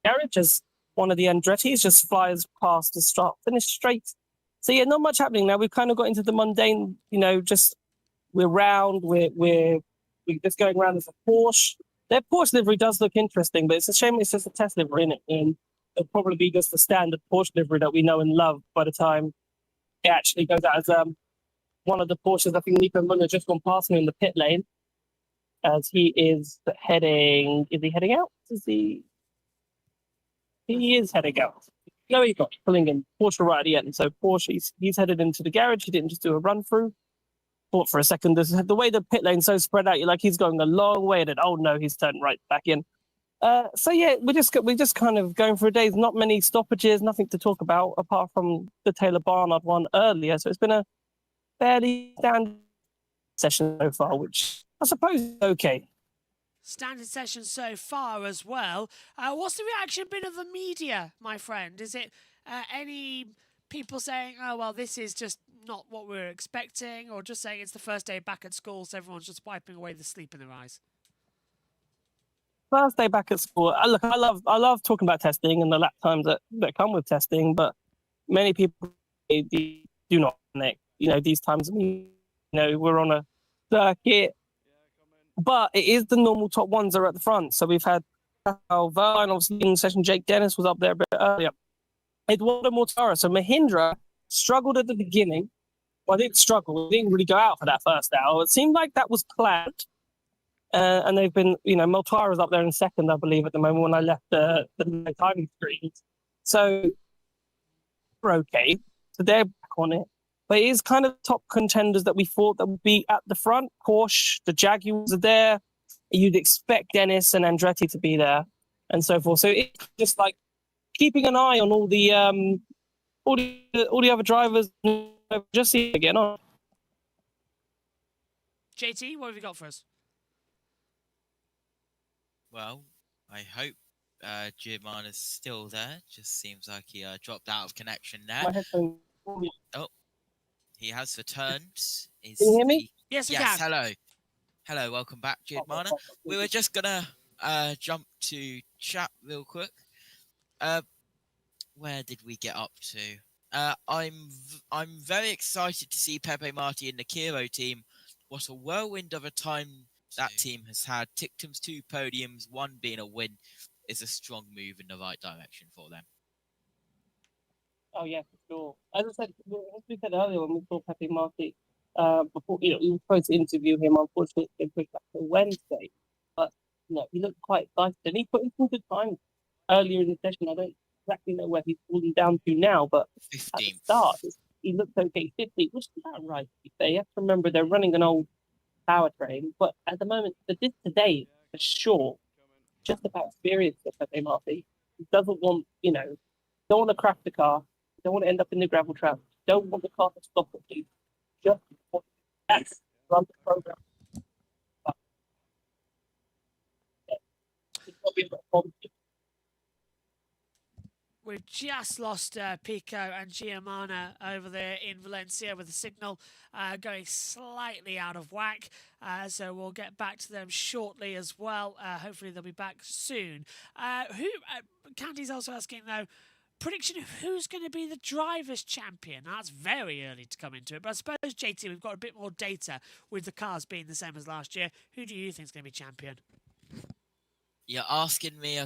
garage, as one of the Andretti's, just flies past the start finish straight. So yeah, not much happening now. We've kind of got into the mundane. We're round. We're just going around as a Porsche. Their Porsche livery does look interesting, but it's a shame it's just a test livery in it. And it'll probably be just the standard Porsche livery that we know and love by the time it actually goes out as one of the Porsches. I think Nico Muller just gone past me in the pit lane as he is heading. Is he heading out? He is heading out. No, he's not pulling in. Porsche right at the end. So Porsche, he's headed into the garage. He didn't just do a run through. Thought for a second, the way the pit lane's so spread out, you're like, he's going a long way. And then, oh no, he's turned right back in. So yeah, we're just kind of going through days. Not many stoppages, nothing to talk about apart from the Taylor Barnard one earlier. So it's been a fairly standard session so far, which I suppose is okay. Standard session so far as well. What's the reaction been of the media, my friend? Is it any people saying, oh, well, this is just not what we were expecting, or just saying it's the first day back at school, so everyone's just wiping away the sleep in their eyes? First day back at school. Look, I love talking about testing and the lap times that come with testing, but many people do not connect. These times, we're on a circuit, but it is the normal top ones that are at the front. So we've had Verline, obviously in session. Jake Dennis was up there a bit earlier. Eduardo Mortara. So Mahindra struggled at the beginning. Well, I didn't struggle. They didn't really go out for that first hour. It seemed like that was planned. And they've been, Mortara's up there in second, I believe, at the moment when I left the timing screens. So we're okay. So they're back on it. But it is kind of top contenders that we thought that would be at the front. Porsche, the Jaguars are there. You'd expect Dennis and Andretti to be there and so forth. So it's just like keeping an eye on all the other drivers, just see again on. JT, what have you got for us? Well, I hope German is still there. Just seems like he dropped out of connection there. Oh, he has returned. Can you hear me? Yes, we can. Hello. Hello, welcome back, German. We were just going to jump to chat real quick. Where did we get up to? I'm very excited to see Pepe Marti in the Kiro team. What a whirlwind of a time that team has had. Tictum's 2 podiums, 1 being a win, is a strong move in the right direction for them. Oh yeah, for sure. As we said earlier when we saw Pepe Marti, before we were supposed to interview him, unfortunately it's been pushed back to Wednesday. But he looked quite excited and he put in some good time earlier in the session. I don't exactly know where he's falling down to now, but 15th. At the start he looked okay. 50, which is about right. You have to remember they're running an old powertrain, but at the moment, for this today, for sure, just about experience of Pepe Marti. He doesn't want, don't want to crash the car, don't want to end up in the gravel trap, don't want the car to stop at you. Just want to run the program. But, it's not been a problem. We've just lost Pico and Giamana over there in Valencia with the signal going slightly out of whack. So we'll get back to them shortly as well. Hopefully they'll be back soon. Candy's also asking, though, prediction of who's going to be the driver's champion. Now, that's very early to come into it. But I suppose, JT, we've got a bit more data with the cars being the same as last year. Who do you think is going to be champion? You're asking me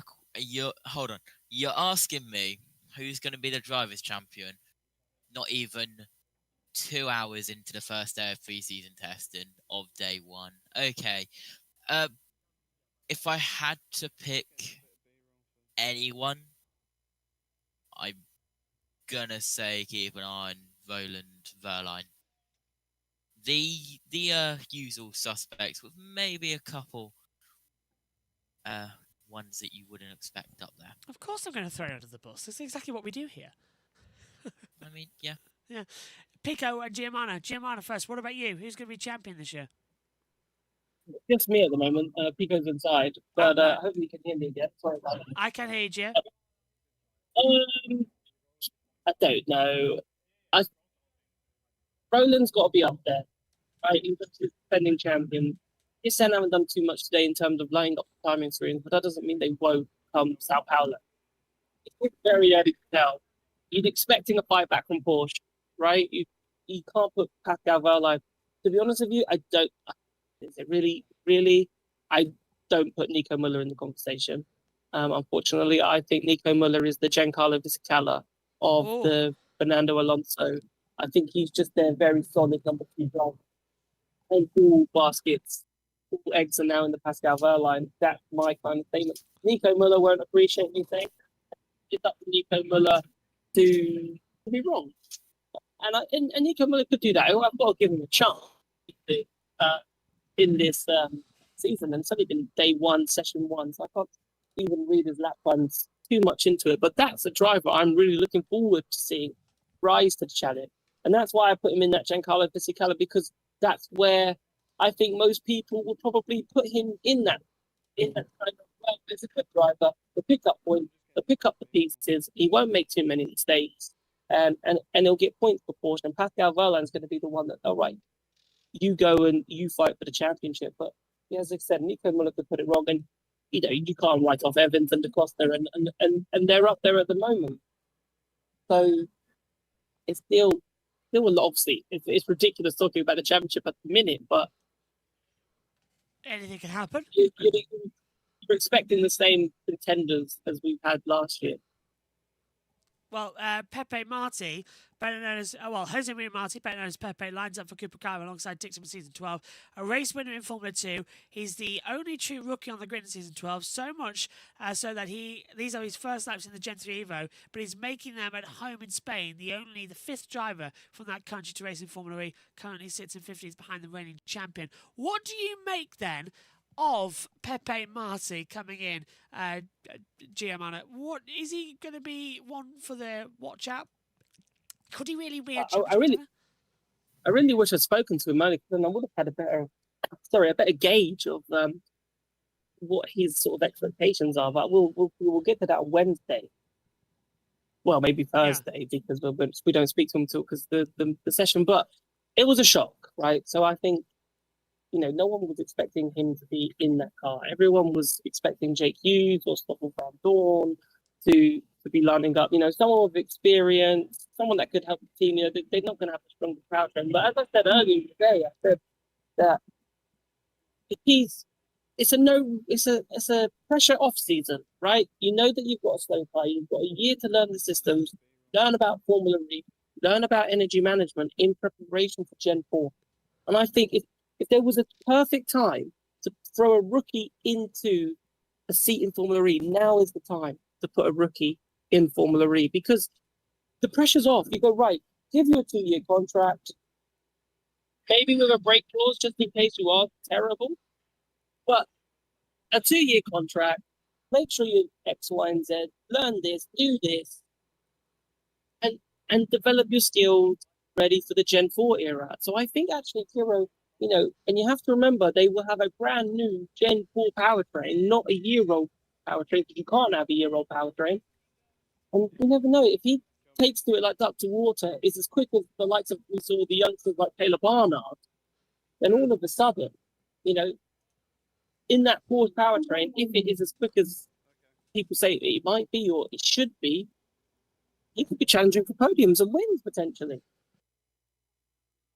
hold on. You're asking me who's going to be the driver's champion, not even 2 hours into the first day of pre-season testing of day 1. Okay. If I had to pick anyone, I'm going to say keep an eye on Roland Verline. The usual suspects with maybe a couple ones that you wouldn't expect up there. Of course I'm going to throw you under the bus. That's exactly what we do here. I mean, yeah. Yeah. Pico and Giamana. Giamana first. What about you? Who's going to be champion this year? Just me at the moment. Pico's inside, but hopefully you can hear me again. Sorry about that. I can hear you. I don't know. Roland's got to be up there, right? He's the defending champion. Yes, I haven't done too much today in terms of lining up the timing screens, but that doesn't mean they won't come Sao Paulo. It's very early to tell. You'd expecting a fight back from Porsche, right? You can't put Pascal Verline. To be honest with you, I don't. Is it really? I don't put Nico Muller in the conversation. Unfortunately, I think Nico Muller is the Giancarlo Visicala of the Fernando Alonso. I think he's just their very solid number 2 driver. And all baskets, all eggs are now in the Pascal Verline. That's my kind of statement. Nico Muller won't appreciate me saying it's up to Nico Muller to be wrong. And Nico Muller could do that. I've got to give him a chance in this season. And it's only been day one, session one, so I can't even read his lap runs too much into it. But that's a driver I'm really looking forward to seeing rise to the challenge. And that's why I put him in that Giancarlo Fisichella, because that's where I think most people will probably put him in that kind of, well, it's a good driver. He'll pick up points, he'll pick up the pieces, he won't make too many mistakes, and he'll get points proportion. And Pascal Verland's going to be the one that, all right, you go and you fight for the championship. But yeah, as I said, Nico Muller could put it wrong, and you know, you can't write off Evans and Da Costa, and they're up there at the moment. So it's still a lot. Obviously, it's ridiculous talking about the championship at the minute, but anything can happen. You're expecting the same contenders as we've had last year. Well, Pepe Marti, better known as, Jose Maria Marti, better known as Pepe, lines up for Cooper Car alongside Dixon in Season 12. A race winner in Formula 2. He's the only true rookie on the grid in Season 12, so much so that these are his first laps in the Gen 3 Evo, but he's making them at home in Spain. The fifth driver from that country to race in Formula E, currently sits in 50s behind the reigning champion. What do you make, then, of Pepe Marti coming in, GM on it? What is he going to be one for the watch out? Could he really be a champion? I really wish I'd spoken to him earlier, because then I would have had a better gauge of what his sort of expectations are. But we'll get to that on Wednesday. Well, maybe Thursday, because we don't speak to him until the session. But it was a shock, right? So I think, you know, no one was expecting him to be in that car. Everyone was expecting Jake Hughes or Stoffel Van Dorn to be lining up. You know, someone with experience, someone that could help the team. You know, they're not going to have a stronger powertrain. But as I said earlier today, I said that it's a pressure off season, right? You know that you've got a slow car. You've got a year to learn the systems, learn about Formula E, learn about energy management in preparation for Gen 4. And I think if there was a perfect time to throw a rookie into a seat in Formula E, now is the time to put a rookie in Formula E, because the pressure's off. You go, right, give you a 2-year contract, maybe with a break clause just in case you are terrible, but a 2-year contract, make sure you X, Y, and Z, learn this, do this, and develop your skills ready for the Gen 4 era. So I think actually Kiro, you know, and you have to remember, they will have a brand new Gen 4 powertrain, not a year-old powertrain, because you can't have a year-old powertrain. And you never know, if he takes to it like duck to water, is as quick as the likes of, we saw the youngsters like Taylor Barnard, then all of a sudden, you know, in that Ford powertrain, if it is as quick as people say it might be or it should be, he could be challenging for podiums and wins potentially.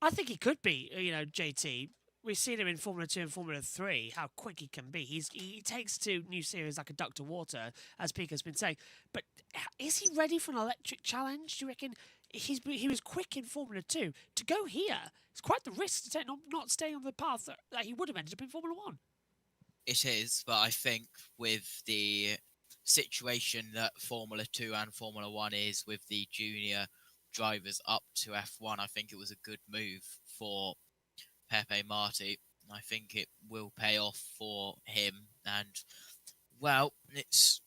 I think he could be, you know, JT. We've seen him in Formula 2 and Formula 3, how quick he can be. He takes to new series like a duck to water, as Pico's been saying. But is he ready for an electric challenge? Do you reckon he was quick in Formula 2? To go here, it's quite the risk to take, not staying on the path that he would have ended up in Formula 1. It is, but I think with the situation that Formula 2 and Formula 1 is with the junior drivers up to F1, I think it was a good move for Pepe Marti. I think it will pay off for him, and well, it's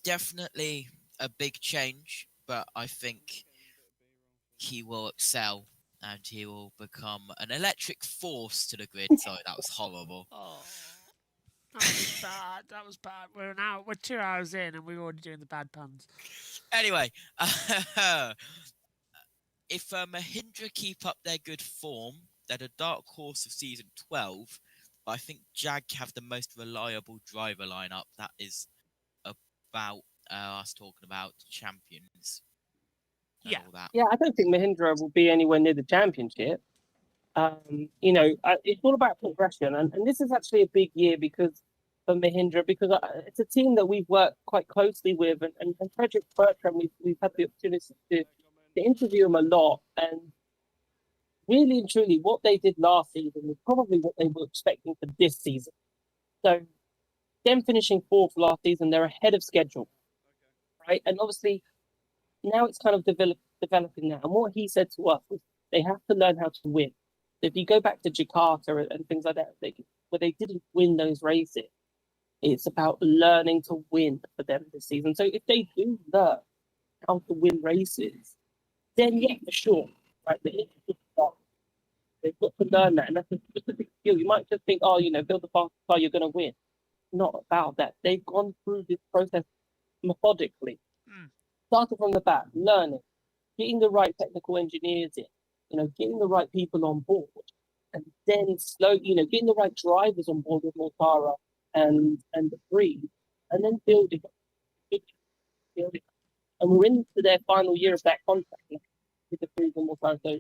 definitely a big change, but I think he will excel and he will become an electric force to the grid. Sorry, that was horrible. Oh, that was bad. That was bad. We're 2 hours in and we're already doing the bad puns. Anyway, if Mahindra keep up their good form, they're the dark horse of season 12. But I think Jag have the most reliable driver lineup. That is about us talking about champions. Yeah. All that. Yeah, I don't think Mahindra will be anywhere near the championship. You know, it's all about progression, and this is actually a big year for Mahindra, because it's a team that we've worked quite closely with, and Frederick Bertram, we've had the opportunity to interview him a lot, and really and truly, what they did last season was probably what they were expecting for this season. So, them finishing 4th last season, they're ahead of schedule, right? And obviously, now it's kind of developing now. And what he said to us was they have to learn how to win. If you go back to Jakarta and things like that, where they didn't win those races, it's about learning to win for them this season. So if they do learn how to win races, then yeah, for sure, right? They've got to learn that, and that's a specific skill. You might just think, oh, build a fast car, you're going to win. Not about that. They've gone through this process methodically, starting from the back, learning, getting the right technical engineers in, getting the right people on board, and then getting the right drivers on board with Mortara and the breed, and then building. And we're into their final year of that contract now with the breed and Mortara. So,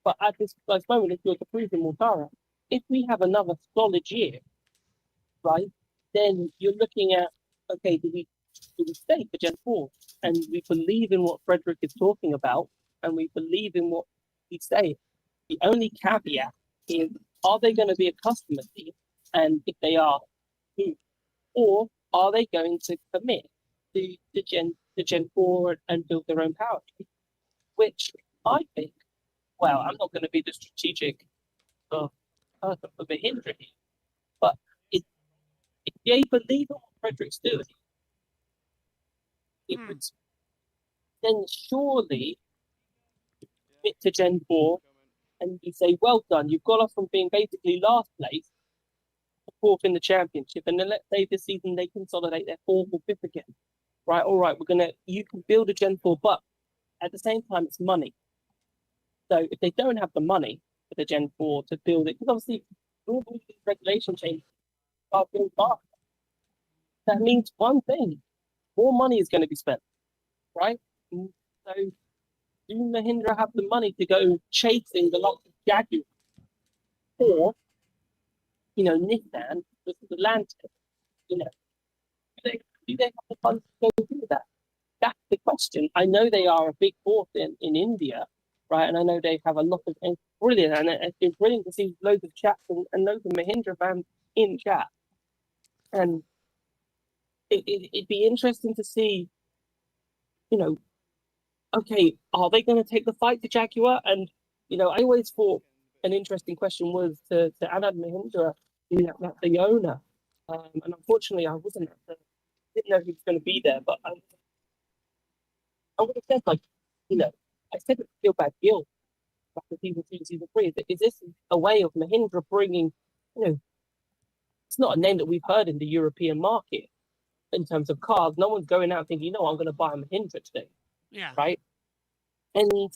but at this moment, if you're the breed and Mortara, if we have another solid year, right, then you're looking at, okay, do we stay for Gen 4? And we believe in what Frederick is talking about, and we believe in what he's saying. The only caveat is, are they going to be a customer team? And if they are, who? Or are they going to commit to Gen 4 and build their own power tree? Which I think, well, I'm not going to be the strategic person for Mahindra here, but if they believe in what Frederick's doing, then surely commit to Gen 4 and you say, well done, you've got us from being basically last place to fourth in the championship, and then let's say this season they consolidate their fourth or fifth again. Right, all right, you can build a Gen 4, but at the same time it's money. So if they don't have the money for the Gen 4 to build it, because obviously all these regulation changes are built fast. That means one thing, more money is going to be spent, right? So do Mahindra have the money to go chasing the lots of Jaguar or, Nissan with the Lancer? Do they have the funds to go do that? That's the question. I know they are a big force in India, right? And I know they have a lot of, and brilliant, and it's been brilliant to see loads of chats and loads of Mahindra fans in chat. And it'd be interesting to see, okay, are they going to take the fight to Jaguar? And, I always thought an interesting question was to Anand Mahindra, that's the owner. And unfortunately, I didn't know he was going to be there, but I would have said, I said it feel bad guilt after season 2 and season 3. Is this a way of Mahindra bringing, it's not a name that we've heard in the European market in terms of cars. No one's going out thinking, I'm going to buy a Mahindra today. Yeah. Right? And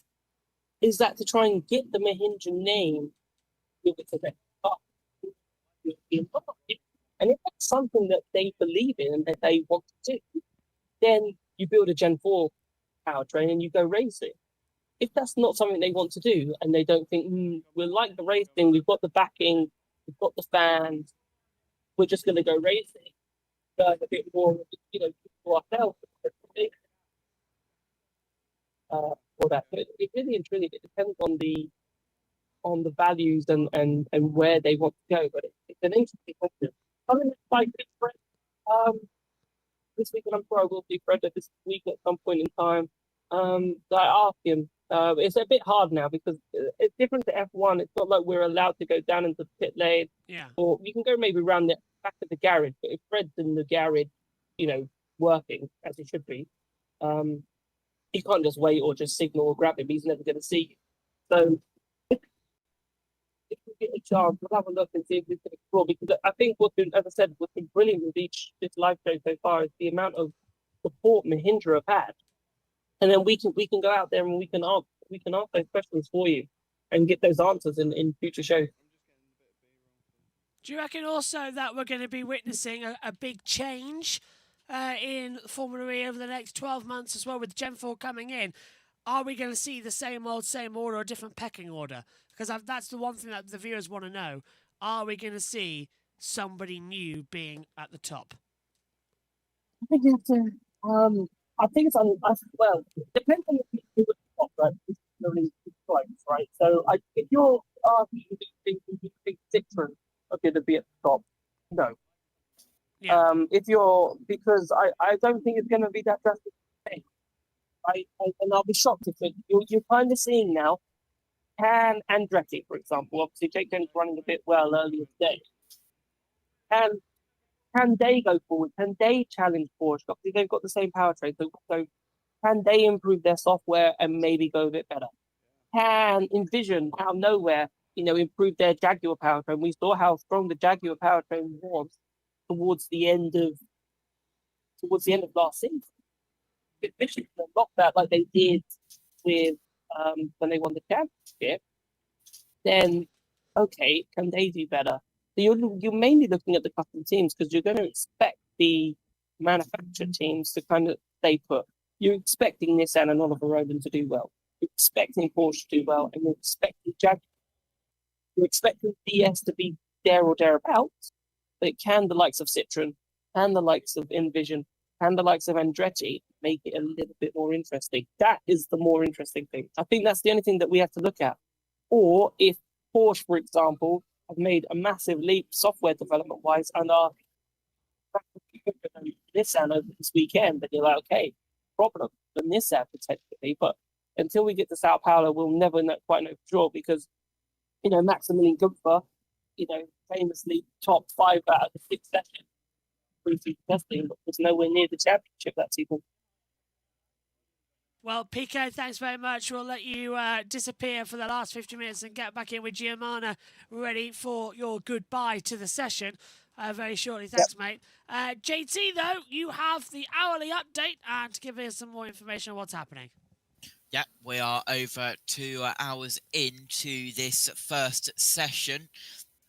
is that to try and get the Mahindra name with it to the European market? And if that's something that they believe in and that they want to do, then you build a Gen 4 powertrain and you go racing. If that's not something they want to do and they don't think, we like the racing, we've got the backing, we've got the fans, we're just going to go racing, a bit more, for ourselves. For that. But it really and truly, it depends on the values and where they want to go. But it's an interesting question. Coming like Fred, this week, and I'm sure I will see Fred this week at some point in time. So I asked him. It's a bit hard now because it's different to F1. It's not like we're allowed to go down into the pit lane. Yeah. Or you can go maybe around the back of the garage. But if Fred's in the garage, working as he should be, he can't just wait or just signal or grab him. He's never going to see you. So if we get a chance, we'll have a look and see if we can explore. Because I think what's been brilliant with this live show so far is the amount of support Mahindra have had. And then we can go out there and we can ask those questions for you and get those answers in future shows. Do you reckon also that we're going to be witnessing a big change in Formula E over the next 12 months as well, with Gen 4 coming in? Are we going to see the same order, or a different pecking order? Because that's the one thing that the viewers want to know. Are we going to see somebody new being at the top? I think you have to. I think it's well. It depends on the people at the top, right? It's really close, right? So if you're think Citroen are going to be at the top, no. Yeah. Because I don't think it's going to be that drastic thing, and I'll be shocked if you're kind of seeing now. Can Andretti, for example, obviously Jake Dennis running a bit well earlier today. Can they go forward? Can they challenge Porsche? Obviously, they've got the same powertrain, so can they improve their software and maybe go a bit better? Can Envision out of nowhere, improve their Jaguar powertrain? We saw how strong the Jaguar powertrain was towards the end of last season. If Envision can unlock that like they did with when they won the championship, then okay, can they do better? So you're mainly looking at the custom teams because you're going to expect the manufactured teams to kind of stay put. You're expecting Nissan and Oliver Rowland to do well. You're expecting Porsche to do well, and you're expecting Jaguar. You're expecting DS to be there or thereabouts, but can the likes of Citroen and the likes of Envision and the likes of Andretti make it a little bit more interesting? That is the more interesting thing. I think that's the only thing that we have to look at. Or if Porsche, for example, have made a massive leap software development-wise and are Nissan over this weekend, then you're like, okay, problem for Nissan potentially. But until we get to Sao Paulo, we'll never quite know for sure because, Maximilian Gumpfer, famously top 5 out of the 6 sessions pre-season testing, but was nowhere near the championship that season. Well, Pico, thanks very much. We'll let you disappear for the last 50 minutes and get back in with Giovanna ready for your goodbye to the session very shortly. Thanks, mate. JT, though, you have the hourly update and give us some more information on what's happening. Yeah, we are over 2 hours into this first session,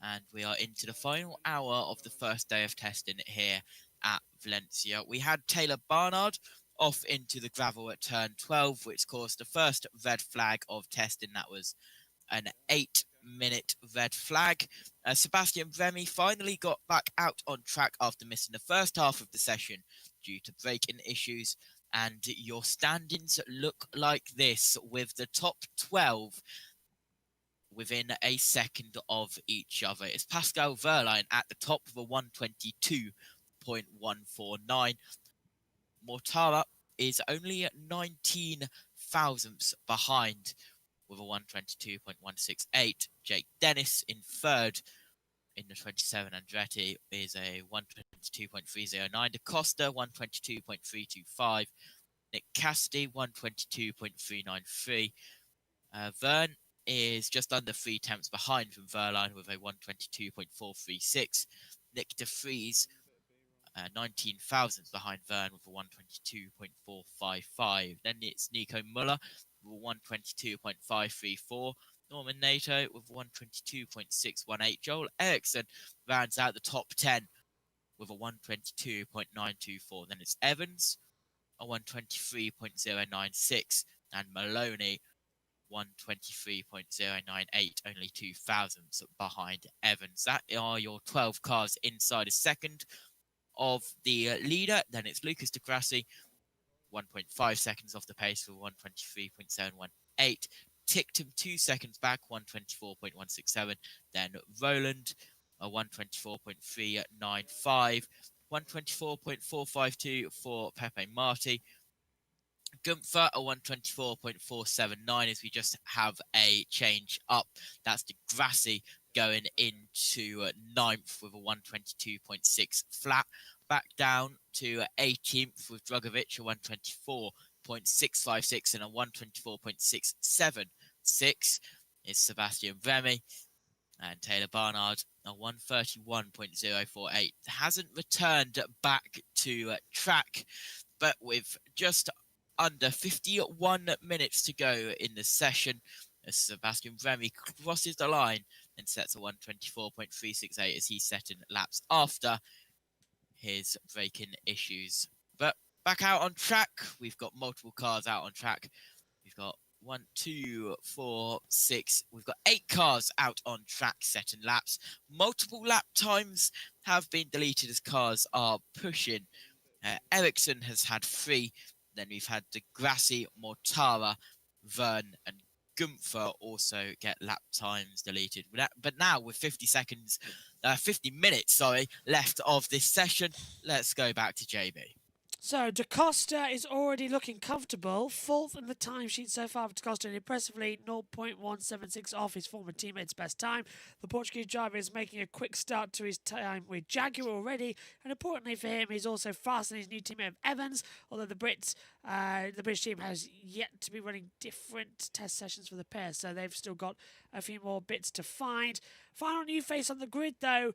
and we are into the final hour of the first day of testing here at Valencia. We had Taylor Barnard off into the gravel at turn 12, which caused the first red flag of testing. That was an 8-minute red flag. Sebastian Bremy finally got back out on track after missing the first half of the session due to braking issues. And your standings look like this, with the top 12 within a second of each other. It's Pascal Wehrlein at the top with a 122.149. Mortara is only 19 thousandths behind with a 122.168. Jake Dennis in third in the 27 Andretti is a 122.309. Da Costa 122.325. Nick Cassidy 122.393. Vern is just under 3 tenths behind from Wehrlein with a 122.436. Nick De Vries 19 thousandths behind Vern with a 122.455. Then it's Nico Muller with a 122.534. Norman Nato with 122.618. Joel Eriksson rounds out the top 10 with a 122.924. Then it's Evans, a 123.096. And Maloney, 123.098. Only 2 thousandths behind Evans. That are your 12 cars inside a second of the leader. Then it's Lucas Di Grassi, 1.5 seconds off the pace for 123.718. Ticked him 2 seconds back, 124.167. Then Roland, a 124.395. 124.452 for Pepe Marti. Gunther, a 124.479 as we just have a change up. That's Di Grassi going into 9th with a 122.6 flat. Back down to 18th with Drogovic, a 124.656 and a 124.676 is Sebastian Bremy. And Taylor Barnard, a 131.048. Hasn't returned back to track, but with just under 51 minutes to go in the session, as Sebastian Bremy crosses the line and sets a 124.368 as he's setting laps after his braking issues. But back out on track, we've got multiple cars out on track. We've got 1, 2, 4, 6. We've got 8 cars out on track setting laps. Multiple lap times have been deleted as cars are pushing. Ericsson has had 3. Then we've had Di Grassi, Mortara, Vern, and Gunther also get lap times deleted. But now with 50 minutes, left of this session, let's go back to JB. So DaCosta is already looking comfortable, fourth in the timesheet so far for DaCosta, and impressively 0.176 off his former teammate's best time. The Portuguese driver is making a quick start to his time with Jaguar already, and importantly for him, he's also faster than his new teammate of Evans, although the British team has yet to be running different test sessions for the pair, so they've still got a few more bits to find. Final new face on the grid, though,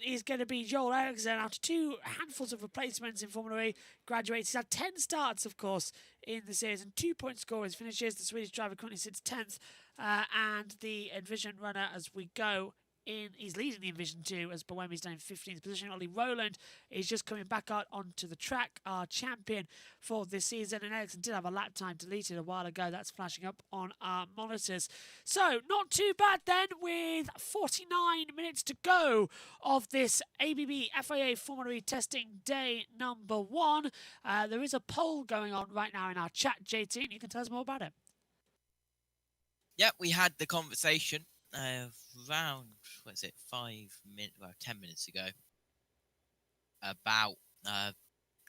is going to be Joel Eriksson. After two handfuls of replacements in Formula E, graduates. He's had 10 starts, of course, in the series and 2-point scorers. Finishes. The Swedish driver currently sits 10th, and the Envision runner, as we go in, he's leading the Envision 2 as Boemi's down in 15th position. Ollie Rowland is just coming back out onto the track, our champion for this season. And Ericsson did have a lap time deleted a while ago. That's flashing up on our monitors. So, not too bad then, with 49 minutes to go of this ABB FIA Formula E testing day number 1. There is a poll going on right now in our chat, JT, and you can tell us more about it. Yep, we had the conversation around, 10 minutes ago, about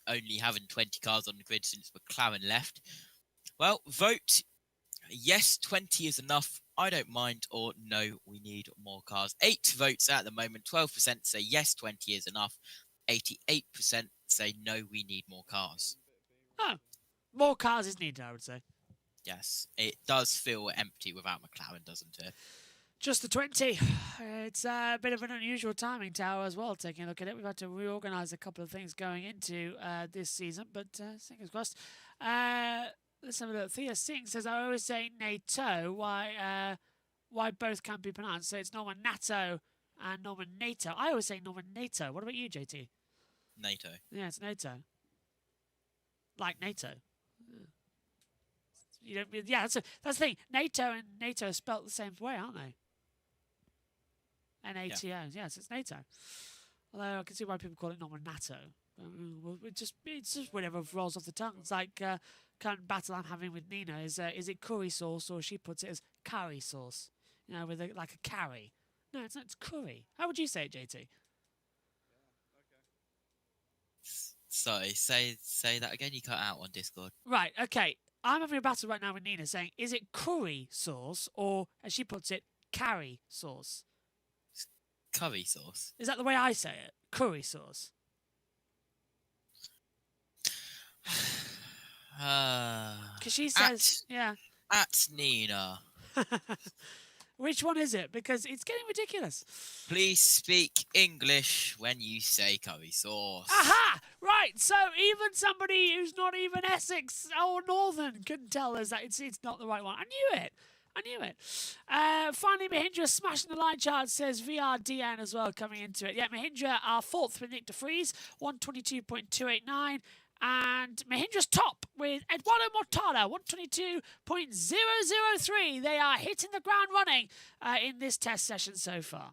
only having 20 cars on the grid since McLaren left. Well, vote yes, 20 is enough, I don't mind, or no, we need more cars. 8 votes at the moment, 12% say yes, 20 is enough, 88% say no, we need more cars. Oh, more cars is needed, I would say. Yes, it does feel empty without McLaren, doesn't it? Just the 20. It's a bit of an unusual timing tower as well, taking a look at it. We've had to reorganise a couple of things going into this season, but fingers crossed. Let's have a look. Thea Singh says, I always say NATO. Why both can't be pronounced? So it's Norman NATO and Norman NATO. I always say Norman NATO. What about you, JT? NATO. Yeah, it's NATO. Like NATO. Yeah, that's the thing. NATO and NATO are spelt the same way, aren't they? NATO. Yes, it's NATO. Although I can see why people call it Norman NATO. Well, it's just whatever rolls off the tongue. It's like current battle I'm having with Nina is it curry sauce, or she puts it as curry sauce, with like a carry. No, it's not. It's curry. How would you say it, JT? Sorry, say that again. You cut out on Discord. Right. Okay. I'm having a battle right now with Nina saying, is it curry sauce, or as she puts it, carry sauce? Curry sauce. Is that the way I say it? Curry sauce. Because she says, At Nina. Which one is it? Because it's getting ridiculous. Please speak English when you say curry sauce. Aha! Right, so even somebody who's not even Essex or Northern couldn't tell us that it's not the right one. I knew it. Finally, Mahindra smashing the line chart, says VRDN as well coming into it. Yeah, Mahindra are 4th with Nick DeFries, 122.289. And Mahindra's top with Eduardo Mortada, 122.003. They are hitting the ground running in this test session so far.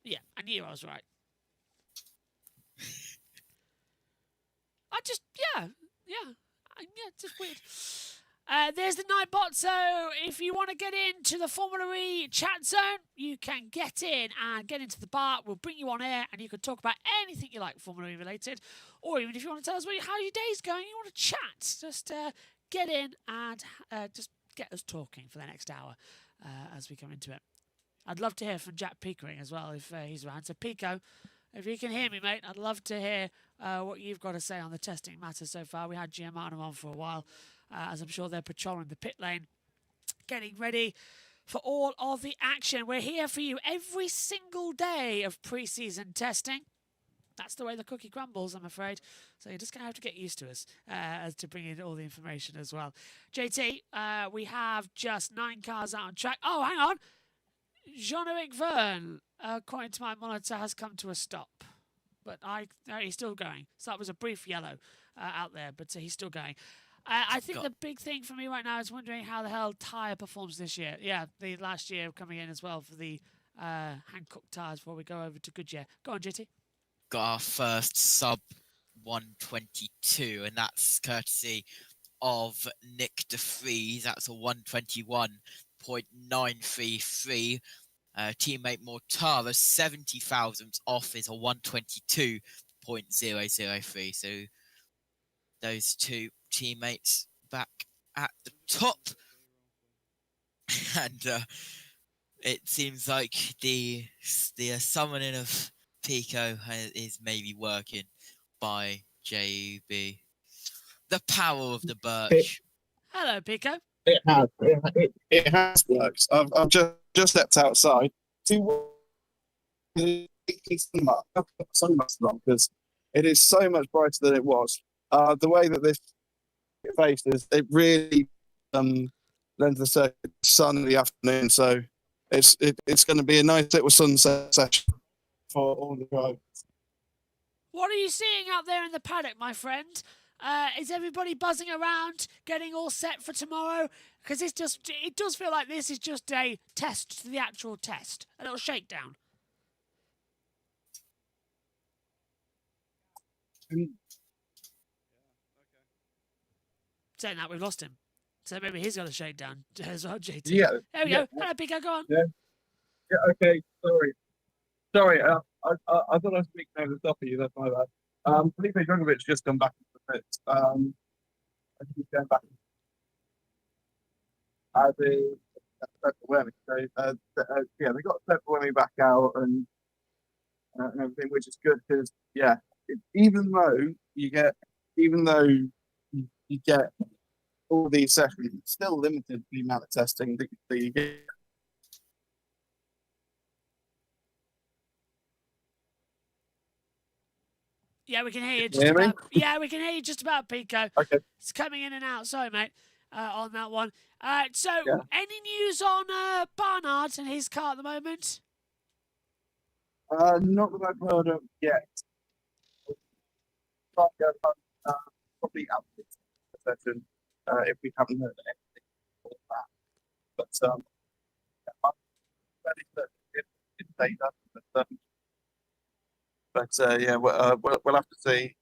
Yeah, I knew I was right. It's just weird. There's the Nightbot. So if you want to get into the Formula E chat zone, you can get in and get into the bar. We'll bring you on air and you can talk about anything you like Formula E related. Or even if you want to tell us how your day's going, you want to chat, just get in and just get us talking for the next hour as we come into it. I'd love to hear from Jack Pickering as well if he's around. So Pico, if you can hear me, mate, I'd love to hear what you've got to say on the testing matter so far. We had GM on for a while, as I'm sure they're patrolling the pit lane, getting ready for all of the action. We're here for you every single day of pre-season testing. That's the way the cookie crumbles, I'm afraid. So you're just going to have to get used to us as to bring in all the information as well. JT, we have just 9 cars out on track. Oh, hang on. Jean-Eric Verne, according to my monitor, has come to a stop. But he's still going. So that was a brief yellow out there, but he's still going. I think the big thing for me right now is wondering how the hell tyre performs this year. Yeah, the last year coming in as well for the Hankook tyres before we go over to Goodyear. Go on, JT. Got our first sub 122, and that's courtesy of Nick DeFries. That's a 121.933. Teammate Mortara, 70 thousandths off, is a 122.003. So those two teammates back at the top. And it seems like the summoning of Pico is maybe working by JB. The power of the birch. Hello, Pico. It has worked. I've just stepped outside. See what sunglasses on because it is so much brighter than it was. The way that this faces, it really lends the sun in the afternoon. So it's going to be a nice little sunset session for all the drivers. What are you seeing out there in the paddock, my friend? Is everybody buzzing around, getting all set for tomorrow? Because it does feel like this is just a test to the actual test, a little shakedown. Saying that, we've lost him. So maybe he's got a shakedown as well, JT. Yeah. There we go. Hello, Pico, go on. Yeah. Okay. Sorry. I thought I was speaking over the top of you. That's my bad. Felipe Drugovic's just come back into the pit. I think he's going back. Yeah, they got Wemmy back out and everything, which is good because even though you get all these sessions, it's still limited the amount of testing that you get. Yeah, we can hear you. We can hear you just about, Pico. Okay. It's coming in and out. Sorry, mate, on that one. Any news on Barnard and his car at the moment? Not that I've heard of yet. Probably out of the session if we haven't heard anything about that. But I'm ready to say that. We'll have to see.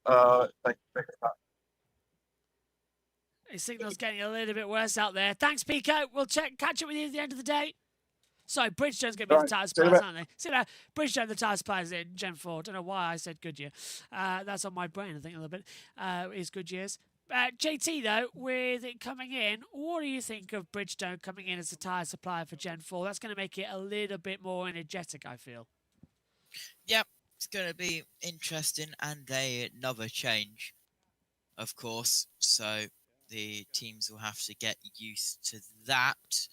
His signal's getting a little bit worse out there. Thanks, Pico. We'll catch up with you at the end of the day. Sorry, Bridgestone's going to be the tyre suppliers, aren't they? See that? Bridgestone, the tyre suppliers in Gen 4. Don't know why I said Goodyear. That's on my brain, I think, a little bit. Is Goodyear's. JT, though, with it coming in, what do you think of Bridgestone coming in as a tyre supplier for Gen 4? That's going to make it a little bit more energetic, I feel. Yep, it's going to be interesting and another change, of course. So the teams will have to get used to that.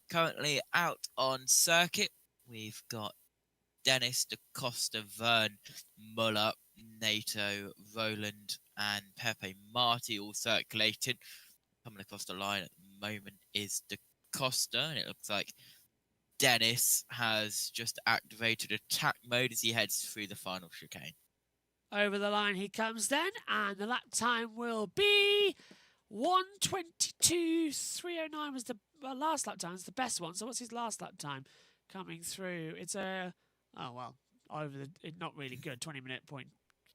Currently out on circuit, we've got Dennis, DaCosta, Vern, Muller, Nato, Roland, and Pepe Marti all circulating. Coming across the line at the moment is DaCosta, and it looks like Dennis has just activated attack mode as he heads through the final chicane. Over the line he comes then, and the lap time will be 1:22.309 was the last lap time. It's the best one. So what's his last lap time coming through? It's not really good. 20-minute point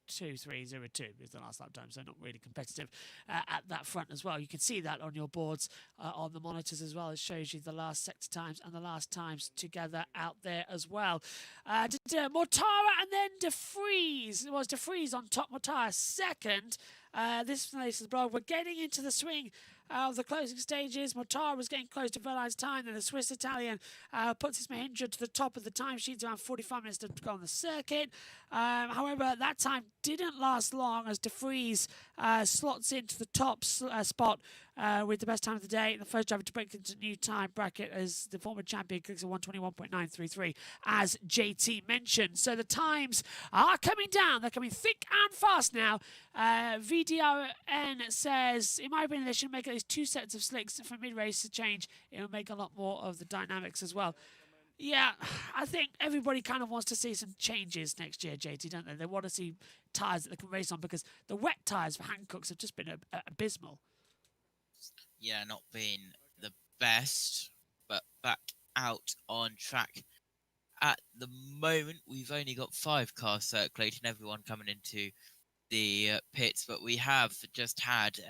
2302 is the last lap time, so not really competitive at that front as well. You can see that on your boards on the monitors as well. It shows you the last sector times and the last times together out there as well. Mortara and then De Vries. It was De Vries on top, Mortara second. This place as well. We're getting into the swing of the closing stages. Mortara was getting close to Verline's time, then the Swiss Italian puts his Mahindra to the top of the timesheets, around 45 minutes to go on the circuit. However, that time didn't last long as De Vries slots into the top spot with the best time of the day. The first driver to break into new time bracket as the former champion, clicks at 121.933, as JT mentioned. So the times are coming down. They're coming thick and fast now. VDRN says, in my opinion, they should make at least 2 sets of slicks for mid-race to change. It will make a lot more of the dynamics as well. Yeah, I think everybody kind of wants to see some changes next year, JT, don't they? They want to see tyres that they can race on because the wet tyres for Hancocks have just been abysmal. Yeah, not been the best, but back out on track. At the moment, we've only got 5 cars circulating, everyone coming into the pits, but we have just had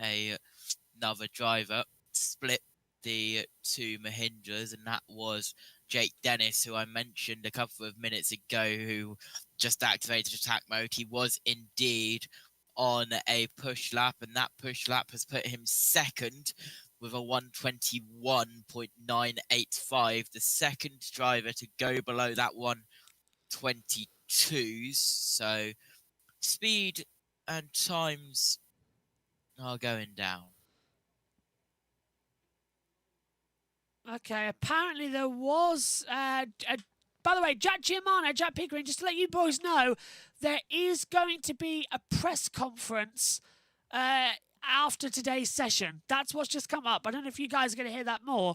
another driver split the 2 Mahindras, and that was Jake Dennis, who I mentioned a couple of minutes ago, who just activated attack mode. He was indeed on a push lap, and that push lap has put him second with a 121.985. The second driver to go below that 122s. So speed and times are going down. Okay, apparently there was... by the way, Jack Giamano, Jack Pickering, just to let you boys know, there is going to be a press conference after today's session. That's what's just come up. I don't know if you guys are going to hear that more,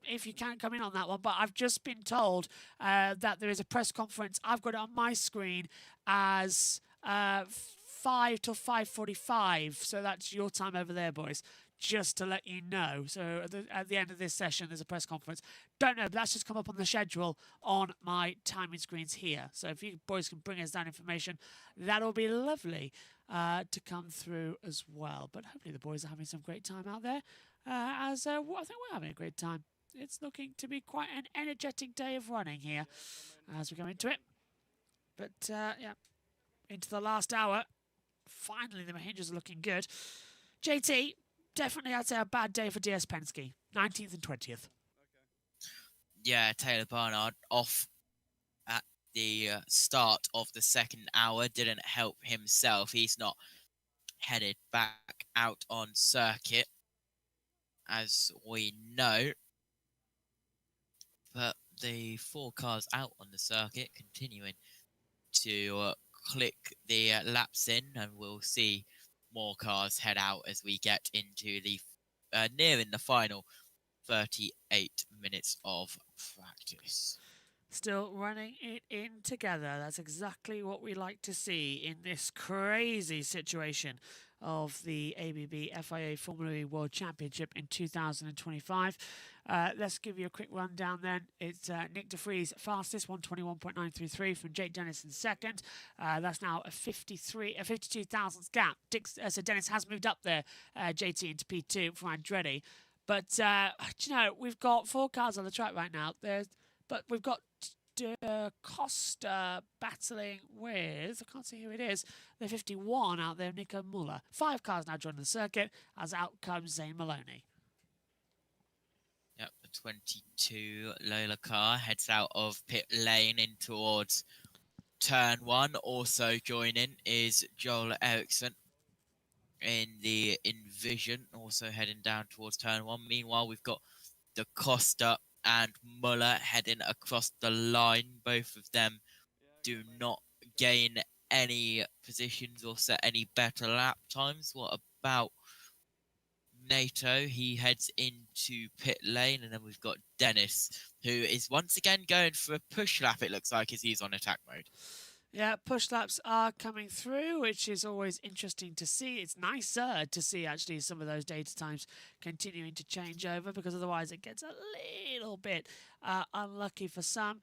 if you can't come in on that one, but I've just been told that there is a press conference. I've got it on my screen as 5 till 5:45, so that's your time over there, boys. Just to let you know. So at the end of this session, there's a press conference. Don't know, but that's just come up on the schedule on my timing screens here. So if you boys can bring us that information, that'll be lovely to come through as well. But hopefully the boys are having some great time out there. I think we're having a great time. It's looking to be quite an energetic day of running here as we go into it. But yeah, into the last hour. Finally, the hinges are looking good. JT, definitely, I'd say a bad day for DS Penske. 19th and 20th. Yeah, Taylor Barnard off at the start of the second hour didn't help himself. He's not headed back out on circuit, as we know. But the 4 cars out on the circuit continuing to click the laps in, and we'll see more cars head out as we get into the nearing the final 38 minutes of practice. Still running it in together. That's exactly what we like to see in this crazy situation of the ABB FIA Formula E World Championship in 2025. Let's give you a quick rundown then. It's Nick de Vries fastest, 121.933 from Jake Dennis in second. That's now a 52 thousandths gap. So Dennis has moved up there, JT, into P2 for Andretti. But, you know, we've got 4 cars on the track right now. But we've got Costa battling with, I can't see who it is, the 51 out there, Nico Muller. 5 cars now joining the circuit, as out comes Zane Maloney. Yep, the 22 Lola car heads out of pit lane in towards turn 1. Also joining is Joel Eriksson in the Envision, also heading down towards turn 1. Meanwhile, we've got the Costa and Muller heading across the line. Both of them do not gain any positions or set any better lap times. What about NATO? He heads into pit lane, and then we've got Dennis, who is once again going for a push lap, it looks like, as he's on attack mode. Yeah, push laps are coming through, which is always interesting to see. It's nicer to see, actually, some of those data times continuing to change over, because otherwise it gets a little bit unlucky for some.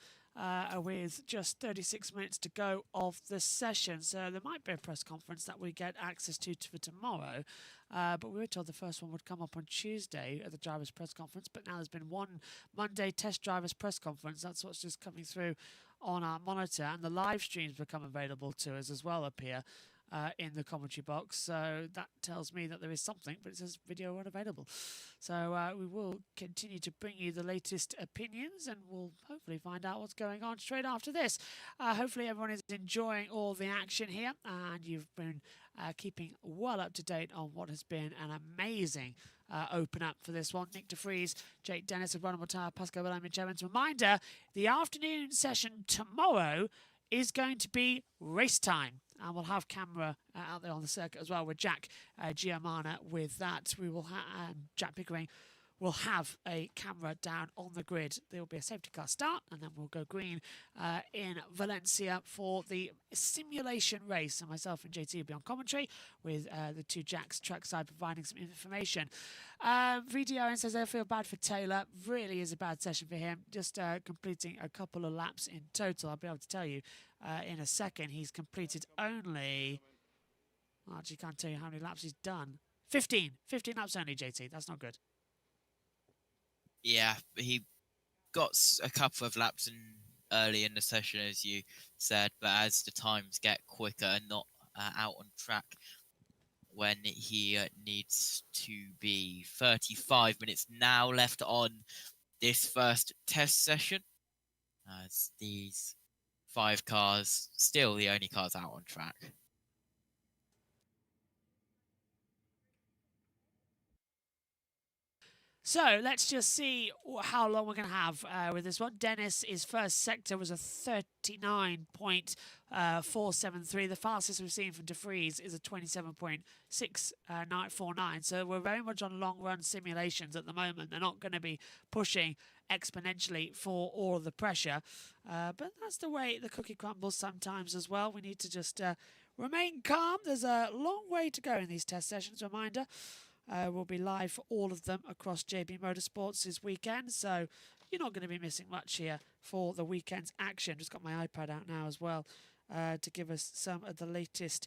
With just 36 minutes to go of the session. So there might be a press conference that we get access to for tomorrow. But we were told the first one would come up on Tuesday at the drivers' press conference. But now there's been one Monday test drivers' press conference. That's what's just coming through on our monitor. And the live streams become available to us as well up here in the commentary box. So that tells me that there is something, but it says video unavailable. So we will continue to bring you the latest opinions, and we'll hopefully find out what's going on straight after this. Hopefully everyone is enjoying all the action here, and you've been keeping well up to date on what has been an amazing open up for this one. Nick de Vries, Jake Dennis, and Ronald Mortar, Pascal William Evans. Reminder, the afternoon session tomorrow is going to be race time. And we'll have camera out there on the circuit as well with Jack Giamano with that. We will have Jack Pickering will have a camera down on the grid. There will be a safety car start, and then we'll go green in Valencia for the simulation race. And myself and JT will be on commentary with the 2 Jacks trackside providing some information. VDRN says they feel bad for Taylor. Really is a bad session for him. Just completing a couple of laps in total. I'll be able to tell you in a second. He's completed only... Well, actually, can't tell you how many laps he's done. 15 laps only, JT. That's not good. Yeah, he got a couple of laps in early in the session, as you said, but as the times get quicker, not out on track when he needs to be. 35 minutes now left on this first test session, as these 5 cars still the only cars out on track. So let's just see how long we're going to have with this one. Dennis, his first sector was a 39.473. The fastest we've seen from De Vries is a 27.649. So we're very much on long run simulations at the moment. They're not going to be pushing exponentially for all of the pressure. But that's the way the cookie crumbles sometimes as well. We need to just remain calm. There's a long way to go in these test sessions. Reminder. We'll be live for all of them across JB Motorsports this weekend, so you're not going to be missing much here for the weekend's action. Just got my iPad out now as well to give us some of the latest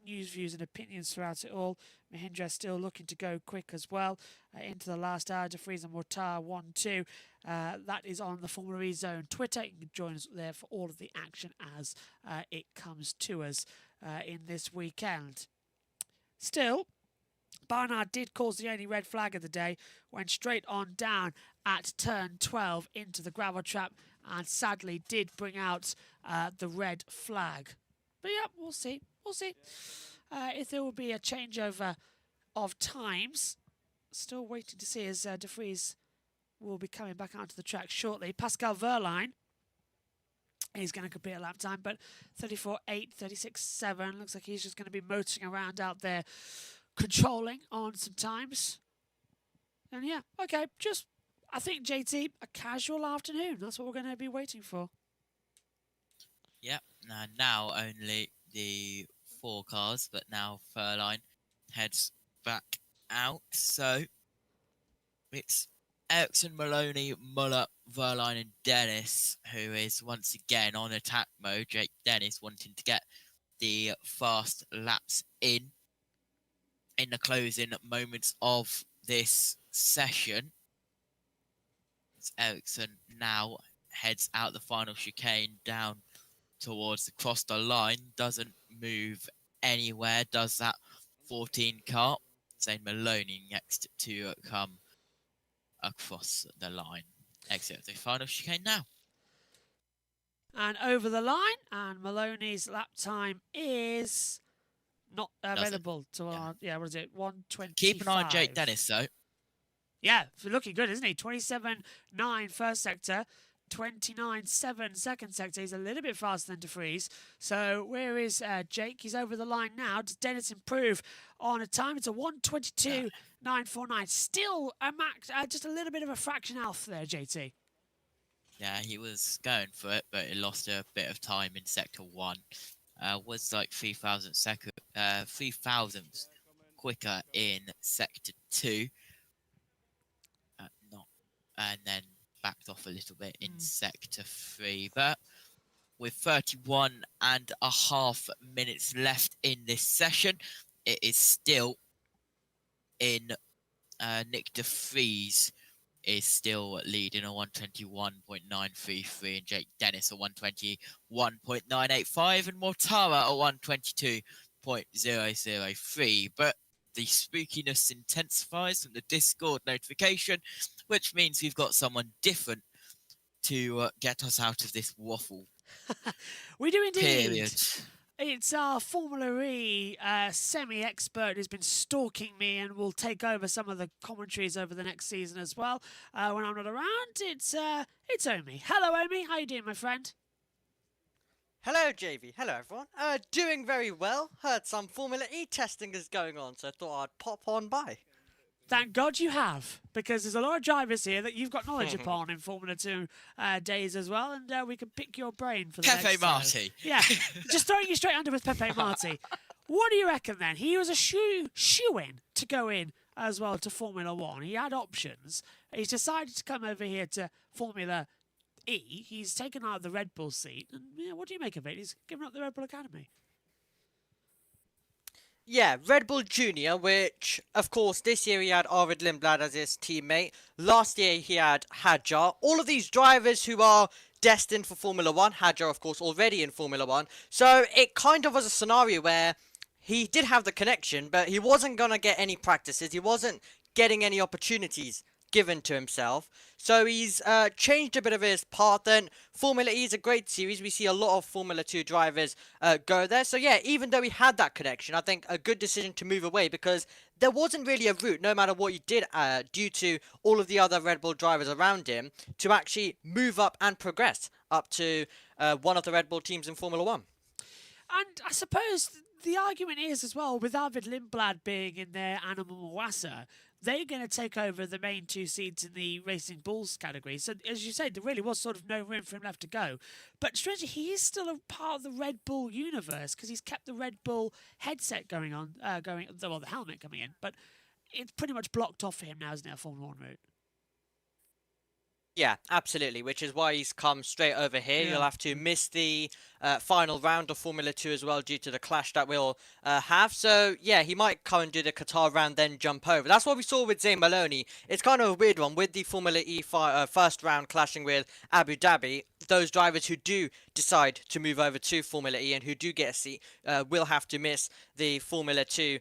news, views and opinions throughout it all. Mahindra still looking to go quick as well into the last hour. De Vries and Mortar 1-2. That is on the Formula E Zone Twitter. You can join us there for all of the action as it comes to us in this weekend. Still, Barnard did cause the only red flag of the day, went straight on down at turn 12 into the gravel trap and sadly did bring out the red flag. But yeah, we'll see. We'll see if there will be a changeover of times. Still waiting to see as De Vries will be coming back onto the track shortly. Pascal Wehrlein is going to compete a lap time, but 34.8, 36.7. Looks like he's just going to be motoring around out there, controlling on some times. And yeah, okay, just, I think, JT, a casual afternoon. That's what we're going to be waiting for. Yep, now only the 4 cars, but now Wehrlein heads back out. So it's Ericsson, Maloney, Muller, Wehrlein and Dennis, who is once again on attack mode. Jake Dennis wanting to get the fast laps in the closing moments of this session. As Ericsson now heads out the final chicane down towards the cross the line, doesn't move anywhere, does that 14 car. Zane Maloney next to come across the line. Exit the final chicane now. And over the line, and Maloney's lap time is not available to our, what is it, 1:25. Keep an eye on Jake Dennis, though. Yeah, looking good, isn't he? 27.9 first sector, 29.7 second sector. He's a little bit faster than De Vries. So where is Jake? He's over the line now. Does Dennis improve on a time? It's a 1:22.949. Still a max, just a little bit of a fraction off there, JT. Yeah, he was going for it, but he lost a bit of time in sector 1. Was like 3,000 quicker in sector 2. And then backed off a little bit in sector 3. But with 31.5 minutes left in this session, it is still in Nick De Vries is still leading a 121.933 and Jake Dennis a 121.985 and Mortara a 122.003. But the spookiness intensifies from the Discord notification, which means we've got someone different to get us out of this waffle. We do indeed. Period. It's our Formula E semi-expert who's been stalking me and will take over some of the commentaries over the next season as well. When I'm not around, it's Omi. Hello, Omi. How you doing, my friend? Hello, JV. Hello, everyone. Doing very well. Heard some Formula E testing is going on, so I thought I'd pop on by. Thank God you have, because there's a lot of drivers here that you've got knowledge upon in Formula 2 days as well, and we can pick your brain for the Pepe next Marti. Yeah, just throwing you straight under with Pepe Marti. What do you reckon then? He was a shoe-in to go in as well to Formula 1. He had options. He's decided to come over here to Formula E. He's taken out the Red Bull seat. And yeah, what do you make of it? He's given up the Red Bull Academy. Yeah, Red Bull Junior, which, of course, this year he had Arvid Lindblad as his teammate. Last year he had Hadjar. All of these drivers who are destined for Formula 1. Hadjar, of course, already in Formula 1. So it kind of was a scenario where he did have the connection, but he wasn't going to get any practices. He wasn't getting any opportunities given to himself. So he's changed a bit of his path, and Formula E is a great series. We see a lot of Formula 2 drivers go there. So yeah, even though he had that connection, I think a good decision to move away, because there wasn't really a route, no matter what you did, due to all of the other Red Bull drivers around him, to actually move up and progress up to one of the Red Bull teams in Formula 1. And I suppose the argument is as well, with Arvid Lindblad being in their Animal Mwasa, they're going to take over the main 2 seats in the Racing Bulls category. So, as you said, there really was sort of no room for him left to go. But strangely, he is still a part of the Red Bull universe, because he's kept the Red Bull headset going on, the helmet coming in. But it's pretty much blocked off for him now, isn't it, a Formula 1 route? Yeah, absolutely, which is why he's come straight over here. Yeah. You'll have to miss the final round of Formula 2 as well, due to the clash that we'll have. So, yeah, he might come and do the Qatar round, then jump over. That's what we saw with Zane Maloney. It's kind of a weird one, with the Formula E first round clashing with Abu Dhabi. Those drivers who do decide to move over to Formula E and who do get a seat will have to miss the Formula 2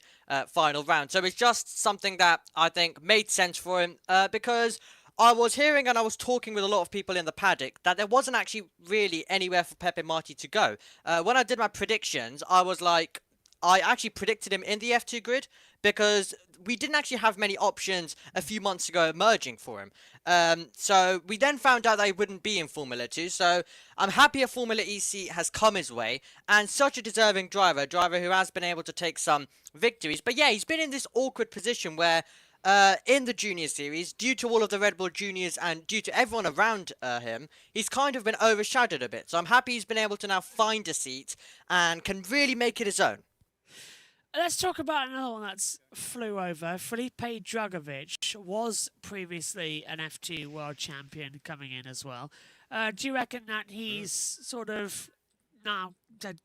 final round. So it's just something that I think made sense for him, because I was hearing and I was talking with a lot of people in the paddock that there wasn't actually really anywhere for Pepe Marti to go. When I did my predictions, I actually predicted him in the F2 grid, because we didn't actually have many options a few months ago emerging for him. So we then found out that he wouldn't be in Formula 2. So I'm happy a Formula E seat has come his way, and such a deserving driver, a driver who has been able to take some victories. But yeah, he's been in this awkward position where in the junior series, due to all of the Red Bull juniors and due to everyone around him, he's kind of been overshadowed a bit. So I'm happy he's been able to now find a seat and can really make it his own. Let's talk about another one that's flew over. Felipe Drugovich was previously an F2 world champion coming in as well. Do you reckon that he's sort of, no,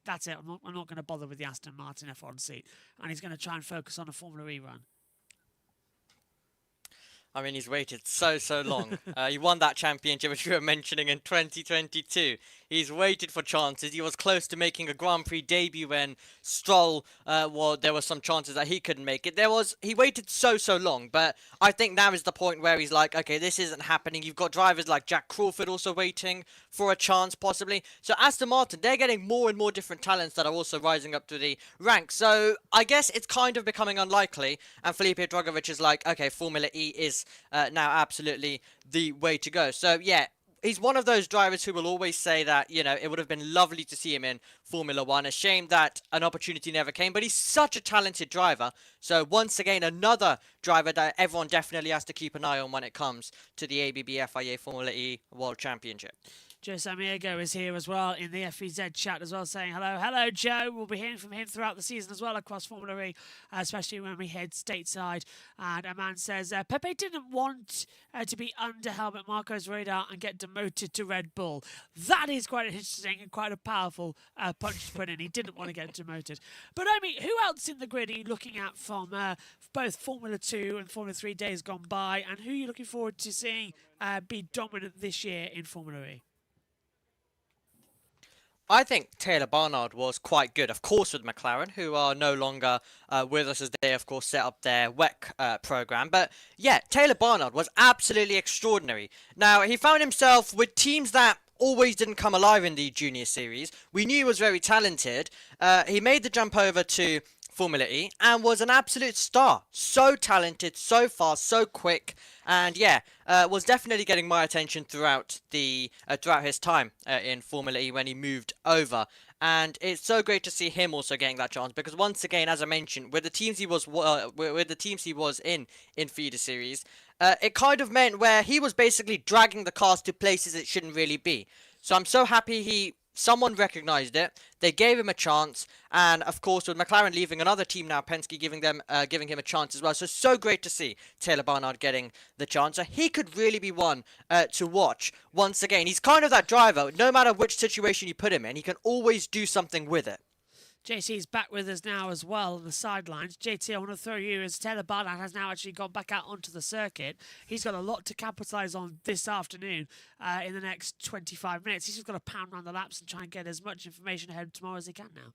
that's it, I'm not going to bother with the Aston Martin F1 seat, and he's going to try and focus on a Formula E run? I mean, he's waited so long. He won that championship, which we were mentioning, in 2022. He's waited for chances. He was close to making a Grand Prix debut when Stroll, there were some chances that he couldn't make it. He waited so long, but I think now is the point where he's like, okay, this isn't happening. You've got drivers like Jack Crawford also waiting for a chance, possibly. So Aston Martin, they're getting more and more different talents that are also rising up to the ranks. So I guess it's kind of becoming unlikely, and Felipe Drugovich is like, okay, Formula E is now absolutely the way to go. So yeah, he's one of those drivers who will always say that, you know, it would have been lovely to see him in Formula 1. A shame that an opportunity never came, but he's such a talented driver. So once again, another driver that everyone definitely has to keep an eye on when it comes to the ABB FIA Formula E World Championship. Joe Samiego is here as well in the FEZ chat as well, saying hello. Hello, Joe. We'll be hearing from him throughout the season as well across Formula E, especially when we head stateside. And a man says, Pepe didn't want to be under Helmut Marko's radar and get demoted to Red Bull. That is quite interesting and quite a powerful punch to put in. He didn't want to get demoted. But I mean, who else in the grid are you looking at from both Formula 2 and Formula 3 days gone by? And who are you looking forward to seeing be dominant this year in Formula E? I think Taylor Barnard was quite good, of course, with McLaren, who are no longer with us as they, of course, set up their WEC program. But yeah, Taylor Barnard was absolutely extraordinary. Now, he found himself with teams that always didn't come alive in the junior series. We knew he was very talented. He made the jump over to Formula E and was an absolute star. So talented, so fast, so quick, and yeah, was definitely getting my attention throughout his time in Formula E when he moved over. And it's so great to see him also getting that chance, because once again, as I mentioned, with the teams he was in feeder series, it kind of meant where he was basically dragging the cars to places it shouldn't really be. So I'm so happy someone recognized it, they gave him a chance, and of course with McLaren leaving, another team now, Penske, giving him a chance as well. So great to see Taylor Barnard getting the chance. So he could really be one to watch. Once again, he's kind of that driver, no matter which situation you put him in, he can always do something with it. JT's back with us now as well on the sidelines. JT, I want to throw you as Taylor Barnard has now actually gone back out onto the circuit. He's got a lot to capitalise on this afternoon in the next 25 minutes. He's just got to pound around the laps and try and get as much information ahead of tomorrow as he can now.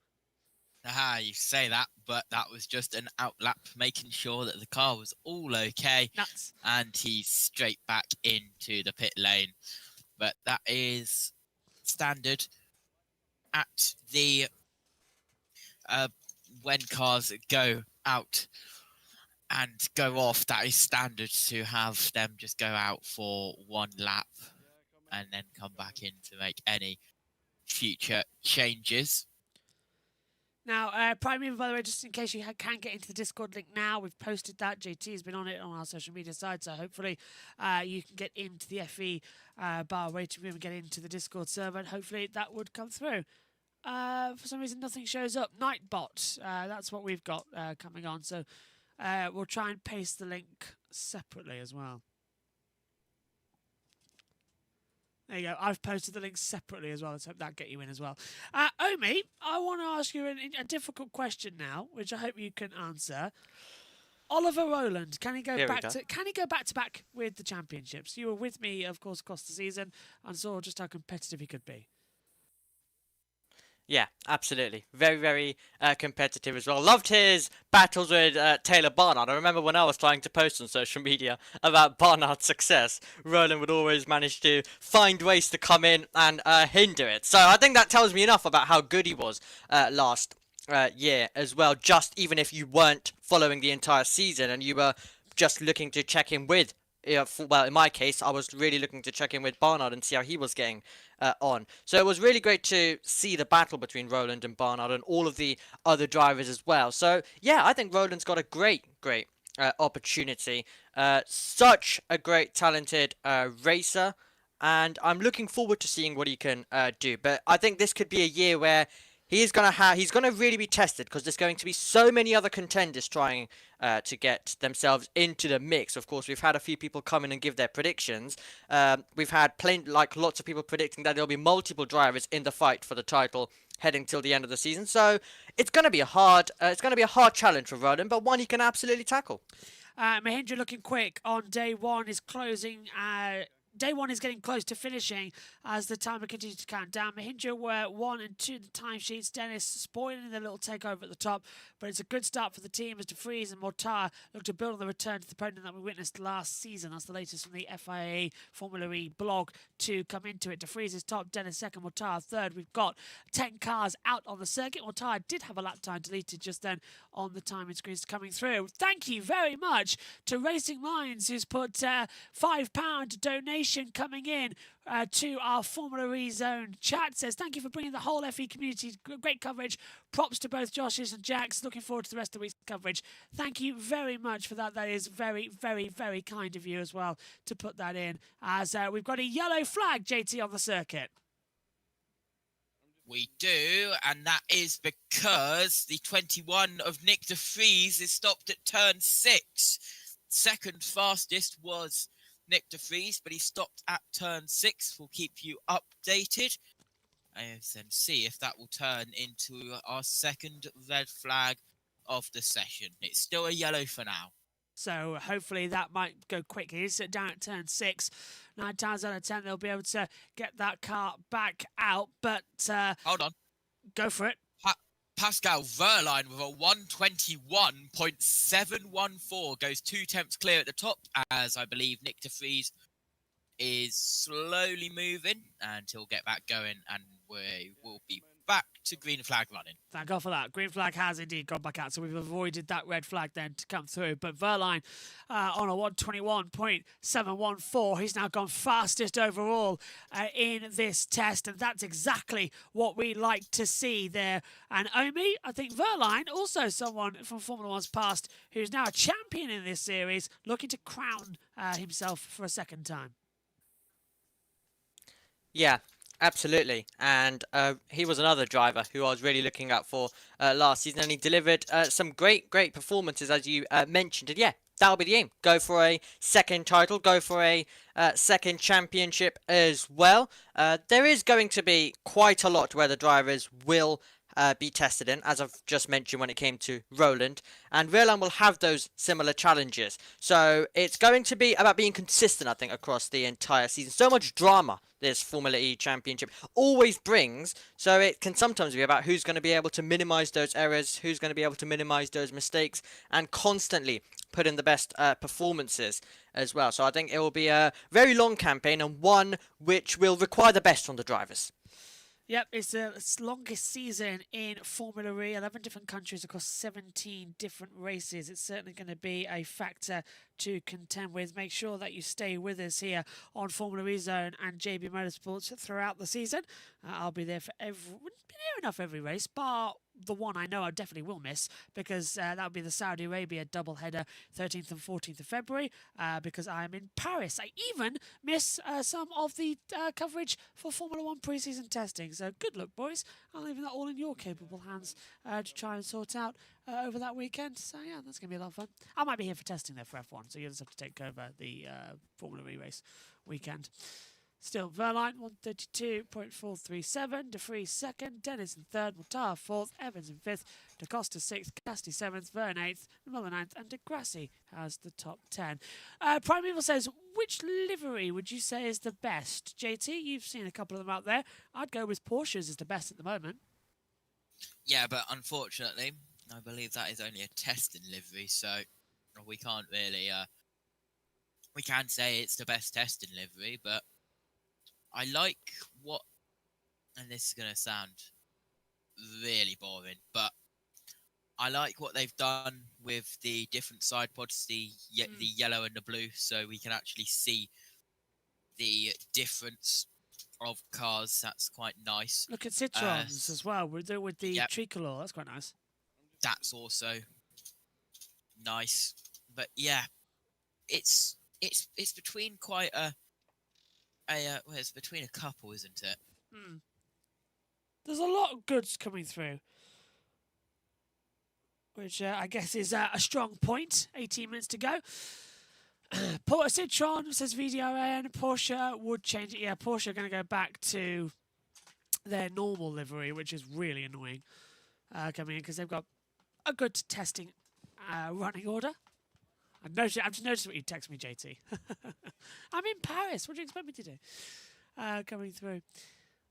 You say that, but that was just an outlap, making sure that the car was all okay. Nuts. And he's straight back into the pit lane. But that is standard at the when cars go out and go off. That is standard to have them just go out for one lap and then come back in to make any future changes. Now, Prime Mover, by the way, just in case you can get into the Discord link now, we've posted that. JT has been on it on our social media side, so hopefully you can get into the FE bar waiting room and get into the Discord server, and hopefully that would come through. For some reason, nothing shows up. Nightbot, that's what we've got coming on, so we'll try and paste the link separately as well. There you go. I've posted the link separately as well. Let's hope that get you in as well. Omi, I want to ask you a difficult question now, which I hope you can answer. Oliver Rowland, can he go back to back with the championships? You were with me, of course, across the season and saw just how competitive he could be. Yeah, absolutely. Very, very competitive as well. Loved his battles with Taylor Barnard. I remember when I was trying to post on social media about Barnard's success, Roland would always manage to find ways to come in and hinder it. So I think that tells me enough about how good he was last year as well, just even if you weren't following the entire season and you were just looking to check in with well, in my case, I was really looking to check in with Barnard and see how he was getting on. So it was really great to see the battle between Roland and Barnard and all of the other drivers as well. So, yeah, I think Roland's got a great opportunity. Such a great, talented racer. And I'm looking forward to seeing what he can do. But I think this could be a year where he's gonna really be tested, because there's going to be so many other contenders trying to get themselves into the mix. Of course, we've had a few people come in and give their predictions. We've had lots of people predicting that there'll be multiple drivers in the fight for the title heading till the end of the season. So it's gonna be a hard challenge for Roland, but one he can absolutely tackle. Mahindra looking quick on day one is closing. Day one is getting close to finishing as the timer continues to count down. Mahindra were 1 and 2 in the timesheets. Dennis spoiling the little takeover at the top, but it's a good start for the team as De Vries and Mortar look to build on the return to the podium that we witnessed last season. That's the latest from the FIA Formula E blog to come into it. De Vries is top, Dennis second, Mortar third. We've got 10 cars out on the circuit. Mortar did have a lap time deleted just then on the timing screens coming through. Thank you very much to Racing Lines, who's put £5 donation coming in to our Formula E Zone chat. Says, thank you for bringing the whole FE community. Great coverage. Props to both Josh's and Jack's. Looking forward to the rest of the week's coverage. Thank you very much for that. That is very, very, very kind of you as well to put that in. As we've got a yellow flag, JT, on the circuit. We do, and that is because the 21 of Nick De Vries is stopped at turn 6. Second fastest was Nick De Vries, but he stopped at turn 6. We'll keep you updated and then see if that will turn into our second red flag of the session. It's still a yellow for now. So hopefully that might go quickly. He's down at turn 6. 9 times out of 10 they'll be able to get that car back out. But hold on, go for it. Pascal Verline with a 121.714 goes 2 tenths clear at the top, as I believe Nick De Vries is slowly moving, and he'll get back going, and we will be back to green flag running. Thank God for that. Green flag has indeed gone back out, so we've avoided that red flag then to come through. But Verline on a 121.714, he's now gone fastest overall in this test, and that's exactly what we like to see there. And Omi, I think Verline, also someone from Formula One's past, who's now a champion in this series, looking to crown himself for a second time. Yeah, absolutely. And he was another driver who I was really looking out for last season, and he delivered some great performances, as you mentioned. And yeah, that'll be the aim. Go for a second title, go for a second championship as well. There is going to be quite a lot where the drivers will be tested in, as I've just mentioned when it came to Roland. And Rearland will have those similar challenges. So it's going to be about being consistent, I think, across the entire season. So much drama this Formula E Championship always brings. So it can sometimes be about who's going to be able to minimize those errors, who's going to be able to minimize those mistakes, and constantly put in the best performances as well. So I think it will be a very long campaign and one which will require the best from the drivers. Yep, it's the longest season in Formula E, 11 different countries across 17 different races. It's certainly going to be a factor to contend with. Make sure that you stay with us here on Formula E Zone and JB Motorsports throughout the season. I'll be there for near enough every race, bar the one I know I definitely will miss, because that'll be the Saudi Arabia doubleheader 13th and 14th of February, because I'm in Paris. I even miss some of the coverage for Formula 1 pre-season testing. So good luck, boys. I'll leave that all in your capable hands to try and sort out over that weekend. So yeah, that's going to be a lot of fun. I might be here for testing there for F1, so you'll just have to take over the Formula E race weekend. Still, Verline 132.437, De Vries second, Dennis in third, Mortar fourth, Evans in fifth, Da Costa sixth, Casti seventh, Verne eighth, Muller ninth, and De Grassi has the top 10. Prime Evil says, which livery would you say is the best? JT, you've seen a couple of them out there. I'd go with Porsche's is the best at the moment. Yeah, but unfortunately, I believe that is only a testing livery, so we can't really. We can say it's the best testing livery, but I like what, and this is going to sound really boring, but I like what they've done with the different side pods, the yellow and the blue, so we can actually see the difference of cars. That's quite nice. Look at Citroens as well, with the tricolor. That's quite nice. That's also nice, but yeah, it's between quite well, it's between a couple, isn't it? There's a lot of goods coming through, which I guess is a strong point. 18 minutes to go. Citroen says VDRN. Porsche would change it. Yeah, Porsche are going to go back to their normal livery, which is really annoying coming in, because they've got a good testing running order. I've just noticed what you text me, JT. I'm in Paris. What do you expect me to do? Coming through.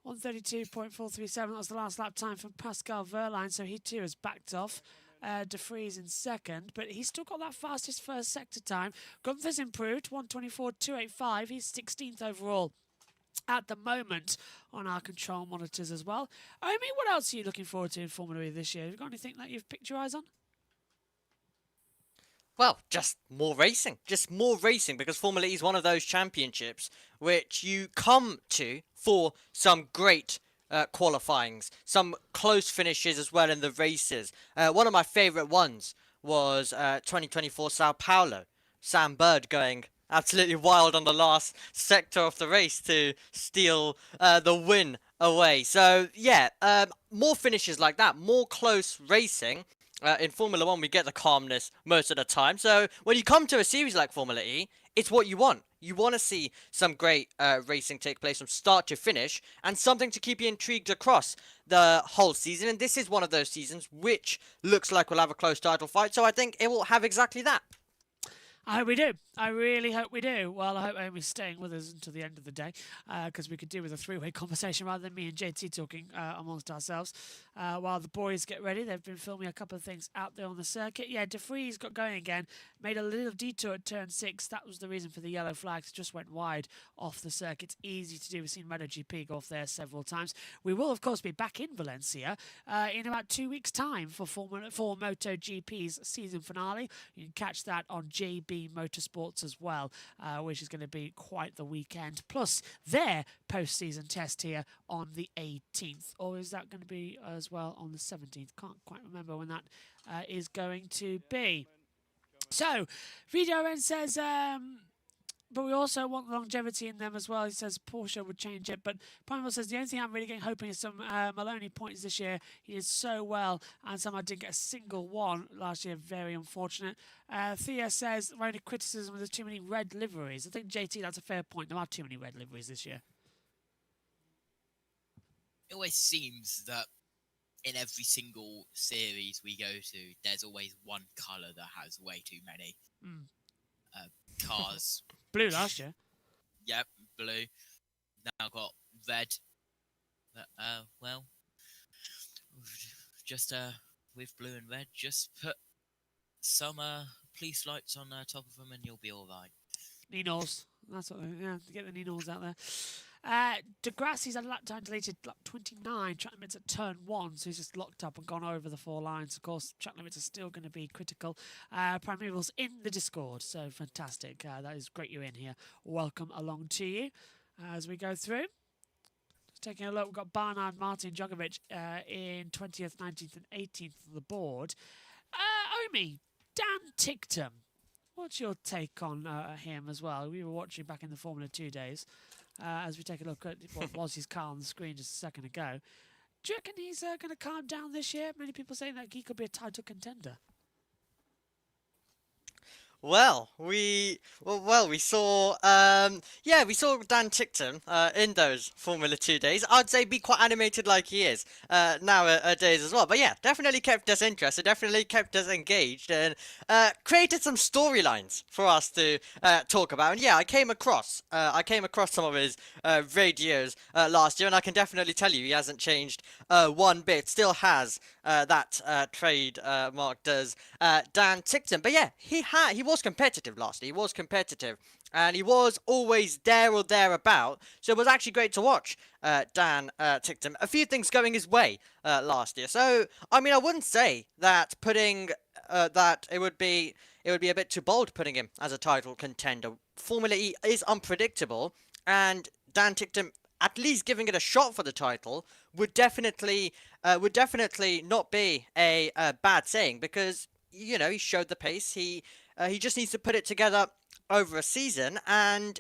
132.437. That was the last lap time from Pascal Verline, so he too has backed off. De Vries in second, but he's still got that fastest first sector time. Gunther's improved, 124.285. He's 16th overall at the moment on our control monitors as well. Omi, what else are you looking forward to in Formula E this year? Have you got anything that you've picked your eyes on? Well, just more racing. Just more racing, because Formula E is one of those championships which you come to for some great qualifyings, some close finishes as well in the races. One of my favourite ones was 2024 Sao Paulo. Sam Bird going absolutely wild on the last sector of the race to steal the win away. So, yeah, more finishes like that, more close racing. In Formula 1, we get the calmness most of the time. So when you come to a series like Formula E, it's what you want. You want to see some great racing take place from start to finish, and something to keep you intrigued across the whole season. And this is one of those seasons which looks like we'll have a close title fight. So I think it will have exactly that. I hope we do. I really hope we do. Well, I hope Amy's staying with us until the end of the day, because we could do with a three-way conversation rather than me and JT talking amongst ourselves. While the boys get ready, they've been filming a couple of things out there on the circuit. Yeah, De Vries got going again, made a little detour at turn 6. That was the reason for the yellow flags. Just went wide off the circuit. It's easy to do. We've seen MotoGP go off there several times. We will, of course, be back in Valencia in about 2 weeks' time for MotoGP's season finale. You can catch that on JBMotorsports as well, which is going to be quite the weekend. Plus their post-season test here on the 18th. Or is that going to be as well on the 17th? Can't quite remember when that is going to be. So, VDRN says, but we also want longevity in them as well. He says Porsche would change it. But Primal says, the only thing I'm really hoping is some Maloney points this year. He is so well, and somehow didn't get a single one last year. Very unfortunate. Thea says, my only criticism is there's too many red liveries. I think, JT, that's a fair point. There are too many red liveries this year. It always seems that in every single series we go to, there's always one colour that has way too many cars. Blue last year. Yep, blue. Now got red. Well, just with blue and red, just put some police lights on top of them and you'll be all right. Ninos. That's what, yeah, get the Ninos out there. Degrassi's had lap time deleted, lap 29. Track limits at turn 1, so he's just locked up and gone over the 4 lines. Of course, track limits are still going to be critical. Primeval's in the Discord, so fantastic. That is great you're in here. Welcome along to you as we go through. Just taking a look, we've got Barnard, Martin, Djokovic in 20th, 19th, and 18th on the board. Omi, Dan Ticktum. What's your take on him as well? We were watching back in the Formula 2 days as we take a look at what was his car on the screen just a second ago. Do you reckon he's going to calm down this year? Many people saying that he could be a title contender. Well, we saw we saw Dan Ticktum in those Formula 2 days. I'd say be quite animated like he is nowadays as well. But yeah, definitely kept us interested, definitely kept us engaged, and created some storylines for us to talk about. And yeah, I came across some of his radios last year, and I can definitely tell you he hasn't changed one bit. Still has that trademark does Dan Ticktum. But yeah, he was competitive last year. He was competitive, and he was always there or thereabout. So it was actually great to watch Dan Ticktum. A few things going his way last year. So I mean, I wouldn't say that putting that it would be a bit too bold putting him as a title contender. Formula E is unpredictable, and Dan Ticktum at least giving it a shot for the title would definitely not be a bad saying, because you know he showed the pace. He just needs to put it together over a season, and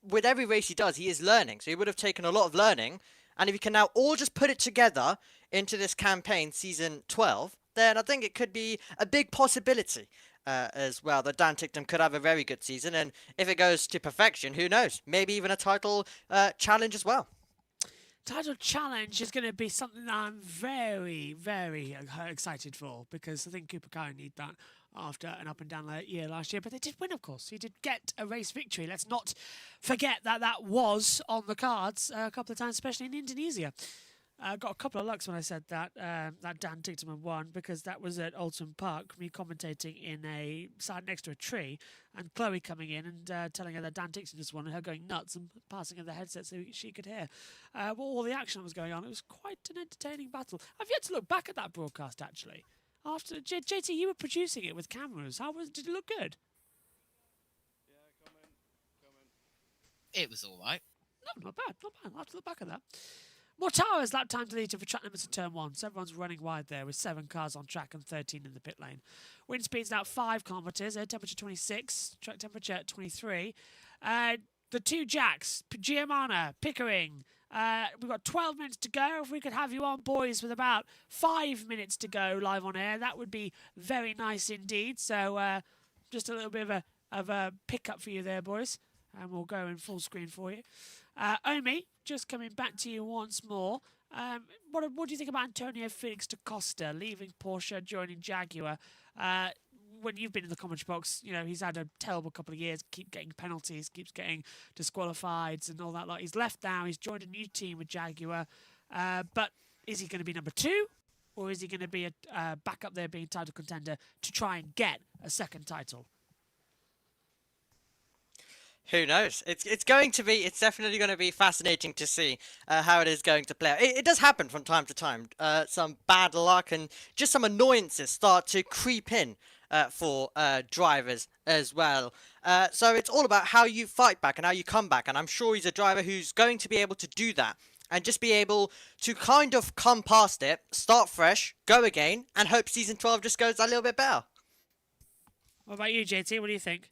with every race he does, he is learning. So he would have taken a lot of learning, and if he can now all just put it together into this campaign, season 12, then I think it could be a big possibility as well that Dan Ticktum could have a very good season, and if it goes to perfection, who knows? Maybe even a title challenge as well. Title challenge is going to be something that I'm very, very excited for, because I think Cooper Curry need that after an up and down year last year. But they did win, of course. He did get a race victory. Let's not forget that that was on the cards a couple of times, especially in Indonesia. I got a couple of lucks when I said that that Dan Ticktum had won, because that was at Alton Park, me commentating in a side next to a tree, and Chloe coming in and telling her that Dan Ticktum just won, and her going nuts and passing her the headset so she could hear all the action that was going on. It was quite an entertaining battle. I've yet to look back at that broadcast, actually. After JT, you were producing it with cameras. Did it look good? It was all right. No, not bad. I'll have to look back at that. Mortara's lap time deleted for track limits in turn 1. So everyone's running wide there with 7 cars on track and 13 in the pit lane. Wind speed's now 5 kilometres, air temperature 26, track temperature 23. The 2 jacks, Giamana, Pickering. We've got 12 minutes to go. If we could have you on, boys, with about 5 minutes to go live on air, that would be very nice indeed. So just a little bit of a pickup for you there, boys. And we'll go in full screen for you. Omi, just coming back to you once more. What do you think about Antonio Felix da Costa leaving Porsche, joining Jaguar? When you've been in the commentary box, you know, he's had a terrible couple of years, keep getting penalties, keeps getting disqualified and all that. He's left now, he's joined a new team with Jaguar. But is he going to be number 2? Or is he going to be a back up there being title contender to try and get a second title? Who knows? It's definitely going to be fascinating to see how it is going to play out. It does happen from time to time. Some bad luck and just some annoyances start to creep in for drivers as well. So it's all about how you fight back and how you come back. And I'm sure he's a driver who's going to be able to do that and just be able to kind of come past it, start fresh, go again, and hope season 12 just goes a little bit better. What about you, JT? What do you think?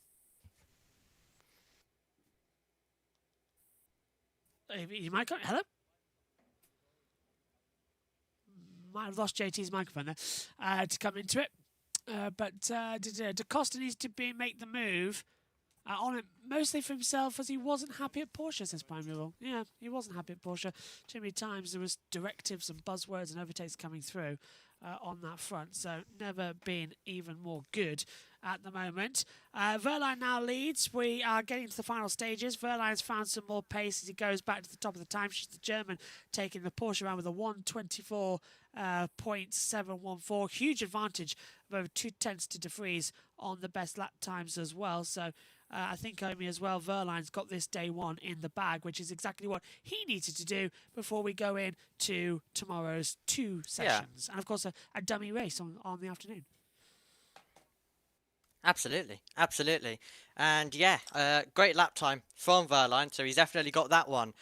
You might go. Hello? Might have lost JT's microphone there to come into it. But Da Costa needs to make the move on it mostly for himself, as he wasn't happy at Porsche, says Prime Rule. Yeah, he wasn't happy at Porsche. Too many times there was directives and buzzwords and overtakes coming through on that front, so never been even more good at the moment. Wehrlein now leads. We are getting to the final stages. Wehrlein's found some more pace as he goes back to the top of the timesheet. The German taking the Porsche around with a 1:24.714. Huge advantage of over 2/10 to De Vries on the best lap times as well. So I think, Omi, as well, Wehrlein's got this day one in the bag, which is exactly what he needed to do before we go into tomorrow's 2 sessions. And, of course, a dummy race on the afternoon. Absolutely, absolutely. And yeah, great lap time from Wehrlein, so he's definitely got that one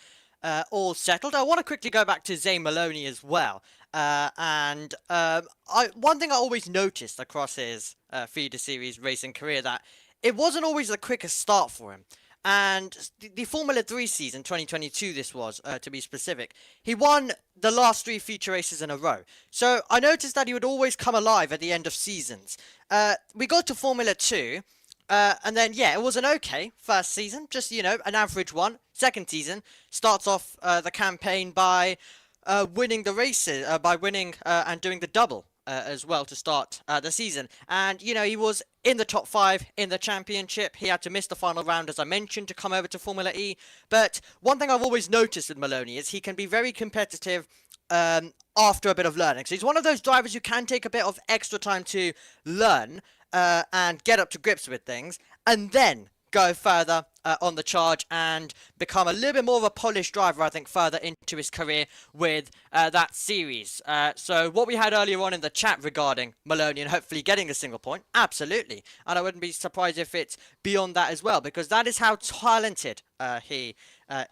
all settled. I want to quickly go back to Zane Maloney as well. One thing I always noticed across his feeder series racing career, that it wasn't always the quickest start for him. And the Formula 3 season, 2022 this was, to be specific, he won the last 3 feature races in a row. So I noticed that he would always come alive at the end of seasons. We got to Formula 2, and then, yeah, it was an okay first season, just, you know, an average one. Second season, starts off the campaign by winning the races, by winning and doing the double as well to start the season. And, you know, he was in the top 5 in the championship. He had to miss the final round, as I mentioned, to come over to Formula E. But one thing I've always noticed with Maloney is he can be very competitive after a bit of learning. So he's one of those drivers who can take a bit of extra time to learn and get up to grips with things, and then go further on the charge and become a little bit more of a polished driver, I think, further into his career with that series. So what we had earlier on in the chat regarding Maloney and hopefully getting a single point, absolutely. And I wouldn't be surprised if it's beyond that as well, because that is how talented he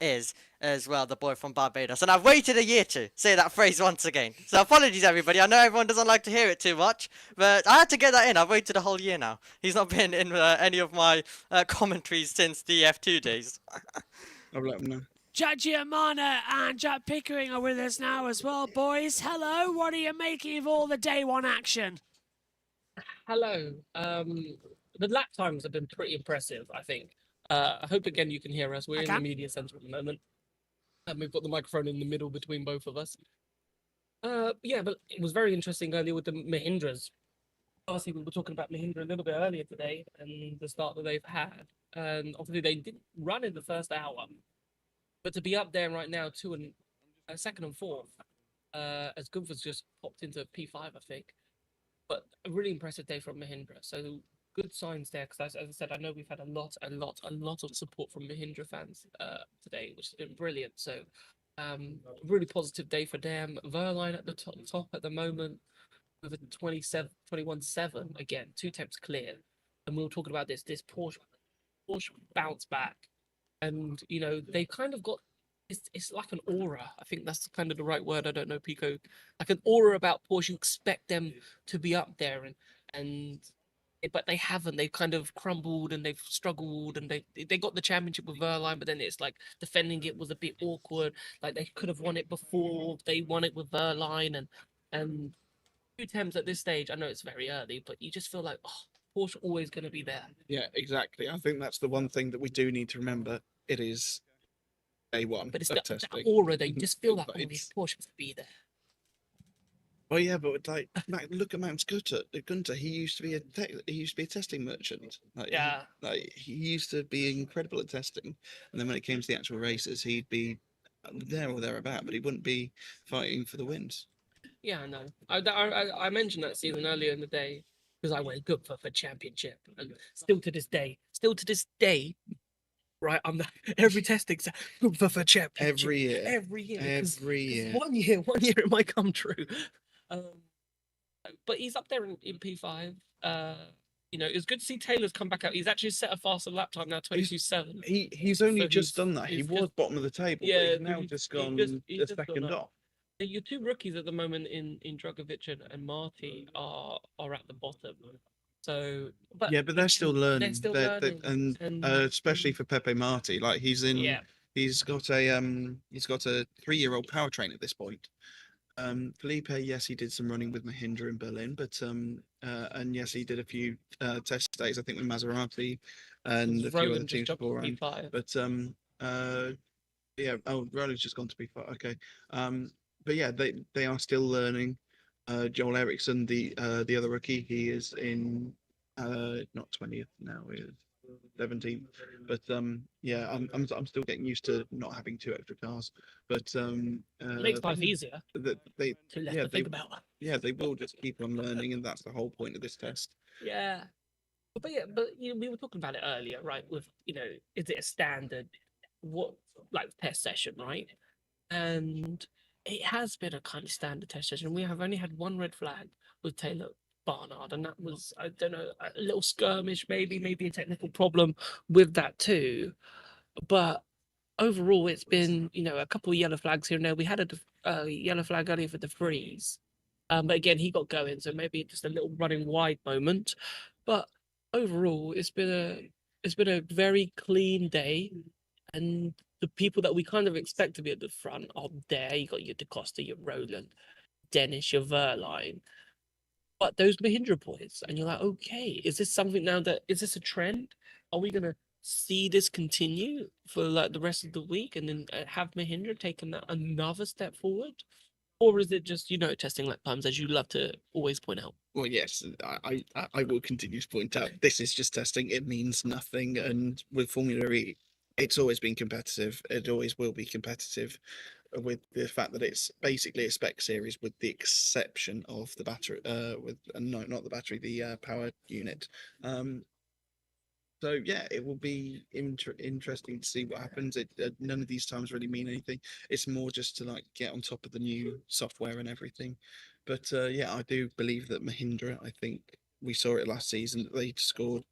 is as well, the boy from Barbados. And I've waited a year to say that phrase once again. So apologies, everybody. I know everyone doesn't like to hear it too much, but I had to get that in. I've waited a whole year now. He's not been in any of my commentaries since the F2 days. I'll let him know. Jack Giamana and Jack Pickering are with us now as well, boys. Hello, what are you making of all the day one action? Hello. The lap times have been pretty impressive, I think. I hope again you can hear us. We're in the media center at the moment. And we've got the microphone in the middle between both of us. Yeah, but it was very interesting earlier with the Mahindras. Obviously, we were talking about Mahindra a little bit earlier today and the start that they've had. And obviously, they didn't run in the first hour. But to be up there right now, second and fourth, as Gunther's just popped into P5, I think. But a really impressive day from Mahindra. So good signs there, because as I said, I know we've had a lot of support from Mahindra fans today, which has been brilliant. So really positive day for them. Wehrlein at the top at the moment with a 21.7 again, 2 temps clear. And we were talking about this Porsche bounce back, and you know they kind of got it's like an aura. I think that's kind of the right word. I don't know, Pico. Like an aura about Porsche. You expect them to be up there, but they haven't. They've kind of crumbled and they've struggled, and they got the championship with Wehrlein, but then it's like defending it was a bit awkward. Like they could have won it before. They won it with Wehrlein, and 2 temps at this stage. I know it's very early, but you just feel like Porsche always going to be there. Yeah, exactly. I think that's the one thing that we do need to remember. It is day one. But it's that aura. They just feel like Porsche must be there. Well, yeah, but like, look at Mount Gunther. He used to be a testing merchant. He used to be incredible at testing, and then when it came to the actual races, he'd be there or thereabout, but he wouldn't be fighting for the wins. Yeah, I know. I mentioned that season earlier in the day because I went good for championship, and still to this day, right? I'm every testing good for championship every year. Every year. 1 year it might come true. But he's up there in P5. You know, it's good to see Taylor's come back out. He's actually set a faster lap time now, 22.7. He's only just done that. He was bottom of the table. Yeah, but he's now just gone a second off. Your 2 rookies at the moment in Drugovic and Marty are at the bottom. So, but they're still learning. And especially for Pepe Marti, like he's got a 3-year-old powertrain at this point. Felipe, yes, he did some running with Mahindra in Berlin, but and yes, he did a few test days, I think, with Maserati and a few other Roland just teams jumped to beforehand. P5. But yeah. Oh, Roland's just gone to P5. Okay. But yeah, they are still learning. Joel Eriksson, the other rookie, he is in not 20th now, he is 17th. But yeah, I'm still getting used to not having 2 extra cars. But It makes life easier. They Too less yeah, to think about. yeah, they will just keep on learning, and that's the whole point of this test. Yeah. But yeah, but you know, we were talking about it earlier, right? With, you know, is it a standard test session, right? And it has been a kind of standard test session. We have only had one red flag with Taylor Barnard, and that was, I don't know, a little skirmish, maybe a technical problem with that too. But overall, it's been, you know, a couple of yellow flags here and there. We had a yellow flag earlier for the freeze. But again, he got going, so maybe just a little running wide moment. But overall, it's been a very clean day, and the people that we kind of expect to be at the front are there. You got your DaCosta, your Roland, Dennis, your Verline. But those Mahindra boys, and you're like, okay, is this something now is this a trend? Are we gonna see this continue for like the rest of the week, and then have Mahindra taken that another step forward? Or is it just, you know, testing lap times, as you love to always point out? Well, yes, I will continue to point out this is just testing. It means nothing, and with Formula E, it's always been competitive. It always will be competitive, with the fact that it's basically a spec series, with the exception of the battery. No, not the battery, the power unit. So yeah, it will be interesting to see what happens. None of these times really mean anything. It's more just to like get on top of the new software and everything. But yeah, I do believe that Mahindra, I think we saw it last season, that they scored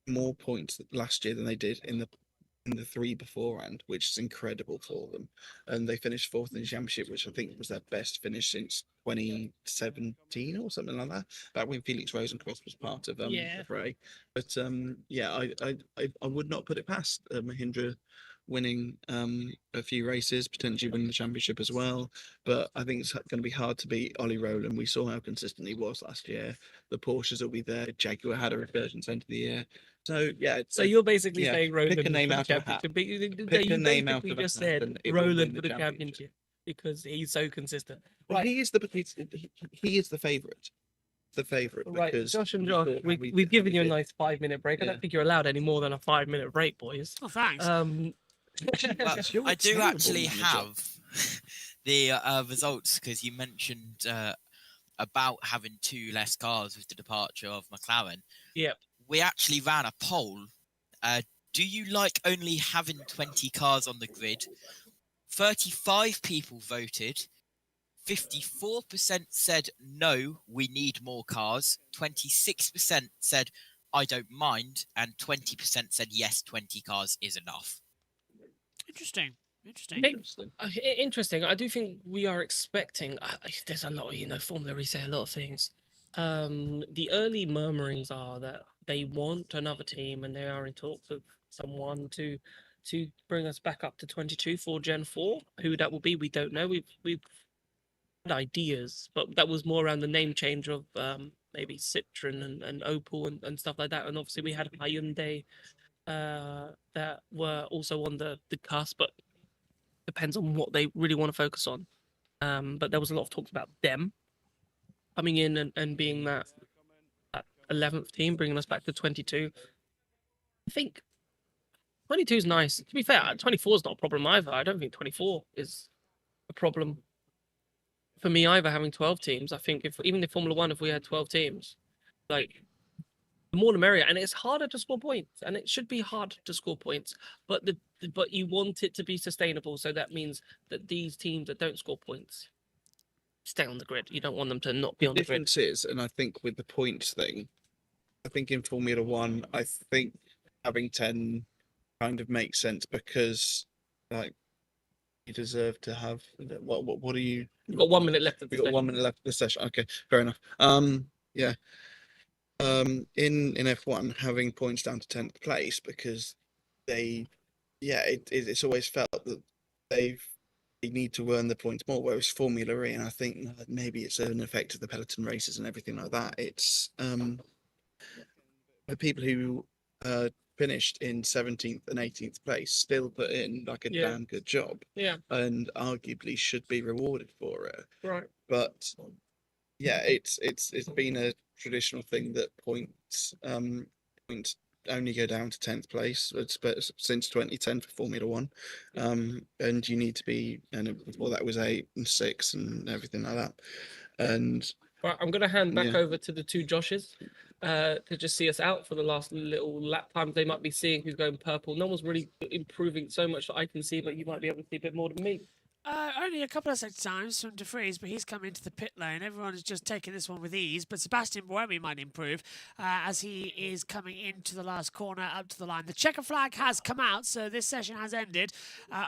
more points last year than they did in the 3 beforehand, which is incredible for them. And they finished 4th in the championship, which I think was their best finish since 2017 or something like that, back when Felix Rosenqvist was part of the fray. But yeah, I would not put it past Mahindra winning a few races, potentially winning the championship as well. But I think it's going to be hard to beat Ollie Rowland. We saw how consistent he was last year. The Porsches will be there. Jaguar had a resurgence end of the year. So yeah. So you're basically saying Roland pick a name out of a hat. Pick a name out of a just hat said and it will win Roland the for the championship. championship because he's so consistent. Well, Right. he is the favourite. The favourite. Right, Because Josh and Josh, we've given you a nice 5-minute break. I Yeah. don't think you're allowed any more than a 5-minute break, boys. Oh, thanks. Well, I do actually have the results, because you mentioned about having 2 less cars with the departure of McLaren. Yep. We actually ran a poll. Do you like only having 20 cars on the grid? 35 people voted. 54% said no, we need more cars. 26% said I don't mind, and 20% said yes, 20 cars is enough. Interesting. Interesting. I do think we are expecting. There's a lot of, you know, Formula E say a lot of things. The early murmurings are that they want another team, and they are in talks with someone to bring us back up to 22 for Gen 4. Who that will be, we don't know. We've had ideas, but that was more around the name change of maybe Citroen and Opel and stuff like that. And obviously we had Hyundai that were also on the cusp, but depends on what they really want to focus on. But there was a lot of talks about them coming in and being that 11th team, bringing us back to 22. I think 22 is nice. To be fair, 24 is not a problem either. I don't think 24 is a problem for me either, having 12 teams. I think even in Formula 1, if we had 12 teams, like, the more the merrier. And it's harder to score points, and it should be hard to score points, but you want it to be sustainable. So that means that these teams that don't score points stay on the grid. You don't want them to not be on the grid. Difference is, and I think with the points thing, I think in Formula 1, I think having 10 kind of makes sense, because like you deserve to have what are you? You've got 1 minute left of the We've got 1 minute left of the session. Okay, fair enough. Yeah. In F1, having points down to 10th place, because it's always felt that they need to earn the points more, whereas Formula E, and I think maybe it's an effect of the peloton races and everything like that, it's the people who finished in 17th and 18th place still put in like a Yeah. damn good job, and arguably should be rewarded for it. Right. But yeah, it's been a traditional thing that points only go down to 10th place since 2010 for Formula One, and you need to be, and before that was 8 and 6 and everything like that. And Right, I'm going to hand back over to the two Joshes to just see us out for the last little lap times. They might be seeing who's going purple. No one's really improving so much that I can see, but you might be able to see a bit more than me. Only a couple of such times from De Vries, but he's come into the pit lane. Everyone is just taking this one with ease, but Sebastian Buemi might improve as he is coming into the last corner up to the line. The checker flag has come out, so this session has ended.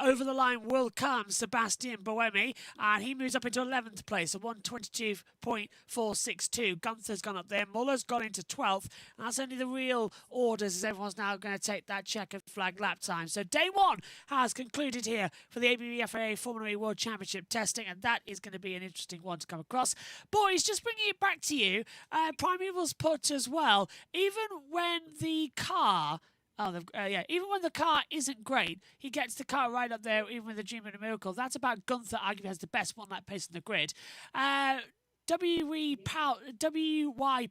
Over the line will come Sebastian Buemi, and he moves up into 11th place, a 1:22.462. Gunther's gone up there. Muller's gone into 12th, and that's only the real orders as everyone's now going to take that checker flag lap time. So day one has concluded here for the ABB FIA Formula World Championship testing, and that is going to be an interesting one to come across. Boys, just bringing it back to you, Primeval's put as well, even when the car even when the car isn't great, he gets the car right up there, even with the Dream and a Miracle. That's about Gunther, arguably has the best one lap pace in the grid. WY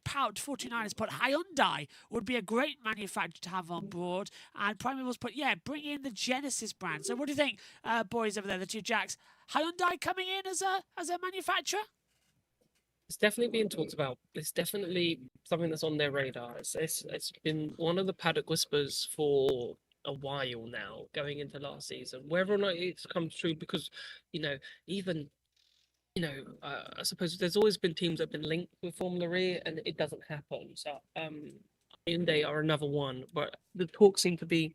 Pout 49 has put Hyundai would be a great manufacturer to have on board, and Primeval's put bring in the Genesis brand. So what do you think, boys over there, the two Jacks? Hyundai coming in as a manufacturer? It's definitely being talked about. It's definitely something that's on their radar. It's been one of the paddock whispers for a while now, going into last season. Whether or not it's come true, because I suppose there's always been teams that have been linked with Formula E, and it doesn't happen. So, Hyundai are another one, but the talks seem to be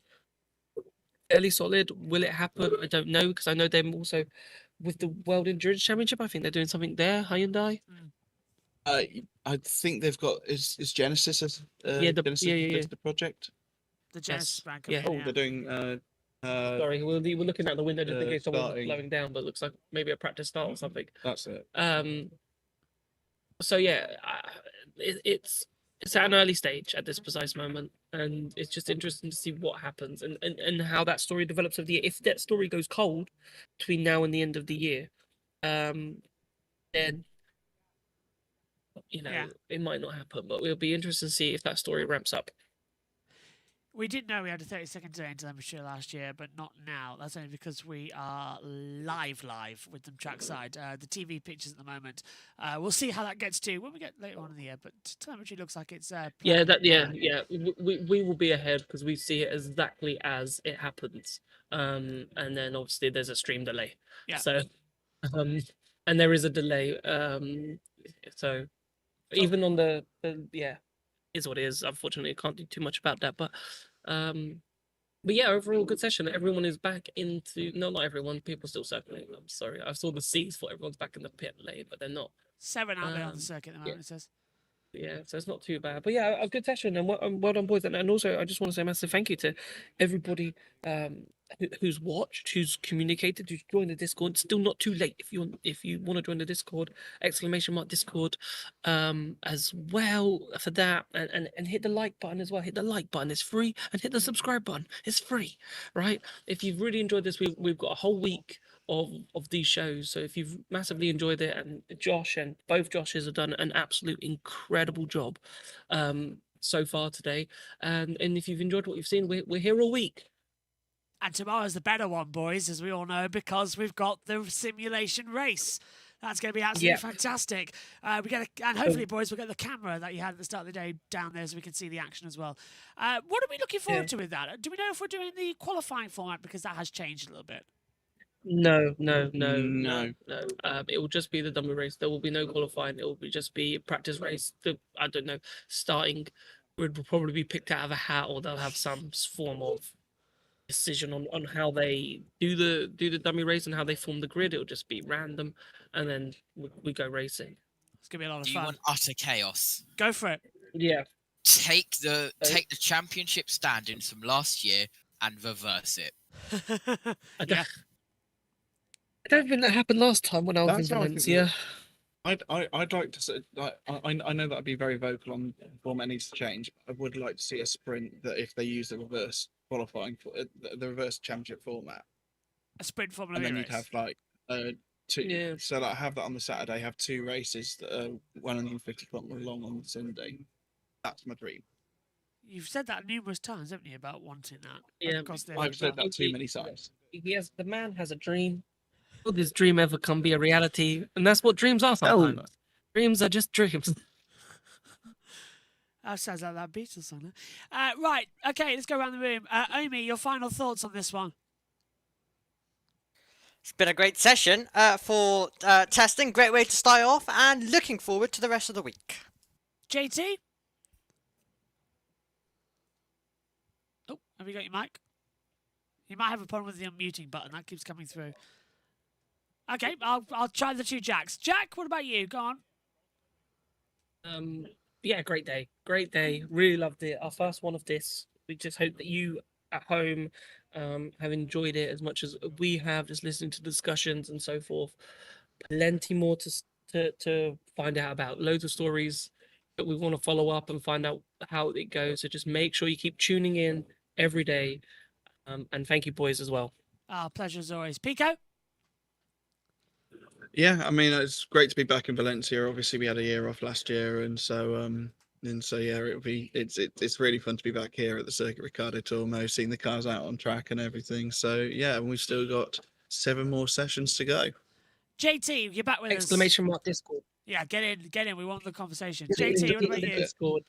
fairly solid. Will it happen? I don't know, because I know them also with the World Endurance Championship. I think they're doing something there, Hyundai. I think they've got is Genesis as the project. The Genesis brand. Yeah. Oh, they're doing. Sorry, we're looking out the window just in case someone's slowing down, but it looks like maybe a practice start or something. That's it. So yeah, it's at an early stage at this precise moment, and it's just interesting to see what happens and how that story develops of the year. If that story goes cold between now and the end of the year, then it might not happen. But it'll be interesting to see if that story ramps up. We did know we had a 30-second delay into temperature last year, but not now. That's only because we are live with them trackside. The TV pictures at the moment. We'll see how that gets to when we get later on in the year. But telemetry looks like it's We will be ahead because we see it exactly as it happens. And then obviously there's a stream delay. Yeah. So, and there is a delay. So, even on the is what it is. Unfortunately, I can't do too much about that. But yeah, overall good session. Everyone is back into not everyone. People still circling. I'm sorry. I saw the C's for everyone's back in the pit lane, but they're not. 7 out there on the circuit at the moment. It says. Yeah, so it's not too bad. But yeah, a good session, and well done, boys. And also, I just want to say a massive thank you to everybody who's watched, who's communicated, who's joined the Discord. It's still not too late if you want to join the Discord, !Discord as well for that, and hit the like button as well. Hit the like button, it's free, and hit the subscribe button, it's free, right? If you've really enjoyed this, we've got a whole week of these shows. So if you've massively enjoyed it, and Josh and both Joshes have done an absolute incredible job so far today, and if you've enjoyed what you've seen, we're here all week. And tomorrow's the better one, boys, as we all know, because we've got the simulation race. That's going to be absolutely fantastic. And hopefully, boys, we'll get the camera that you had at the start of the day down there so we can see the action as well. What are we looking forward to with that? Do we know if we're doing the qualifying format, because that has changed a little bit? No. It will just be the dummy race. There will be no qualifying. It will just be a practice race. I don't know. Starting would probably be picked out of a hat, or they'll have some form of decision on how they do the dummy race and how they form the grid. It'll just be random, and then we go racing. It's gonna be a lot of fun. Do you want utter chaos? Go for it. Yeah. Take the championship standings from last year and reverse it. I don't think that happened last time when I was in Valencia. I'd like to say, like, I know that I'd be very vocal on the format needs to change. I would like to see a sprint that if they use the reverse qualifying for the reverse championship format, A sprint Formula and E then race. you'd have like two. Yeah. So like have that on the Saturday, have two races that are 150 kilometers long on the Sunday. That's my dream. You've said that numerous times, haven't you, about wanting that? Yeah, across the I've said FA? that too many times. The man has a dream. Will this dream ever come be a reality? And that's what dreams are sometimes. Dreams are just dreams. That sounds like that Beatles song. Right, okay, let's go around the room. Omi, your final thoughts on this one? It's been a great session for testing. Great way to start off, and looking forward to the rest of the week. JT? Oh, have you got your mic? You might have a problem with the unmuting button. That keeps coming through. Okay, I'll try the two Jacks. Jack, what about you? Go on. Yeah, great day. Great day. Really loved it. Our first one of this. We just hope that you at home have enjoyed it as much as we have, just listening to discussions and so forth. Plenty more to find out about. Loads of stories that we want to follow up and find out how it goes. So just make sure you keep tuning in every day. And thank you, boys, as well. Pleasure as always. Pico? Yeah, I mean it's great to be back in Valencia. Obviously, we had a year off last year, and so yeah, it's really fun to be back here at the Circuit Ricardo Tormo, seeing the cars out on track and everything. So yeah, and we've still got 7 more sessions to go. JT, you're back with us. Exclamation mark Discord. Yeah, get in. We want the conversation. Get JT, in what about the you? Discord.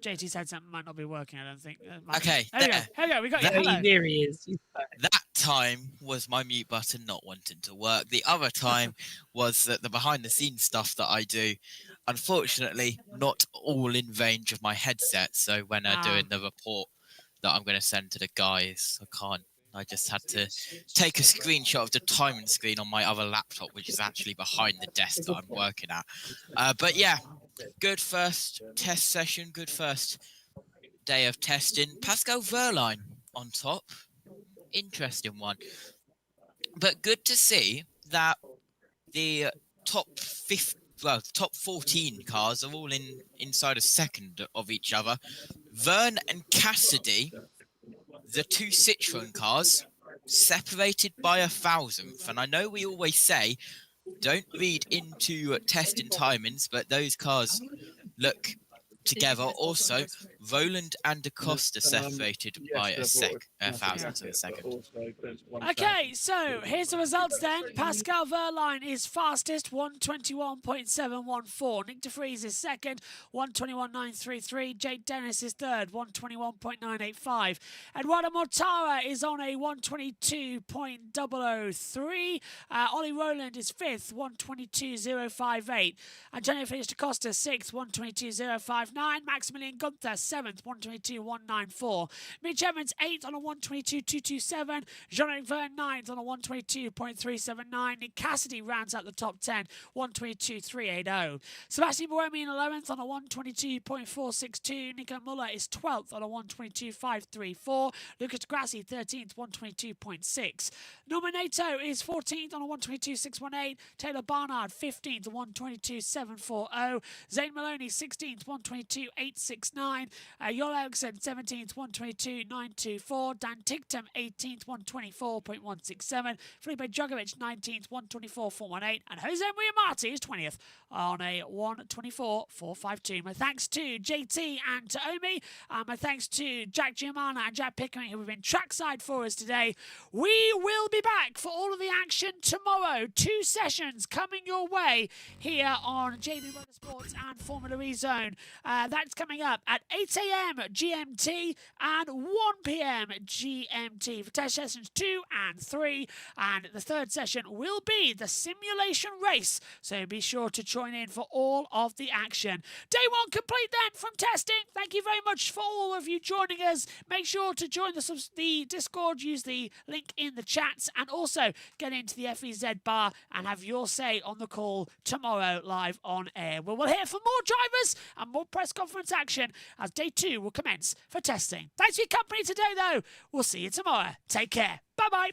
JT said something might not be working, I don't think. Okay, Here we go. We got you. Hello. There he is. That time was my mute button not wanting to work. The other time was the behind the scenes stuff that I do. Unfortunately, not all in range of my headset. So when I'm doing the report that I'm going to send to the guys, I can't. I just had to take a screenshot of the timing screen on my other laptop, which is actually behind the desk that I'm working at. But yeah, good first test session, good first day of testing. Pascal Wehrlein on top. Interesting one. But good to see that the top 14 cars are all inside a second of each other. Vern and Cassidy, the 2 Citroen cars, separated by 1,000th. And I know we always say, don't read into testing timings, but those cars look together. Also, Roland and DaCosta separated by a thousandth of a second. Okay, so here's the results then. Pascal Wehrlein is fastest, 121.714. Nick de Vries is second, 121.933. Jake Dennis is third, 121.985. Eduardo Mortara is on a 122.003. Ollie Roland is fifth, 122.058. Antonio Felix DaCosta sixth, 122.059. Maximilian Gunther 7th, 122.194. Mitch Evans 8th on a 122.227. Jean-Luc Verne 9th on a 122.379. Nick Cassidy rounds out the top 10, 122.380. Sebastian Bohemian 11th on a 122.462. Nico Muller is 12th on a 122.534. Lucas Grassi 13th, 122.6. Norminato is 14th on a 122.618. Taylor Barnard 15th, 122.740. Zane Maloney 16th, 122.869. Joel Eriksson 17th, 122.924. Dan Tigtum 18th, 124.167. Felipe Djokovic 19th, 124.418. And Jose Maria Marti is 20th on a 124.452. My thanks to JT and to Omi. My thanks to Jack Giamana and Jack Pickering, who have been trackside for us today. We will be back for all of the action tomorrow. 2 sessions coming your way here on JB Motorsports and Formula E Zone. That's coming up at 8 a.m. GMT and 1 p.m. GMT for test sessions 2 and 3. And the third session will be the simulation race. So be sure to join in for all of the action. Day 1 complete then from testing. Thank you very much for all of you joining us. Make sure to join the Discord. Use the link in the chats. And also get into the FEZ bar and have your say on the call tomorrow live on air. We'll hear from more drivers and more press conference action as day 2 will commence for testing. Thanks for your company today, though. We'll see you tomorrow. Take care. Bye-bye.